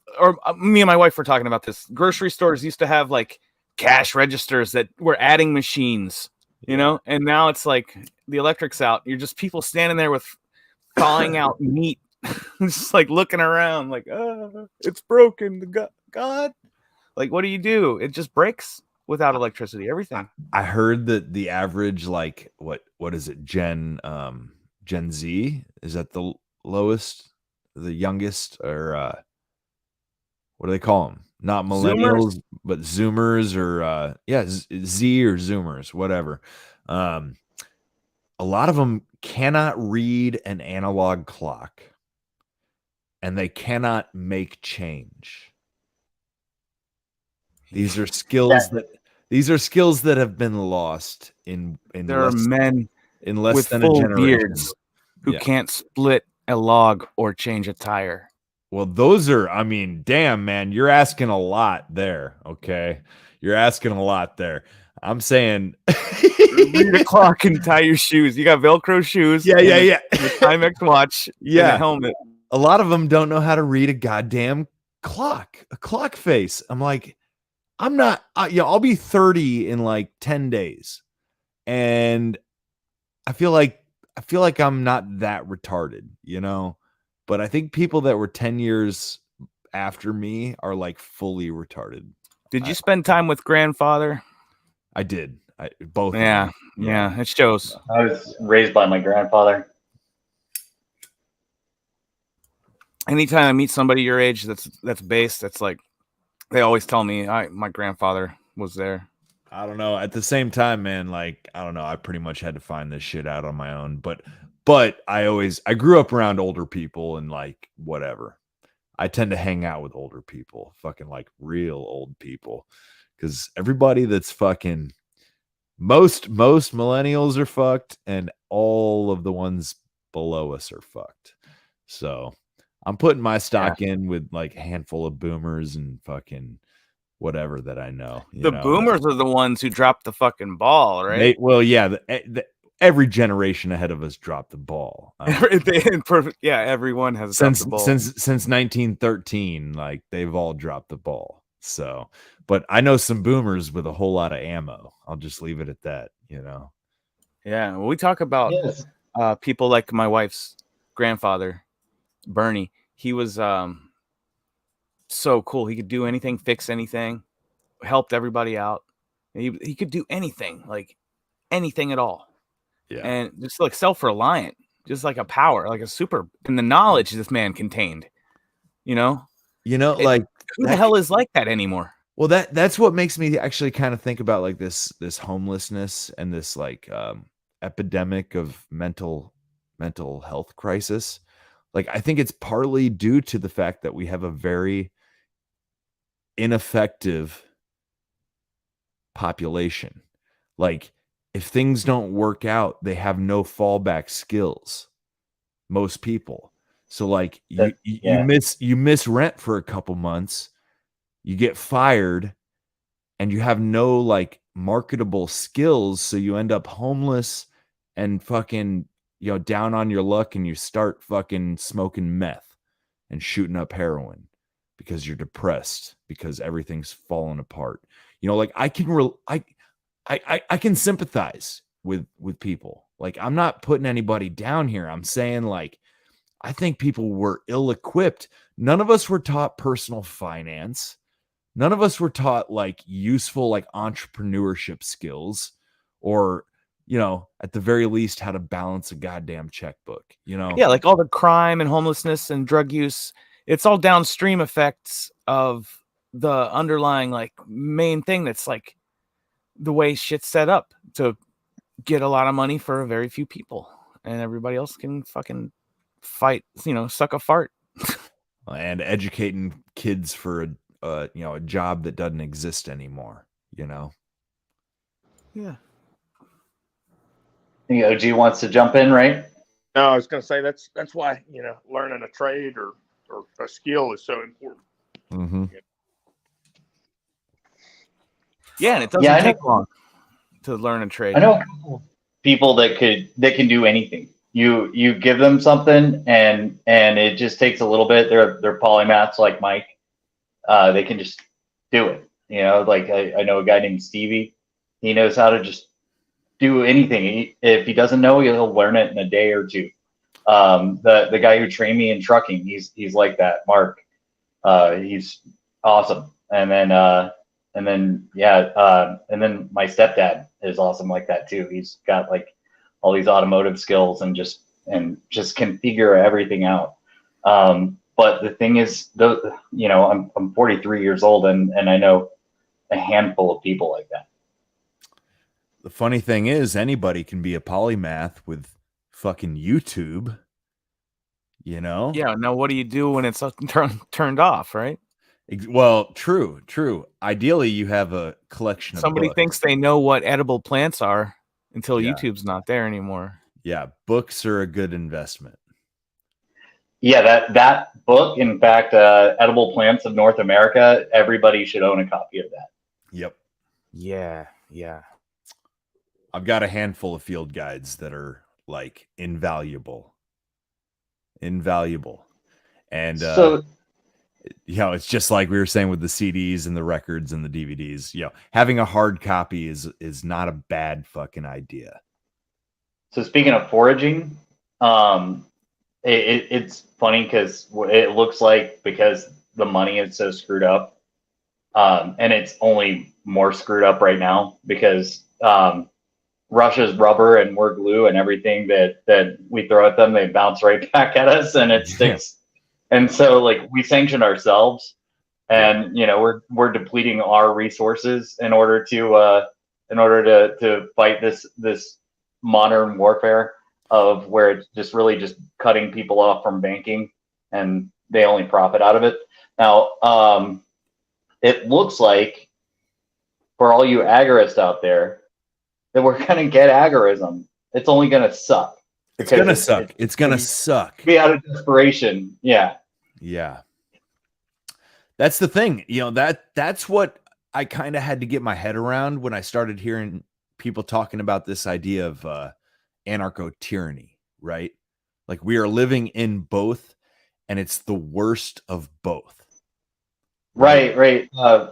me and my wife were talking about this. Grocery stores used to have like cash registers that were adding machines, and now it's like the electric's out. You're just people standing there with thawing out meat, just like looking around, like, it's broken. God, like, what do? It just breaks without electricity. Everything. I heard that the average, like, what is it, Gen Z, is that the lowest, the youngest, or what do they call them? Not millennials, but Zoomers, or Z or Zoomers, whatever. A lot of them cannot read an analog clock, and they cannot make change. These are skills that have been lost in There are men in less with than full a generation beards who can't split a log or change a tire. Well, those are, I mean, damn, man, you're asking a lot there. Okay. You're asking a lot there. I'm saying read a clock and tie your shoes. You got Velcro shoes. Yeah. The Timex watch. And a helmet. A lot of them don't know how to read a goddamn clock, a clock face. I'm like, I'm not, I'll be 30 in like 10 days. And I feel like I feel like I'm not that retarded, you know, but I think people that were 10 years after me are like fully retarded. Did you spend time with grandfather? I did. Both. Yeah, yeah, it shows. I was raised by my grandfather. Anytime I meet somebody your age that's based, that's like they always tell me my grandfather was there. I don't know. At the same time, man, like, I don't know. I pretty much had to find this shit out on my own. But I grew up around older people and like whatever. I tend to hang out with older people, fucking like real old people. Because everybody that's fucking most millennials are fucked, and all of the ones below us are fucked. So I'm putting my stock in with like a handful of boomers and fucking whatever that I know. The boomers are the ones who dropped the fucking ball, right? Every generation ahead of us dropped the ball. Yeah, everyone has since dropped the ball. since 1913, like they've all dropped the ball. So, but I know some boomers with a whole lot of ammo. I'll just leave it at that, you know. Yeah, well, we talk about people like my wife's grandfather, Bernie. He was so cool. He could do anything, fix anything, helped everybody out. He could do anything, like anything at all. Yeah. And just like self-reliant, just like a power, like a super, and the knowledge this man contained, you know, like who the hell is like that anymore? Well, that's what makes me actually kind of think about like this homelessness and this like epidemic of mental health crisis. Like, I think it's partly due to the fact that we have a very ineffective population. Like, if things don't work out, they have no fallback skills. Most people. So like you miss rent for a couple months, you get fired, and you have no like marketable skills, so you end up homeless and fucking, you know, down on your luck, and you start fucking smoking meth and shooting up heroin because you're depressed because everything's falling apart. You know, like I can sympathize with people. Like, I'm not putting anybody down here. I'm saying, like, I think people were ill-equipped. None of us were taught personal finance. None of us were taught like useful like entrepreneurship skills, or, you know, at the very least how to balance a goddamn checkbook, you know? Yeah, like all the crime and homelessness and drug use, it's all downstream effects of the underlying like main thing that's like the way shit's set up to get a lot of money for a very few people, and everybody else can fucking fight, you know, suck a fart. And educating kids for a job that doesn't exist anymore, you know? Yeah. The OG wants to jump in, right? No, I was going to say that's why, you know, learning a trade or a skill is so important. Mm-hmm. Yeah, and it doesn't take long to learn a trade. I know people that can do anything. You give them something and it just takes a little bit. They're polymaths like Mike. They can just do it. You know, like I know a guy named Stevie. He knows how to just do anything. If he doesn't know, he'll learn it in a day or two. The guy who trained me in trucking, he's like that. Mark, he's awesome. And then my stepdad is awesome like that too. He's got like all these automotive skills and just can figure everything out. But the thing is, I'm 43 years old and I know a handful of people like that. The funny thing is, anybody can be a polymath with fucking YouTube, you know? Yeah. Now, what do you do when it's turned off, right? Well, true. Ideally, you have a collection of Somebody books. thinks they know what edible plants are until Yeah. YouTube's not there anymore. Yeah, books are a good investment. Yeah, that book, in fact, Edible Plants of North America, everybody should own a copy of that. Yep. Yeah. I've got a handful of field guides that are like invaluable. And So- you know, it's just like we were saying with the CDs and the records and the DVDs, you know, having a hard copy is not a bad fucking idea. So speaking of foraging, it's funny because it looks like because the money is so screwed up, and it's only more screwed up right now because Russia's rubber and we're glue, and everything that we throw at them, they bounce right back at us, and it sticks. And so like we sanctioned ourselves, and we're depleting our resources in order to fight this modern warfare of where it's just really just cutting people off from banking, and they only profit out of it. Now, it looks like for all you agorists out there that we're going to get agorism. It's only going to suck. It's going to suck. It's going to suck. Be out of desperation. Yeah. Yeah. That's the thing. That's what I kind of had to get my head around when I started hearing people talking about this idea of anarcho-tyranny, right? Like we are living in both, and it's the worst of both. Right.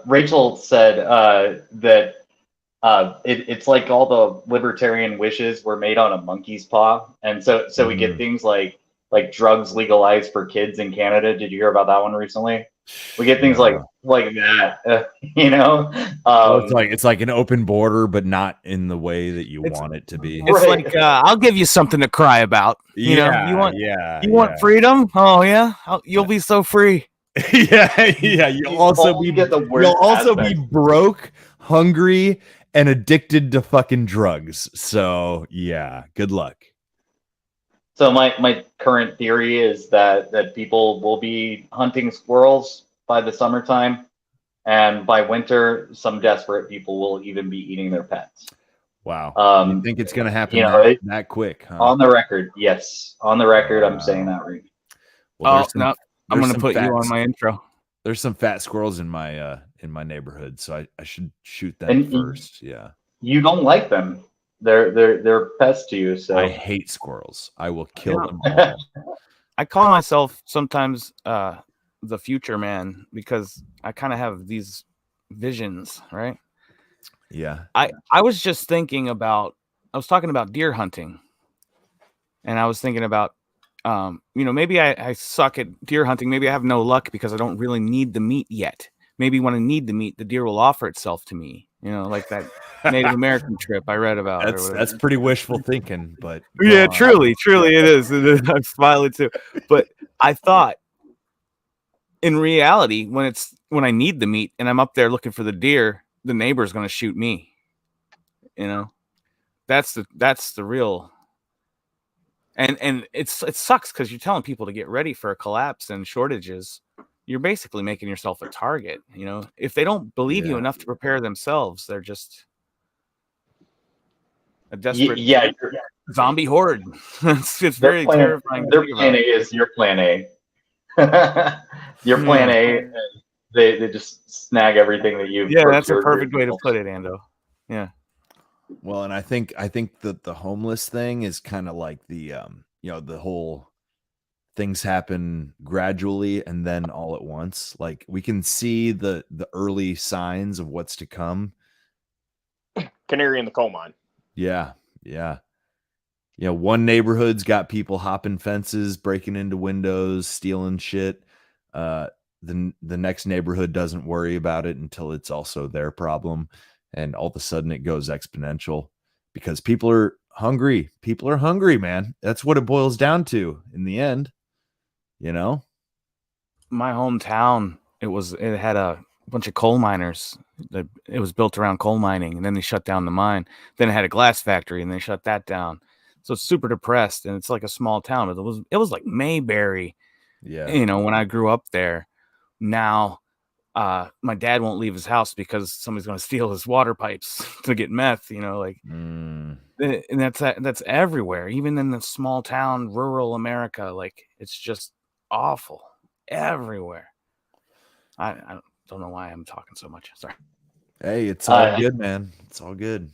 Rachel said that it's like all the libertarian wishes were made on a monkey's paw, and so we get things like drugs legalized for kids in Canada. Did you hear about that one recently? We get things like that, it's like an open border, but not in the way that you want it to be. It's like I'll give you something to cry about. You want freedom? Oh yeah, you'll be so free. yeah. You'll also be broke, hungry, and addicted to fucking drugs. So yeah, good luck. So my current theory is that people will be hunting squirrels by the summertime, and by winter, some desperate people will even be eating their pets. Wow. You think it's going to happen that quick? Huh? On the record, yes. On the record, I'm saying that right. Well, I'm going to put you on my intro. There's some fat squirrels in my neighborhood, so I should shoot them first. Yeah. You don't like them. They're pests to you. So I hate squirrels. I will kill them all. I call myself sometimes the future man because I kind of have these visions, right? Yeah. I was just thinking about, I was talking about deer hunting, and I was thinking about, maybe I suck at deer hunting. Maybe I have no luck because I don't really need the meat yet. Maybe when I need the meat, the deer will offer itself to me, like that Native American trip I read about. That's pretty wishful thinking, but yeah, truly it is. I'm smiling too. But I thought, in reality, when I need the meat and I'm up there looking for the deer, the neighbor's going to shoot me. That's the real. And it sucks because you're telling people to get ready for a collapse and shortages. You're basically making yourself a target. If they don't believe you enough to prepare themselves, they're just a desperate zombie horde. it's very terrifying. Their plan A is your plan A. Your plan A, they just snag everything that you've. Yeah, that's a perfect way to put it, Ando. Yeah. Well, and I think that the homeless thing is kind of like the the whole things happen gradually and then all at once. Like we can see the early signs of what's to come. Canary in the coal mine. Yeah. One neighborhood's got people hopping fences, breaking into windows, stealing shit. The next neighborhood doesn't worry about it until it's also their problem. And all of a sudden it goes exponential because people are hungry. People are hungry, man. That's what it boils down to in the end. My hometown, it had a bunch of coal miners. It was built around coal mining, and then they shut down the mine. Then it had a glass factory, and they shut that down. So it's super depressed, and it's like a small town. It was like Mayberry. Yeah. When I grew up there. Now my dad won't leave his house because somebody's going to steal his water pipes to get meth, and that's everywhere, even in the small town, rural America. Like it's just awful everywhere. I don't know why I'm talking so much. Sorry. Hey, it's all good, man. It's all good.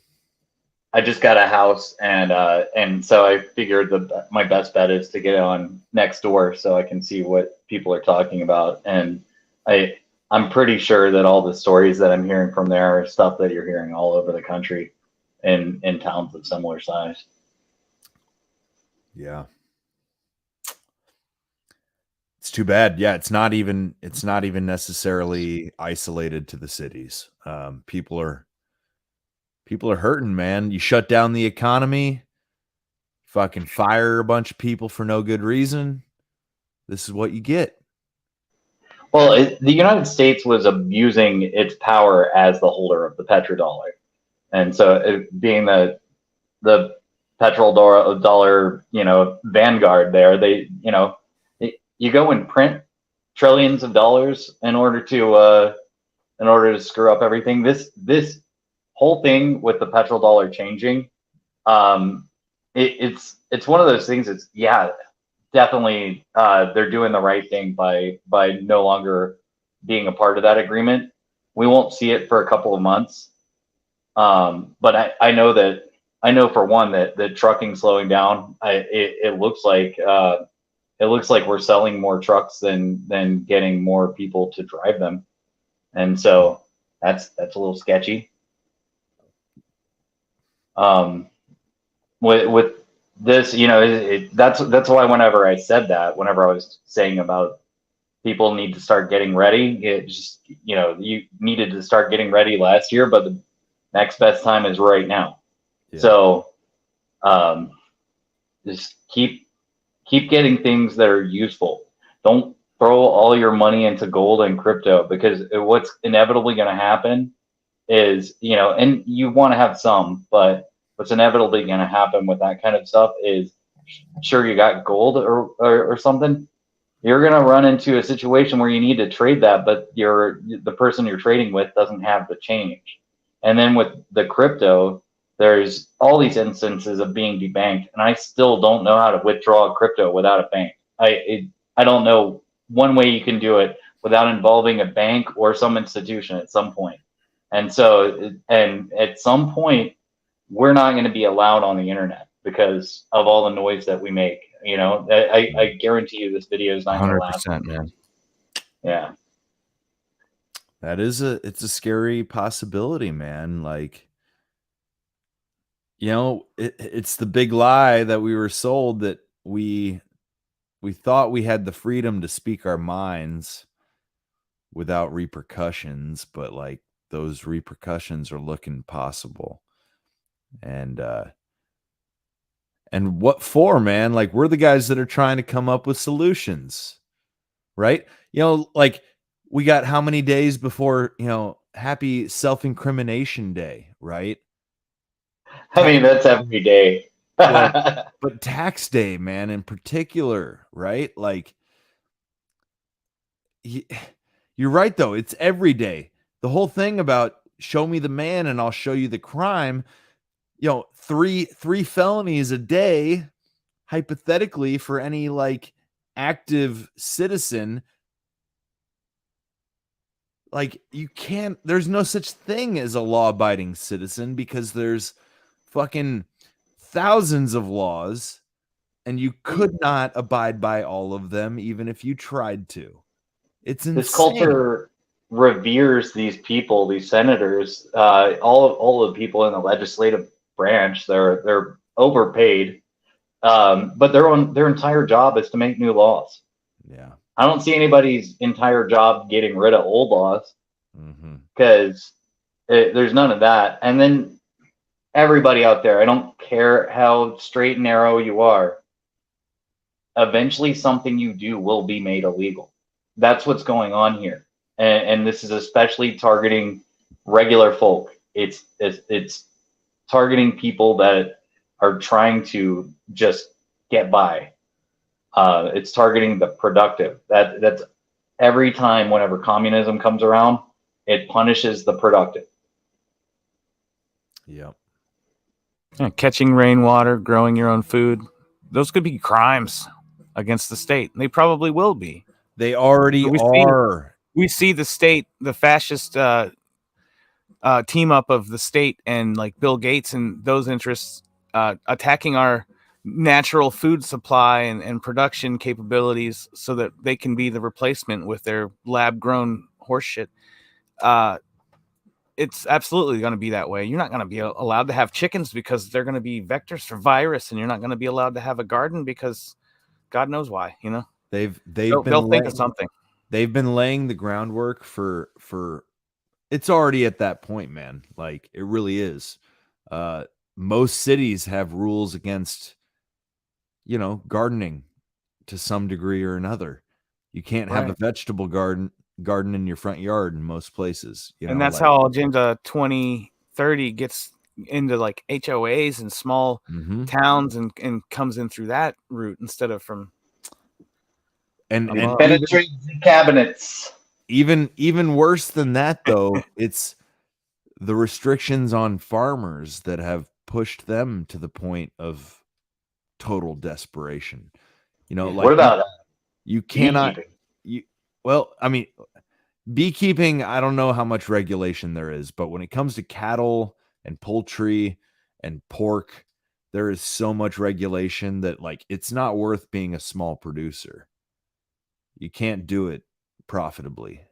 I just got a house, and so I figured my best bet is to get on Nextdoor so I can see what people are talking about. And I'm pretty sure that all the stories that I'm hearing from there are stuff that you're hearing all over the country in towns of similar size. Yeah. It's too bad. Yeah, it's not even necessarily isolated to the cities. People are hurting, man. You shut down the economy, fucking fire a bunch of people for no good reason. This is what you get. Well, the United States was abusing its power as the holder of the petrodollar, and so being the petrodollar, vanguard there, they, you go and print trillions of dollars in order to screw up everything. This whole thing with the petrodollar changing, it's one of those things. It's definitely they're doing the right thing by no longer being a part of that agreement. We won't see it for a couple of months, but I know for one that trucking slowing down. It looks like we're selling more trucks than getting more people to drive them, and so that's a little sketchy. With this, that's why whenever I was saying about people need to start getting ready, it just, you needed to start getting ready last year, but the next best time is right now. Yeah. So just keep getting things that are useful. Don't throw all your money into gold and crypto, because what's inevitably going to happen is, and you want to have some, but what's inevitably going to happen with that kind of stuff is, sure, you got gold or something, you're going to run into a situation where you need to trade that, but the person you're trading with doesn't have the change. And then with the crypto, there's all these instances of being debanked, and I still don't know how to withdraw crypto without a bank. I don't know one way you can do it without involving a bank or some institution at some point. And so, and at some point, we're not going to be allowed on the internet because of all the noise that we make. I guarantee you this video is not going to last. 100%, man. Yeah. It's a scary possibility, man. Like, it's the big lie that we were sold, that we thought we had the freedom to speak our minds without repercussions, but like those repercussions are looking possible. And what for, man? Like, we're the guys that are trying to come up with solutions, right? Like, we got how many days before, happy self-incrimination day, right? I mean, that's every day. Well, but tax day, man, in particular, right? Like, you're right, though. It's every day. The whole thing about show me the man and I'll show you the crime, three felonies a day, hypothetically, for any like active citizen. Like, there's no such thing as a law-abiding citizen, because there's fucking thousands of laws and you could not abide by all of them, even if you tried to. It's insane. This culture reveres these people, these senators, all of the people in the legislative branch. They're overpaid, but their entire job is to make new laws. Yeah. I don't see anybody's entire job getting rid of old laws, because there's none of that. And then everybody out there, I don't care how straight and narrow you are, eventually something you do will be made illegal. That's what's going on here. And this is especially targeting regular folk. It's targeting people that are trying to just get by. It's targeting the productive. That's every time whenever communism comes around, it punishes the productive. Yep. Yeah, catching rainwater, growing your own food, those could be crimes against the state. They probably will be. They already are. We see the state, the fascist team up of the state and like Bill Gates and those interests attacking our natural food supply and production capabilities so that they can be the replacement with their lab grown horse shit. it's absolutely going to be that way. You're not going to be allowed to have chickens because they're going to be vectors for virus, and you're not going to be allowed to have a garden because God knows why. They'll think of something. They've been laying the groundwork for it's already at that point, man. Like, it really is. Most cities have rules against, gardening to some degree or another. You can't have a vegetable garden in your front yard in most places. And that's how Agenda 2030 gets into like HOAs and small towns and comes in through that route instead of from and penetrate the cabinets. Even worse than that, though, it's the restrictions on farmers that have pushed them to the point of total desperation. Like, what about you cannot beekeeping? Well, I mean, beekeeping, I don't know how much regulation there is, but when it comes to cattle and poultry and pork, there is so much regulation that, like, it's not worth being a small producer. You can't do it profitably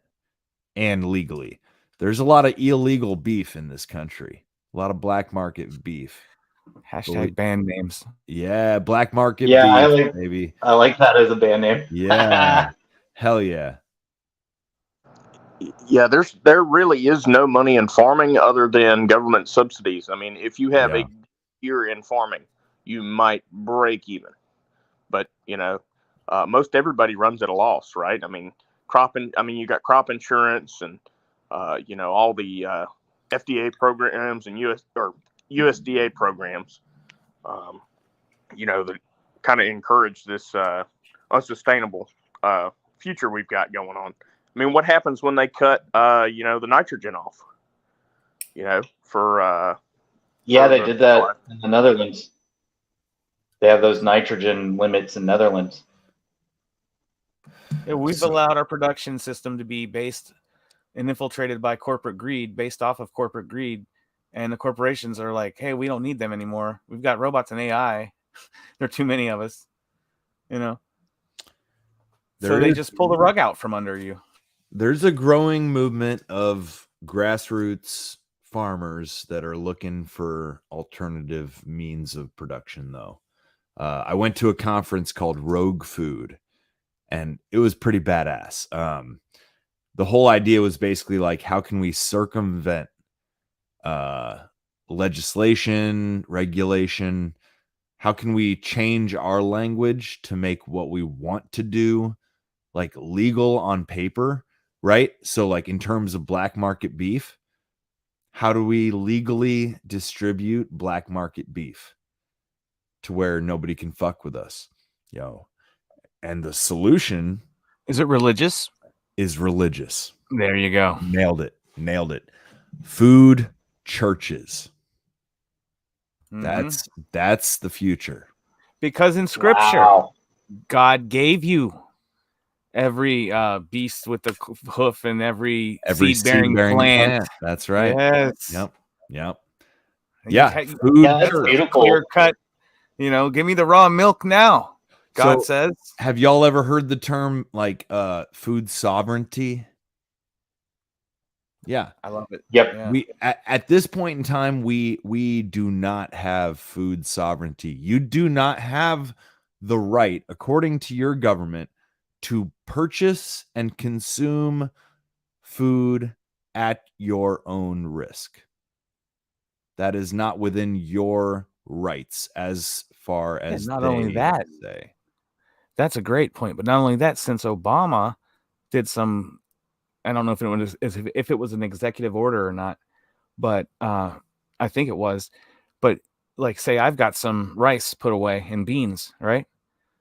and legally. There's a lot of illegal beef in this country, a lot of black market beef. Hashtag band names. Yeah, black market beef, baby. I like that as a band name. Yeah. Hell yeah. Yeah, there really is no money in farming other than government subsidies. I mean, if you have a year in farming, you might break even. But, most everybody runs at a loss, right? I mean, you got crop insurance and all the FDA programs and USDA programs, that kind of encourage this unsustainable future we've got going on. I mean, what happens when they cut, the nitrogen off? They did that in the Netherlands. They have those nitrogen limits in Netherlands. Yeah, we've allowed our production system to be based and infiltrated by corporate greed, based off of corporate greed. And the corporations are like, hey, we don't need them anymore. We've got robots and AI. There are too many of us, So they just pull the rug out from under you. There's a growing movement of grassroots farmers that are looking for alternative means of production, though. I went to a conference called Rogue Food, and it was pretty badass. The whole idea was basically like, how can we circumvent legislation, regulation? How can we change our language to make what we want to do like legal on paper, right? So like in terms of black market beef, how do we legally distribute black market beef to where nobody can fuck with us? And the solution is it religious? Is religious. There you go. Nailed it. Food churches. That's the future. Because in scripture, God gave you every beast with the hoof and every seed-bearing plant. That's right. Yes. Yep. Yeah. Food beautiful. Clear cut. Give me the raw milk now. God says. Have y'all ever heard the term like food sovereignty? Yeah, I love it. Yep. Yeah. We at this point in time, we do not have food sovereignty. You do not have the right, according to your government, to purchase and consume food at your own risk. That is not within your rights as far as not only that, say. That's a great point. But not only that, since Obama did some, I don't know if it was an executive order or not, but I think it was. But like, say I've got some rice put away and beans, right?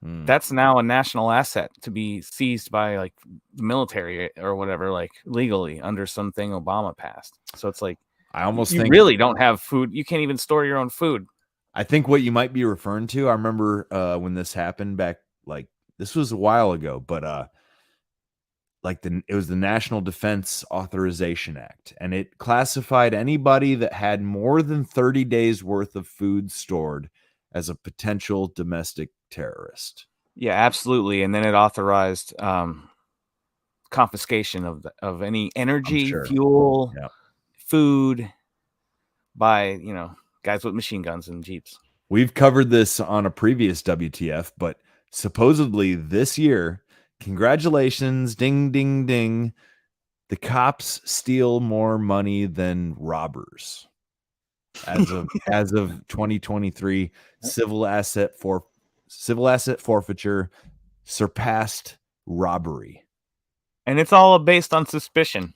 That's now a national asset to be seized by like the military or whatever, like legally under something Obama passed. So it's like, you really don't have food. You can't even store your own food. I think what you might be referring to, I remember when this happened back, like this was a while ago, but it was the National Defense Authorization Act, and it classified anybody that had more than 30 days worth of food stored as a potential domestic terrorist. Yeah, absolutely. And then it authorized confiscation of any energy, fuel, food by, guys with machine guns and Jeeps. We've covered this on a previous WTF, but supposedly this year, congratulations, ding, ding, ding. The cops steal more money than robbers. As of 2023, civil asset forfeiture surpassed robbery. And it's all based on suspicion.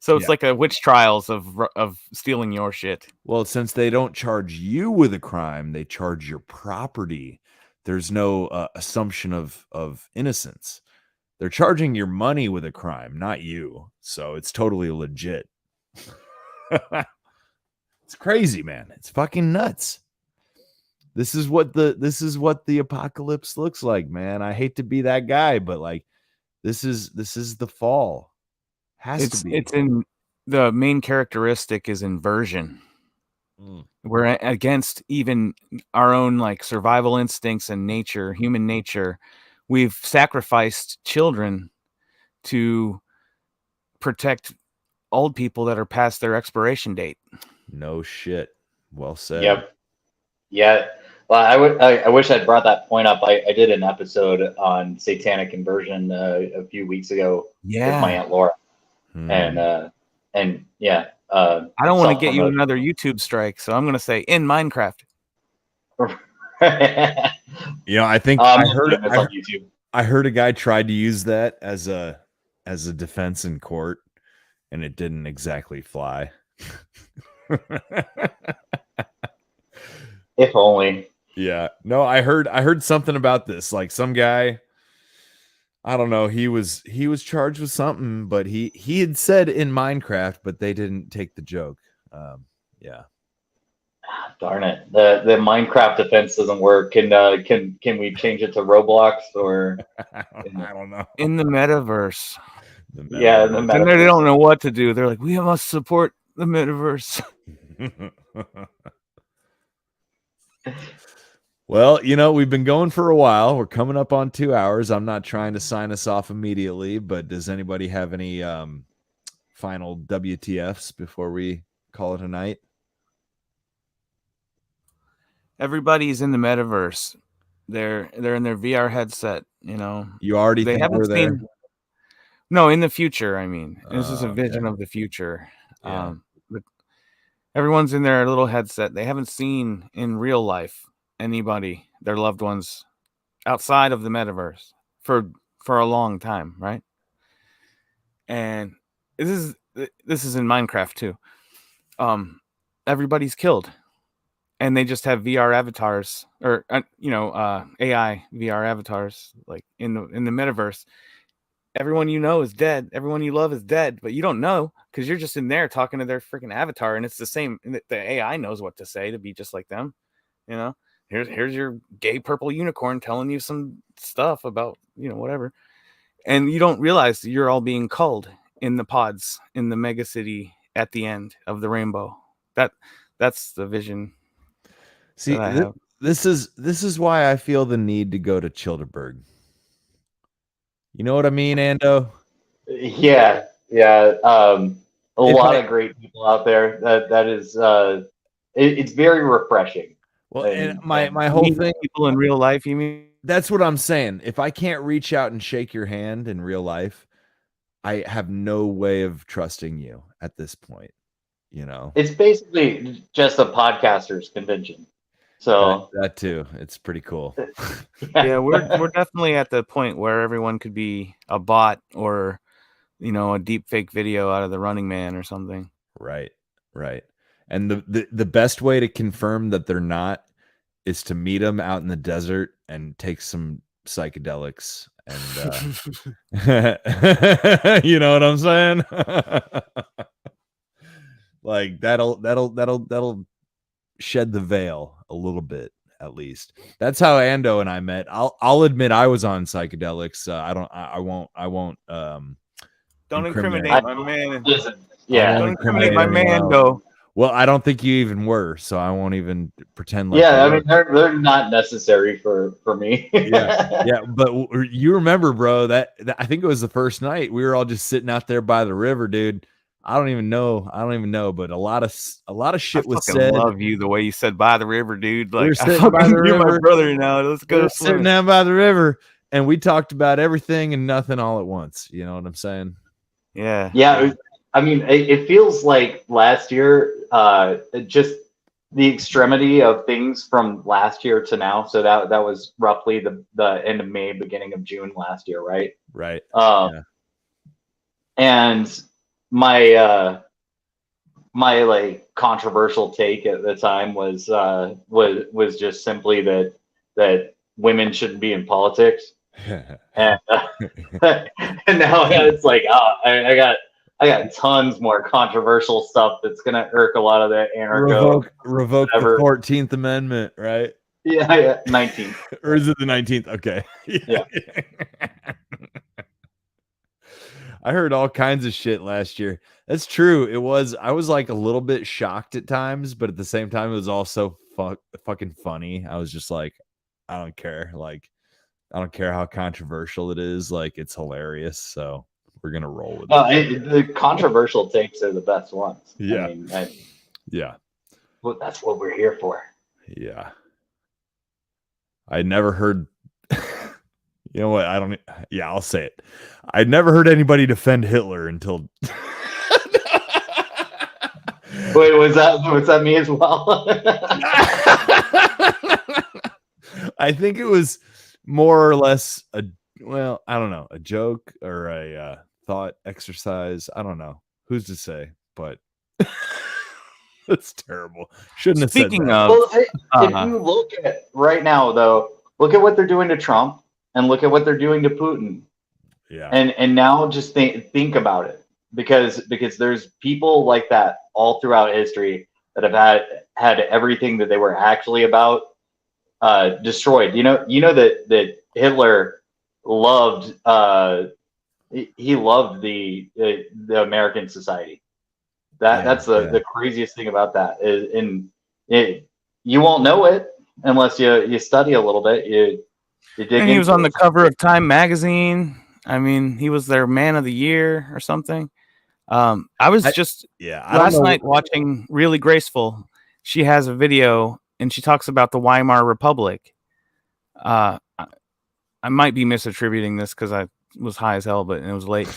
So it's Yeah. like a witch trials of stealing your shit. Well, since they don't charge you with a crime, they charge your property. There's no assumption of innocence. They're charging your money with a crime, not you. So it's totally legit. It's crazy, man. It's fucking nuts. This is what the apocalypse looks like, man. I hate to be that guy, but like this is the fall. To be. It's in the main characteristic is inversion. We're against even our own like survival instincts and nature, human nature. We've sacrificed children to protect old people that are past their expiration date. No shit. Well said. Yep. Yeah. Well, I wish I'd brought that point up. I did an episode on satanic inversion a few weeks ago with my Aunt Laura. And yeah. I don't want to get you another YouTube strike, so I'm going to say in Minecraft. I think I heard a guy tried to use that as a defense in court, and it didn't exactly fly. If only. Yeah. No, I heard something about this. Like some guy, I don't know, he was charged with something, but he had said in Minecraft, but they didn't take the joke. Yeah. Darn it. The Minecraft defense doesn't work. Can we change it to Roblox or I don't know. In the metaverse. Yeah, in the And metaverse. they don't know what to do. They're like, we must support the metaverse. Well, we've been going for a while. We're coming up on 2 hours. I'm not trying to sign us off immediately, but does anybody have any final WTFs before we call it a night? Everybody's in the metaverse. They're in their VR headset, You already They think haven't we're there? seen. No, in the future, I mean. This is a Oh, vision okay. of the future. Yeah. But everyone's in their little headset. They haven't seen in real life anybody, their loved ones, outside of the metaverse for a long time, right? And this is in Minecraft too. Everybody's killed, and they just have VR avatars, or AI VR avatars, like in the metaverse. Everyone is dead. Everyone you love is dead, but you don't know because you're just in there talking to their freaking avatar, and it's the same. The AI knows what to say to be just like them. Here's your gay purple unicorn telling you some stuff about whatever, and you don't realize that you're all being culled in the pods in the mega city at the end of the rainbow. That's the vision. See, that I have. this is why I feel the need to go to Childeberg. You know what I mean, Ando? Yeah. A If lot I- of great people out there. That is it's very refreshing. Well, and my whole Meet thing, people in real life, you mean? that's what I'm saying. If I can't reach out and shake your hand in real life, I have no way of trusting you at this point. It's basically just a podcasters convention. So that too, it's pretty cool. Yeah, we're definitely at the point where everyone could be a bot or a deep fake video out of the Running Man or something. Right. And the best way to confirm that they're not is to meet them out in the desert and take some psychedelics and you know what I'm saying? Like that'll shed the veil a little bit, at least. That's how Ando and I met. I'll admit I was on psychedelics. I won't Don't incriminate my man. Listen, Don't incriminate my man, though. Well, I don't think you even were, so I won't even pretend like yeah, you I mean they're not necessary for me. yeah, but you remember, bro, that I think it was the first night we were all just sitting out there by the river, dude. I don't even know, but a lot of shit was fucking said. love you the way you said by the river, dude. We're Like I sitting by fucking the you're my river. brother now. Let's go We're sitting swimming. down by the river, and we talked about everything and nothing all at once. You know what I'm saying? Yeah. Yeah, I mean, it feels like last year, just the extremity of things from last year to now. So that was roughly the end of May, beginning of June last year, right? Right. And my my like controversial take at the time was just simply that women shouldn't be in politics, and and now it's like, I got tons more controversial stuff that's gonna irk a lot of the anarcho. Revoke the 14th Amendment, right? Yeah, 19th. Or is it the 19th? Okay. Yeah. I heard all kinds of shit last year. That's true. I was like a little bit shocked at times, but at the same time, it was also fucking funny. I was just like, I don't care. Like, I don't care how controversial it is. Like, it's hilarious. So we're going to roll with it. The controversial takes are the best ones. Yeah. I mean, Yeah. well, that's what we're here for. Yeah. I never heard. You know what? I'll say it. I'd never heard anybody defend Hitler until. Wait, was that me as well? I think it was more or less I don't know, a joke or a thought exercise. I don't know. Who's to say? But that's terrible. Shouldn't have said that. Well, if you look at right now, though, look at what they're doing to Trump. And look at what they're doing to Putin. Yeah. And now just think about it, because there's people like that all throughout history that have had everything that they were actually about destroyed. You know that Hitler loved he loved the American society. That's the craziest thing about that. You won't know it unless you study a little bit. And he was on the cover of Time magazine. I mean, he was their man of the year or something. I was last night watching Really Graceful. She has a video and she talks about the Weimar Republic. I might be misattributing this because I was high as hell, but it was late.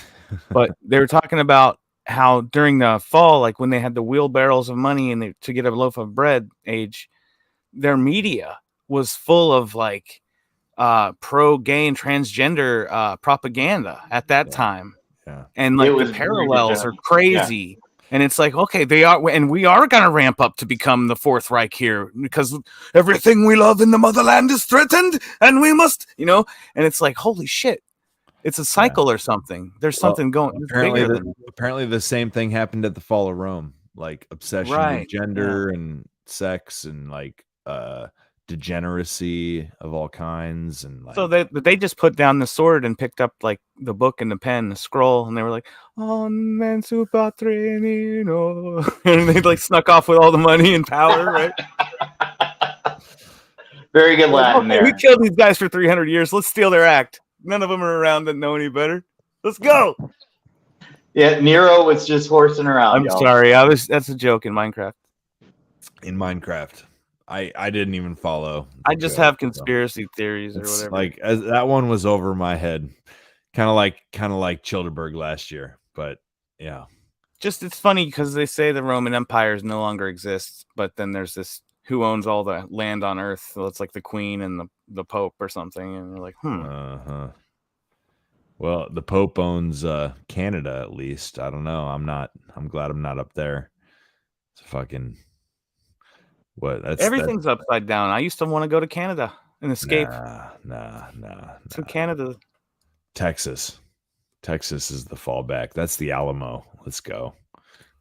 But they were talking about how during the fall, like when they had the wheelbarrows of money and to get a loaf of bread age, their media was full of like pro-gay and transgender propaganda at that time. Yeah. And like the parallels are crazy. And it's like, okay, we are going to ramp up to become the Fourth Reich here because everything we love in the motherland is threatened and we must, and it's like, holy shit, it's a cycle or something. There's something going. Apparently the same thing happened at the fall of Rome, like obsession with gender and sex and like, degeneracy of all kinds, and like, so they just put down the sword and picked up like the book and the pen, the scroll, and they were like, "On mensu patrinino," and they like snuck off with all the money and power, right? Very good Latin there. We killed these guys for 300 years. Let's steal their act. None of them are around that know any better. Let's go. Yeah, Nero was just horsing around. I'm y'all. sorry. That's a joke in Minecraft. I didn't even follow. I just have conspiracy theories or whatever. Like that one was over my head, kind of like Childerberg last year. But yeah, just it's funny because they say the Roman Empire no longer exists, but then there's this who owns all the land on Earth. So it's like the Queen and the Pope or something, and we're like, Well, the Pope owns Canada at least. I don't know. I'm glad I'm not up there. It's fucking. What? Everything's upside down. I used to want to go to Canada and escape. Nah. To Canada. Texas is the fallback. That's the Alamo. Let's go.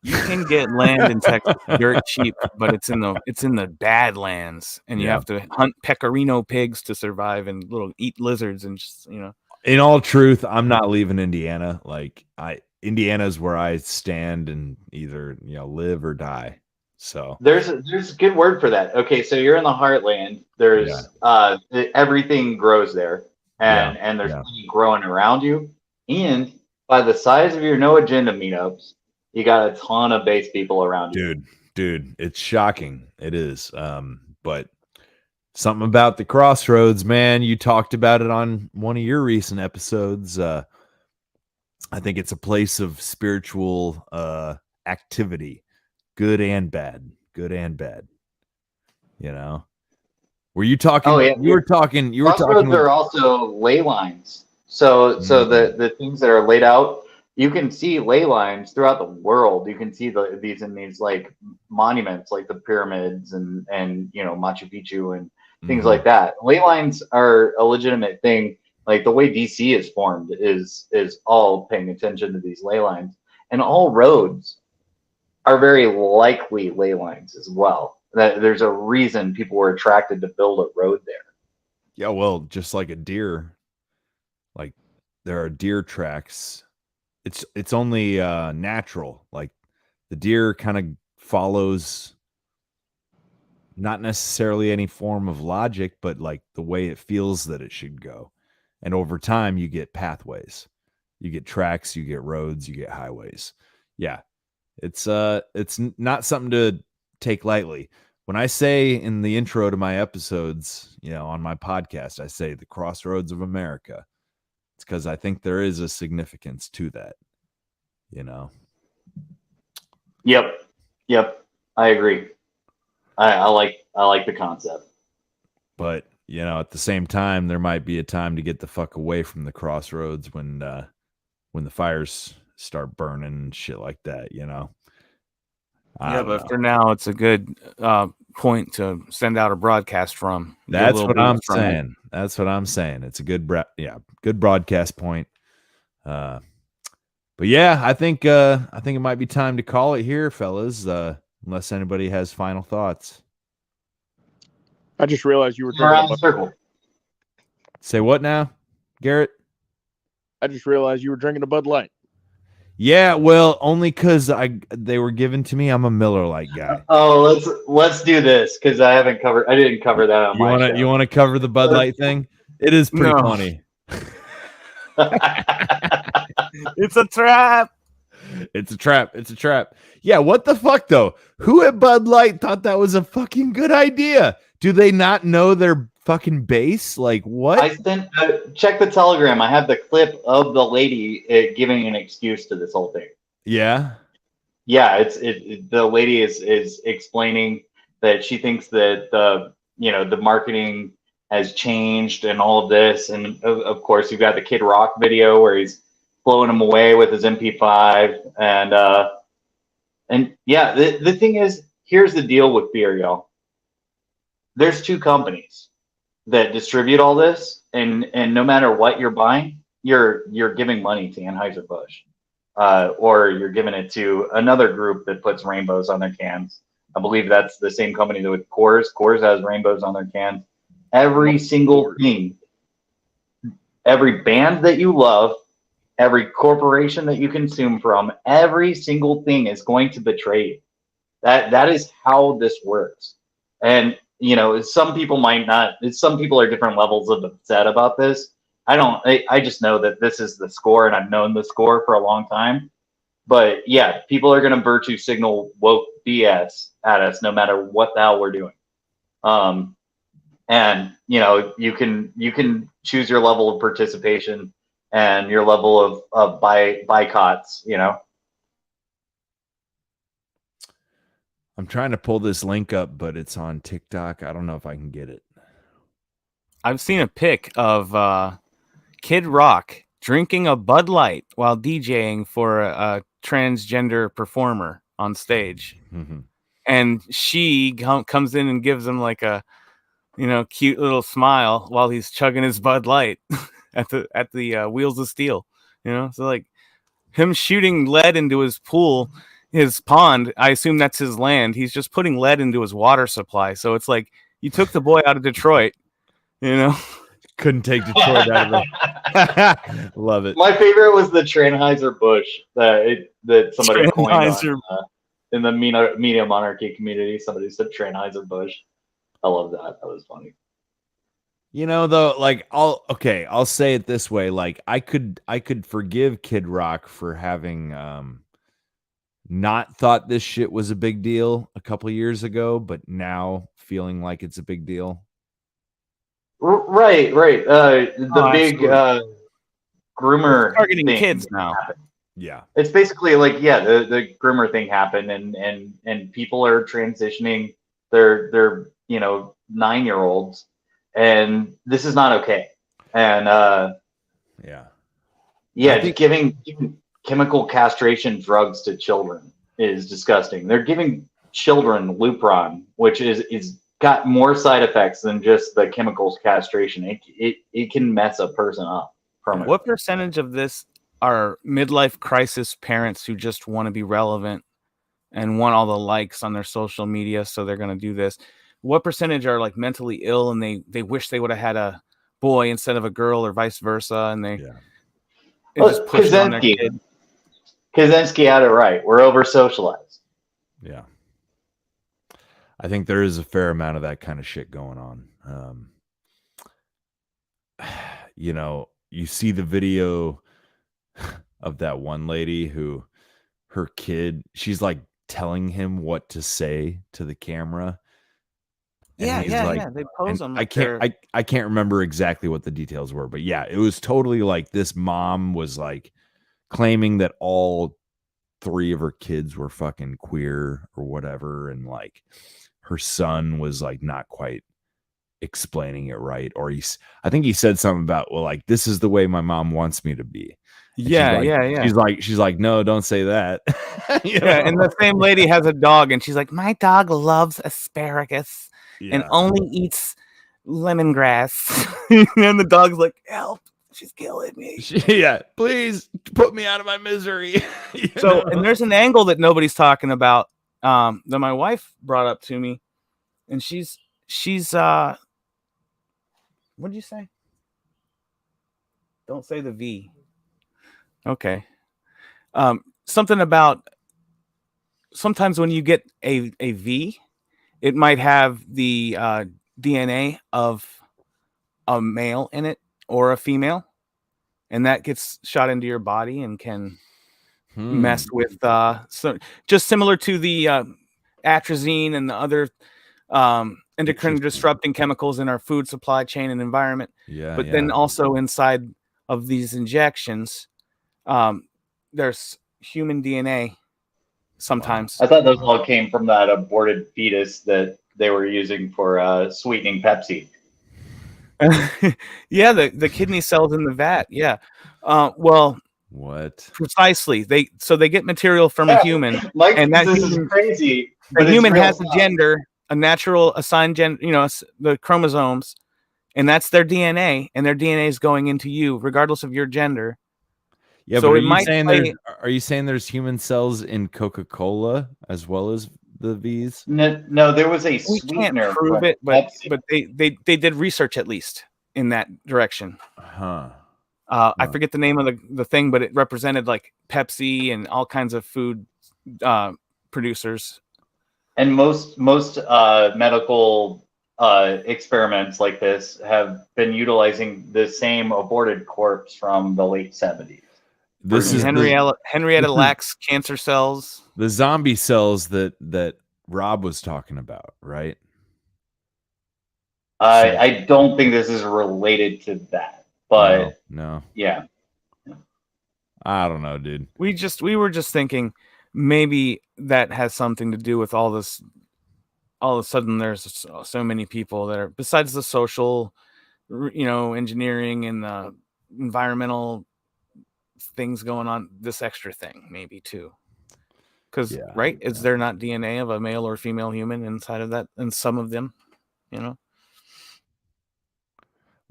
You can get land in Texas dirt cheap, but it's in the Badlands, and you have to hunt pecorino pigs to survive and eat lizards and just In all truth, I'm not leaving Indiana. Like Indiana is where I stand and either live or die. So there's a good word for that. Okay, so you're in the heartland. There's everything grows there, and there's plenty growing around you. And by the size of your no agenda meetups, you got a ton of base people around you. Dude, it's shocking. It is. But something about the Crossroads, man. You talked about it on one of your recent episodes. I think it's a place of spiritual activity, good and bad. You know, were you talking? Oh, yeah. You were talking. Crossroads are also ley lines. So the things that are laid out, you can see ley lines throughout the world. You can see these in these like monuments, like the pyramids and Machu Picchu and things like that. Ley lines are a legitimate thing. Like the way DC is formed is all paying attention to these ley lines, and all roads are very likely ley lines as well. That there's a reason people were attracted to build a road there. Yeah, well, just like a deer, like there are deer tracks. It's only natural. Like the deer kind of follows not necessarily any form of logic, but like the way it feels that it should go. And over time, you get pathways, you get tracks, you get roads, you get highways. Yeah, it's not something to take lightly. When I say in the intro to my episodes, on my podcast, I say the Crossroads of America. It's because I think there is a significance to that. Yep. I agree. I like the concept. But at the same time, there might be a time to get the fuck away from the crossroads when the fires start burning and shit like that. But for now, it's a good point to send out a broadcast from. That's what I'm saying. That's what I'm saying. It's a good broadcast point. But yeah, I think it might be time to call it here, fellas. Unless anybody has final thoughts. I just realized you were around the circle. Say what now, Garrett? I just realized you were drinking a Bud Light. Yeah, well, only because they were given to me. I'm a Miller Lite guy. Oh, let's do this because I didn't cover that on my show. You want to cover the Bud Light thing? It is pretty funny. It's a trap. It's a trap. Yeah, what the fuck though? Who at Bud Light thought that was a fucking good idea? Do they not know their fucking base? Like what? I sent check the Telegram. I have the clip of the lady giving an excuse to this whole thing. Yeah. Yeah, the lady is explaining that she thinks that the marketing has changed and all of this, and of course you've got the Kid Rock video where he's blowing him away with his MP5, and yeah, the thing is, here's the deal with beer, y'all. There's two companies that distribute all this, and no matter what you're buying, you're giving money to Anheuser-Busch, or you're giving it to another group that puts rainbows on their cans. I believe that's the same company that with Coors. Coors has rainbows on their cans. Every single thing, every band that you love, every corporation that you consume from, every single thing is going to betray you. That is how this works. And some people might not. Some people are different levels of upset about this. I just know that this is the score, and I've known the score for a long time. But yeah, people are going to virtue signal woke BS at us no matter what the hell we're doing. And you can choose your level of participation and your level of boycotts. I'm trying to pull this link up, but it's on TikTok. I don't know if I can get it. I've seen a pic of Kid Rock drinking a Bud Light while DJing for a transgender performer on stage. Mm-hmm. And she comes in and gives him like a, cute little smile while he's chugging his Bud Light at the Wheels of Steel. So like him shooting lead into his pool, his pond, I assume that's his land. He's just putting lead into his water supply. So it's like you took the boy out of Detroit, Couldn't take Detroit out of it. Love it. My favorite was the Tranheiser-Busch that somebody coined in the media monarchy community. Somebody said Tranheiser-Busch. I love that. That was funny. Though, like I'll say it this way. Like I could forgive Kid Rock for having not thought this shit was a big deal a couple years ago, but now feeling like it's a big deal? Right. The big groomer targeting thing kids now. happened. Yeah. It's basically like, the groomer thing happened, and people are transitioning their 9-year-olds, and this is not okay. And just giving chemical castration drugs to children is disgusting. They're giving children Lupron, which is got more side effects than just the chemicals castration. It can mess a person up from it. What percentage of this are midlife crisis parents who just want to be relevant and want all the likes on their social media, so they're going to do this? What percentage are like mentally ill and they wish they would have had a boy instead of a girl, or vice versa, and they just push it on their kid? Kaczynski had it right. We're over socialized. Yeah. I think there is a fair amount of that kind of shit going on. You see the video of that one lady who her kid, she's like telling him what to say to the camera. And he's like, They pose them. I can't remember exactly what the details were, but yeah, it was totally like this mom was like claiming that all 3 of her kids were fucking queer or whatever, and like her son was like not quite explaining it right, or I think he said something about, well, like, this is the way my mom wants me to be. And she's like, no, don't say that. And the same lady has a dog, and she's like, my dog loves asparagus and only eats lemongrass. And the dog's like, help, she's killing me. Please put me out of my misery. And there's an angle that nobody's talking about, that my wife brought up to me, and she's what did you say? Don't say the V. Okay. Something about sometimes when you get a V, it might have the DNA of a male in it or a female, and that gets shot into your body and can mess with so just similar to the atrazine and the other endocrine disrupting chemicals in our food supply chain and environment. Then also inside of these injections, there's human DNA sometimes. I thought those all came from that aborted fetus that they were using for sweetening Pepsi. The kidney cells in the vat. Well, what precisely? They get material from a human, Mike, and that this human, is crazy. the human has a gender, a natural assigned gender, the chromosomes, and that's their DNA, and their DNA is going into you regardless of your gender. Yeah, so but are you saying there's human cells in Coca-Cola as well as the V's? No, there was a we sweetener. can't prove from it, but Pepsi. they did research at least in that direction. I forget the name of the thing, but it represented like Pepsi and all kinds of food producers. And most medical experiments like this have been utilizing the same aborted corpse from the late 70s. This is Henrietta Lacks cancer cells. The zombie cells that Rob was talking about, right? I don't think this is related to that, but no. Yeah. I don't know, dude. We were just thinking maybe that has something to do with all this. All of a sudden, there's so many people that are, besides the social, engineering and the environmental things going on, this extra thing maybe too. Because is there not DNA of a male or female human inside of that? And some of them,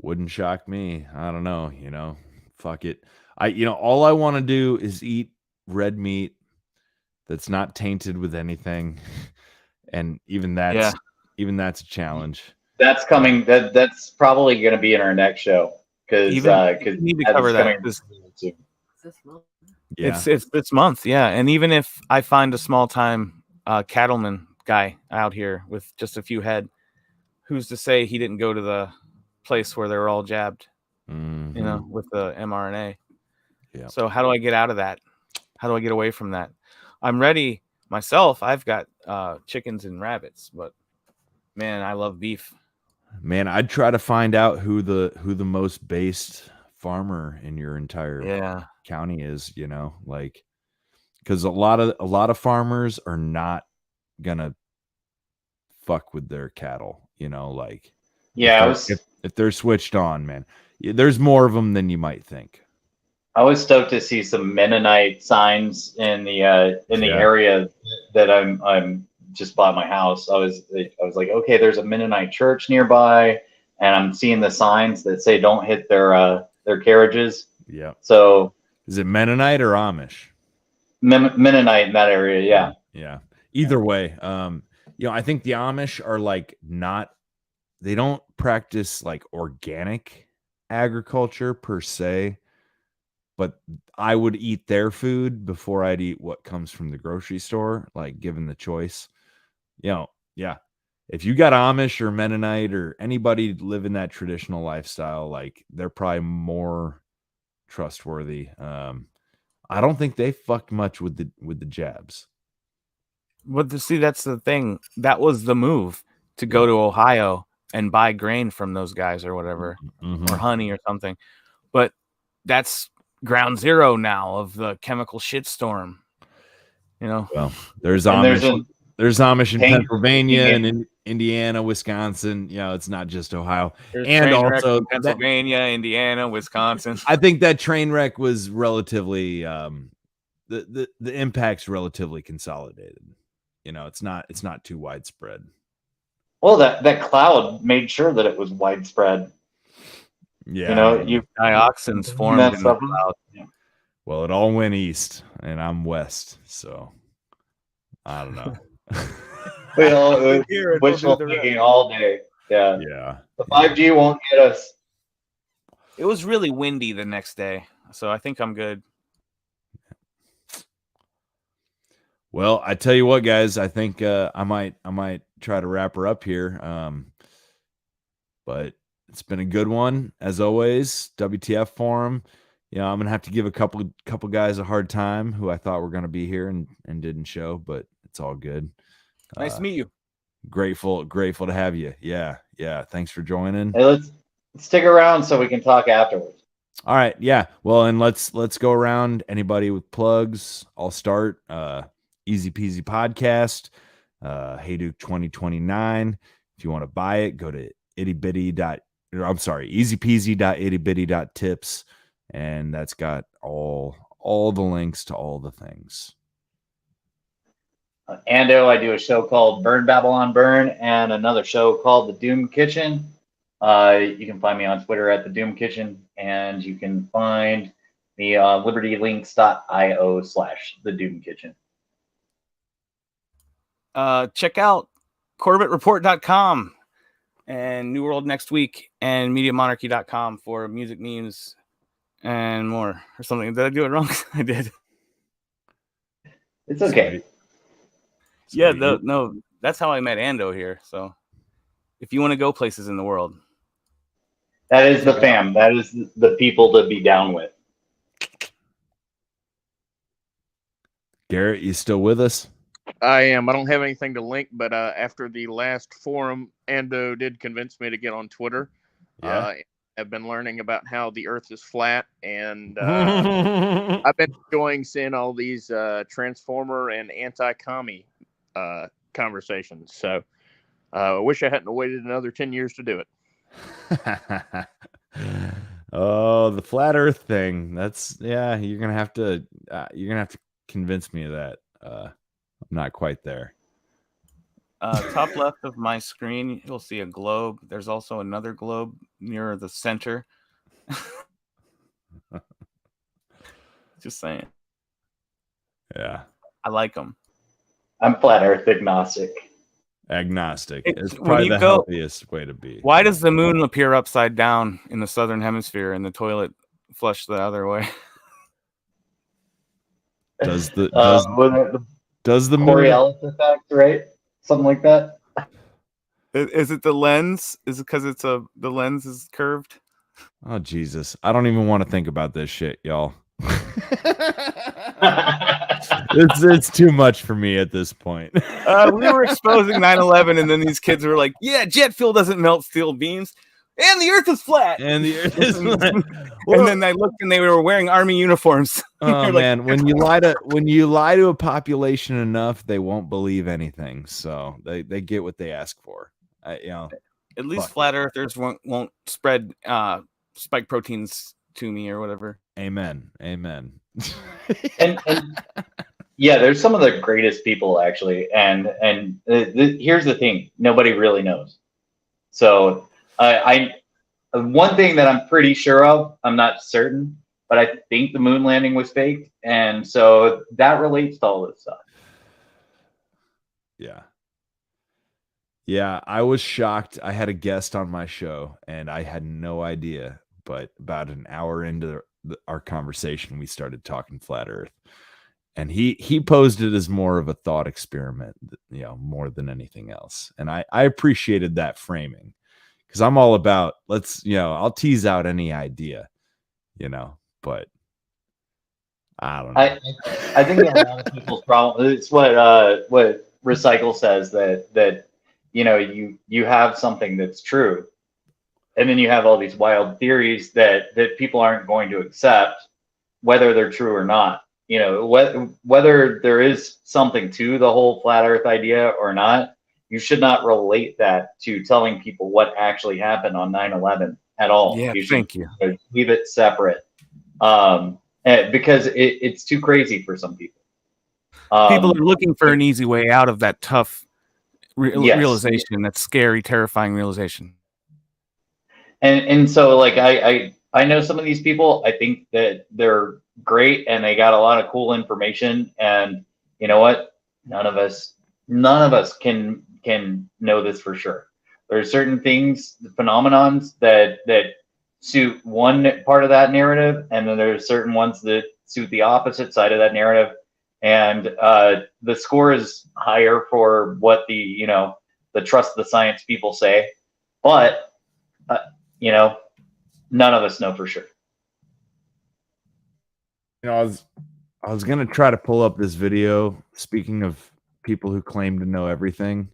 Wouldn't shock me. I don't know. Fuck it. All I want to do is eat red meat that's not tainted with anything. And even that's a challenge. That's coming. That's probably going to be in our next show because we need to cover that. It's this month, and even if I find a small time cattleman guy out here with just a few head, who's to say he didn't go to the place where they were all jabbed, with the mRNA? So how do I get out of that? How do I get away from that? I'm ready myself. I've got chickens and rabbits, but man, I love beef. Man, I'd try to find out who the most based farmer in your entire county is, you know, like, because a lot of farmers are not gonna fuck with their cattle, you know, like, if they're switched on, man, there's more of them than you might think. I was stoked to see some Mennonite signs in the area that I'm just bought my house. I was like, okay, there's a Mennonite church nearby, and I'm seeing the signs that say don't hit their carriages. Yeah. So is it Mennonite or Amish? Mennonite in that area, yeah. Yeah. Either way, you know, I think the Amish are like they don't practice like organic agriculture per se, but I would eat their food before I'd eat what comes from the grocery store, like given the choice. You know, yeah. If you got Amish or Mennonite or anybody living that traditional lifestyle, like they're probably more trustworthy. I don't think they fucked much with the jabs. But see, that's the thing. That was the move, to go to Ohio and buy grain from those guys or whatever, or honey or something. But that's ground zero now of the chemical shitstorm. You know, well, there's Amish. There's Amish in Pennsylvania and in Indiana, Wisconsin. You know, it's not just Ohio. There's and train wrecks also in Pennsylvania, Indiana, Wisconsin. I think that train wreck was relatively the impact's relatively consolidated. You know, it's not too widespread. Well, that cloud made sure that it was widespread. Yeah, you know, dioxins formed in the cloud. Well, it all went east, and I'm west, so I don't know. Well, wishful thinking all day. Yeah. Yeah. The 5G won't get us. It was really windy the next day, so I think I'm good. Well, I tell you what, guys, I think I might try to wrap her up here. But it's been a good one as always. WTF forum. You know, I'm gonna have to give a couple guys a hard time who I thought were gonna be here and didn't show, but it's all good. Nice to meet you. Grateful to have you. Yeah. Thanks for joining. Hey, let's stick around so we can talk afterwards. All right. Yeah. Well, and let's go around. Anybody with plugs? I'll start. Easy Peasy Podcast. Hey Duke 2029. If you want to buy it, go to easypeasy.tips, and that's got all the links to all the things. Ando, I do a show called Burn Babylon Burn and another show called The Doom Kitchen. You can find me on Twitter at The Doom Kitchen, and you can find me on libertylinks.io/The Doom Kitchen. Check out CorbettReport.com and New World Next Week and MediaMonarchy.com for music memes and more or something. Did I do it wrong? I did. It's okay. Yeah, no, that's how I met Ando here. So if you want to go places in the world, that is the fam. That is the people to be down with. Garrett, you still with us? I am. I don't have anything to link, but after the last forum, Ando did convince me to get on Twitter. Yeah. I've been learning about how the Earth is flat, and I've been enjoying seeing all these transformer and anti-commie conversations. So I wish I hadn't waited another 10 years to do it. Oh, the flat Earth thing. That's you're gonna have to convince me of that. I'm not quite there. Top left of my screen, you'll see a globe. There's also another globe near the center. Just saying. Yeah. I like them. I'm flat Earth agnostic. It's probably the healthiest way to be. Why does the moon appear upside down in the southern hemisphere and the toilet flush the other way? Does the moon Coriolis effect, right? Something like that. Is it the lens? Is it because the lens is curved? Oh Jesus! I don't even want to think about this shit, y'all. it's too much for me at this point. We were exposing 9/11, and then these kids were like, "Yeah, jet fuel doesn't melt steel beams, and the Earth is flat." And the Earth is flat. And then I looked, and they were wearing army uniforms. Oh You're man, when you lie to a population enough, they won't believe anything. So they get what they ask for. At least fuck flat earthers won't spread spike proteins to me or whatever. Amen. and yeah, there's some of the greatest people actually, and here's the thing: nobody really knows. So I one thing that I'm pretty sure of, I'm not certain, but I think the moon landing was faked, and so that relates to all this stuff. Yeah, I was shocked. I had a guest on my show, and I had no idea. But about an hour into our conversation, we started talking flat Earth, and he posed it as more of a thought experiment, more than anything else. And I appreciated that framing, because I'm all about I'll tease out any idea, but I don't know. I think a lot of people's problem. It's what Recycle says, that you have something that's true, and then you have all these wild theories that people aren't going to accept, whether they're true or not. Whether there is something to the whole flat Earth idea or not, you should not relate that to telling people what actually happened on 9/11 at all. Yeah, thank you. Leave it separate, because it's too crazy for some people. People are looking for an easy way out of that tough Yes. realization, that scary, terrifying realization. And so like I know some of these people, I think that they're great and they got a lot of cool information, and you know what? None of us can know this for sure. There are certain things, phenomenons that suit one part of that narrative, and then there's certain ones that suit the opposite side of that narrative. And the score is higher for what the trust the science people say, but none of us know for sure. I was gonna try to pull up this video. Speaking of people who claim to know everything,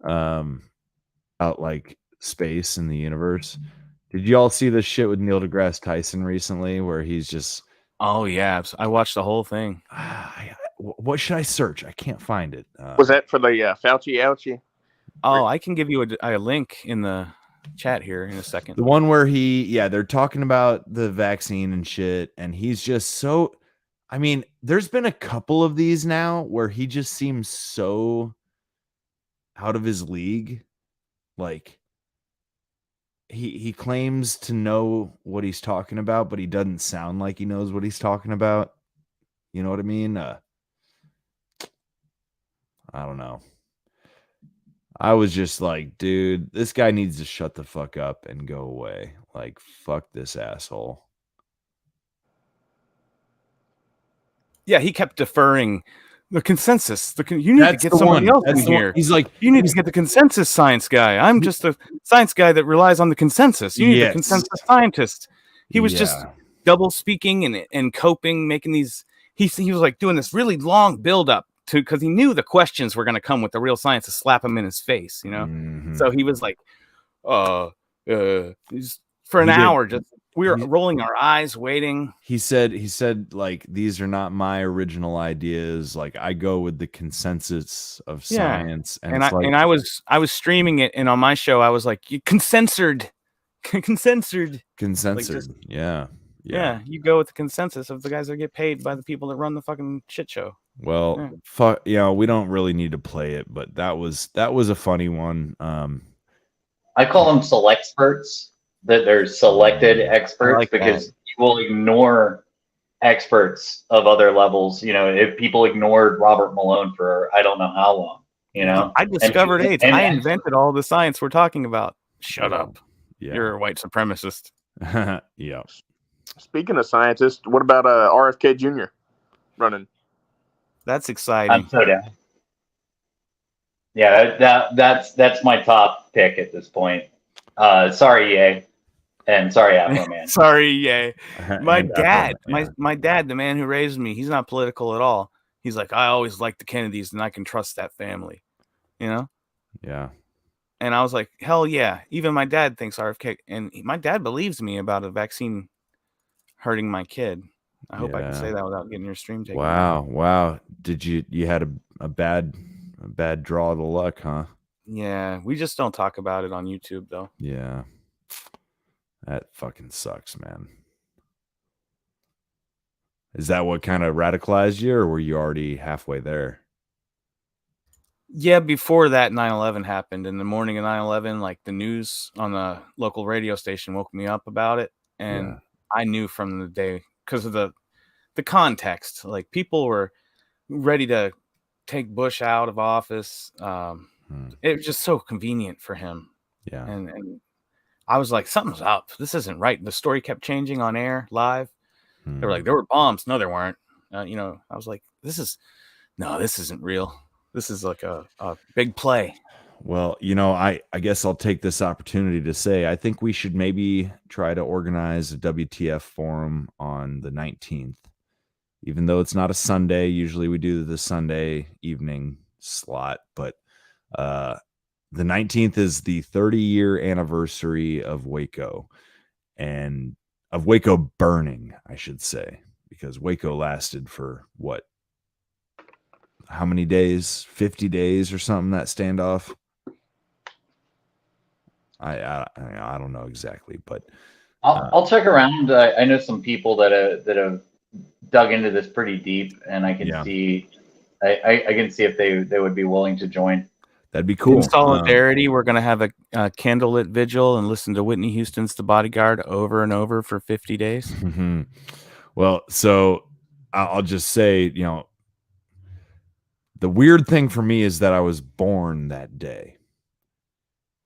about like space and the universe. Did you all see this shit with Neil deGrasse Tyson recently, where he's just? Oh yeah, I watched the whole thing. What should I search? I can't find it. Was that for the Fauci ouchie? Oh, I can give you a link in the chat here in a second. The one where they're talking about the vaccine and shit, and he's just so. I mean, there's been a couple of these now where he just seems so out of his league. Like he claims to know what he's talking about, but he doesn't sound like he knows what he's talking about. You know what I mean? I don't know. I was just like, dude, this guy needs to shut the fuck up and go away. Like, fuck this asshole. Yeah, he kept deferring the consensus. You need to get somebody else in here. He's like, you need to get the consensus science guy. I'm just a science guy that relies on the consensus. You need a consensus scientist. He was just double speaking and coping, making these. He was like doing this really long build up to, because he knew the questions were going to come with the real science to slap him in his face, So he was like, for an hour, just we were rolling our eyes, waiting. He said, like, these are not my original ideas. Like, I go with the consensus of science. And I was streaming it, and on my show, I was like, you consensured. Like yeah, you go with the consensus of the guys that get paid by the people that run the fucking shit show. Well, we don't really need to play it, but that was a funny one. I call them select experts. That there's selected experts, because you will ignore experts of other levels. If people ignored Robert Malone for I don't know how long, I discovered AIDS. I invented all the science we're talking about. Shut up. Yeah. You're a white supremacist. Yeah. Speaking of scientists, what about RFK Jr. running? That's exciting. I'm so down. Yeah, that's my top pick at this point. Sorry, Ye, and sorry, Afro Man. Sorry, Ye. My dad, my dad, the man who raised me, he's not political at all. He's like, I always liked the Kennedys and I can trust that family, you know? Yeah. And I was like, hell yeah. Even my dad thinks RFK, and my dad believes me about a vaccine hurting my kid. I hope I can say Yeah. that without getting your stream taken. Wow. Did you had a bad draw of the luck, huh? Yeah, we just don't talk about it on YouTube though. Yeah. That fucking sucks, man. Is that what kind of radicalized you, or were you already halfway there? Yeah, before that 9/11 happened, in the morning of 9/11, like the news on the local radio station woke me up about it, and Yeah. I knew from the day, because of the context, like people were ready to take Bush out of office. It was just so convenient for him. Yeah. And I was like, something's up. This isn't right. The story kept changing on air, live. They were like, there were bombs. No, there weren't. I was like, this isn't real. This is like a big play. Well, I guess I'll take this opportunity to say I think we should maybe try to organize a WTF forum on the 19th. Even though it's not a Sunday, usually we do the Sunday evening slot, but the 19th is the 30-year anniversary of Waco, and of Waco burning, I should say, because Waco lasted for how many days? 50 days or something, that standoff. I don't know exactly, but I'll check around. I know some people that have dug into this pretty deep, and I can see I can see if they would be willing to join. That'd be cool. In solidarity, we're gonna have a candlelit vigil and listen to Whitney Houston's "The Bodyguard" over and over for 50 days. Well, so I'll just say, the weird thing for me is that I was born that day.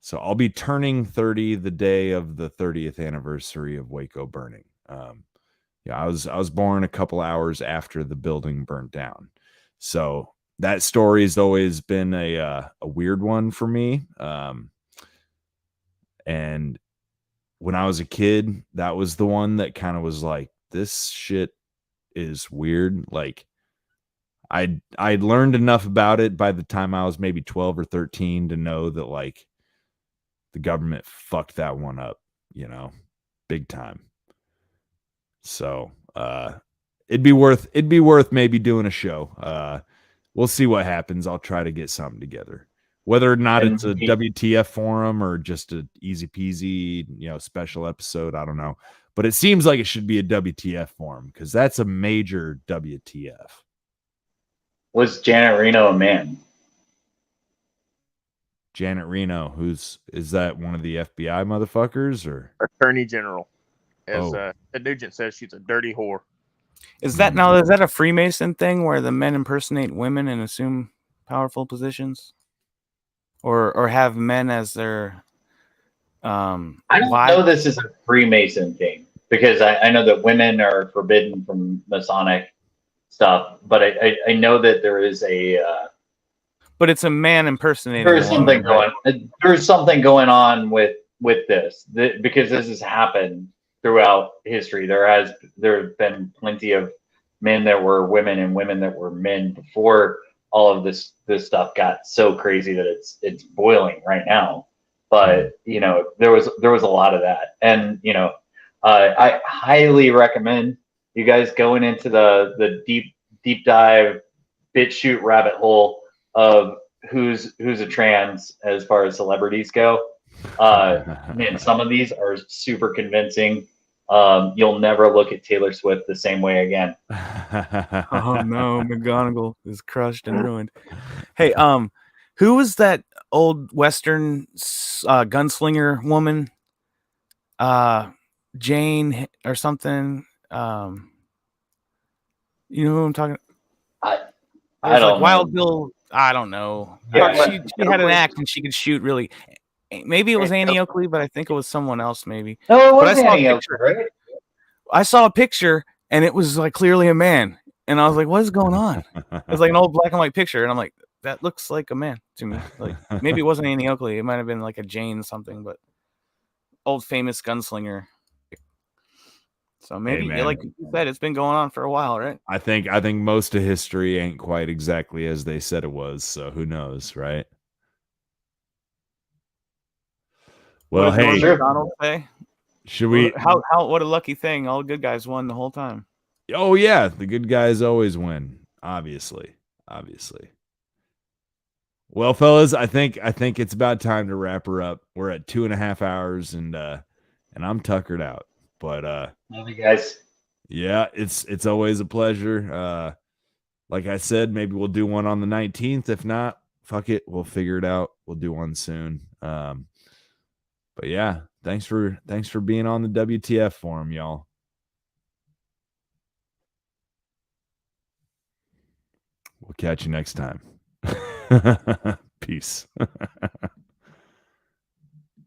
So I'll be turning 30 the day of the 30th anniversary of Waco burning. I was born a couple hours after the building burnt down. So that story has always been a weird one for me. And when I was a kid, that was the one that kind of was like, this shit is weird. Like, I'd learned enough about it by the time I was maybe 12 or 13 to know that, like, the government fucked that one up, big time. So it'd be worth maybe doing a show. We'll see what happens. I'll try to get something together. Whether or not it's a WTF forum or just a easy peasy, special episode, I don't know. But it seems like it should be a WTF forum, because that's a major WTF. Was Janet Reno a man? Janet Reno, is that one of the FBI motherfuckers, or Attorney General? As Oh. Ed Nugent says, she's a dirty whore. Is that a Freemason thing where the men impersonate women and assume powerful positions, or have men as their I don't know this is a Freemason thing, because I know that women are forbidden from Masonic stuff, but I know that there is but it's a man impersonating. there's a woman, something going on with this, because this has happened throughout history. There have been plenty of men that were women and women that were men before all of this stuff got so crazy that it's boiling right now. But there was a lot of that, and I highly recommend you guys going into the deep dive BitChute rabbit hole of who's a trans as far as celebrities go. Man, some of these are super convincing. You'll never look at Taylor Swift the same way again. Oh no, McGonagall is crushed and ruined. Hey, who was that old Western gunslinger woman? Jane or something. You know who I'm talking? I don't know. Wild Bill. I don't know. Yeah. She had an act and she could shoot really. Maybe it was Annie Oakley, but I think it was someone else. Maybe. No, it But was Annie Oakley, right? I saw a picture and it was like clearly a man, and I was like, "What is going on?" It was like an old black and white picture, and I'm like, "That looks like a man to me." Like maybe it wasn't Annie Oakley. It might have been like a Jane something, but old famous gunslinger. So maybe, man. like you said, it's been going on for a while, right? I think most of history ain't quite exactly as they said it was. So who knows, right? Well, What did Norm hey, Macdonald say? should we? What a lucky thing! All the good guys won the whole time. Oh yeah, the good guys always win. Obviously. Well, fellas, I think it's about time to wrap her up. We're at 2.5 hours, and I'm tuckered out. But love you guys. Yeah, it's always a pleasure. Like I said, maybe we'll do one on the 19th. If not, fuck it, we'll figure it out. We'll do one soon. But yeah, thanks for being on the WTF forum, y'all. We'll catch you next time. Peace.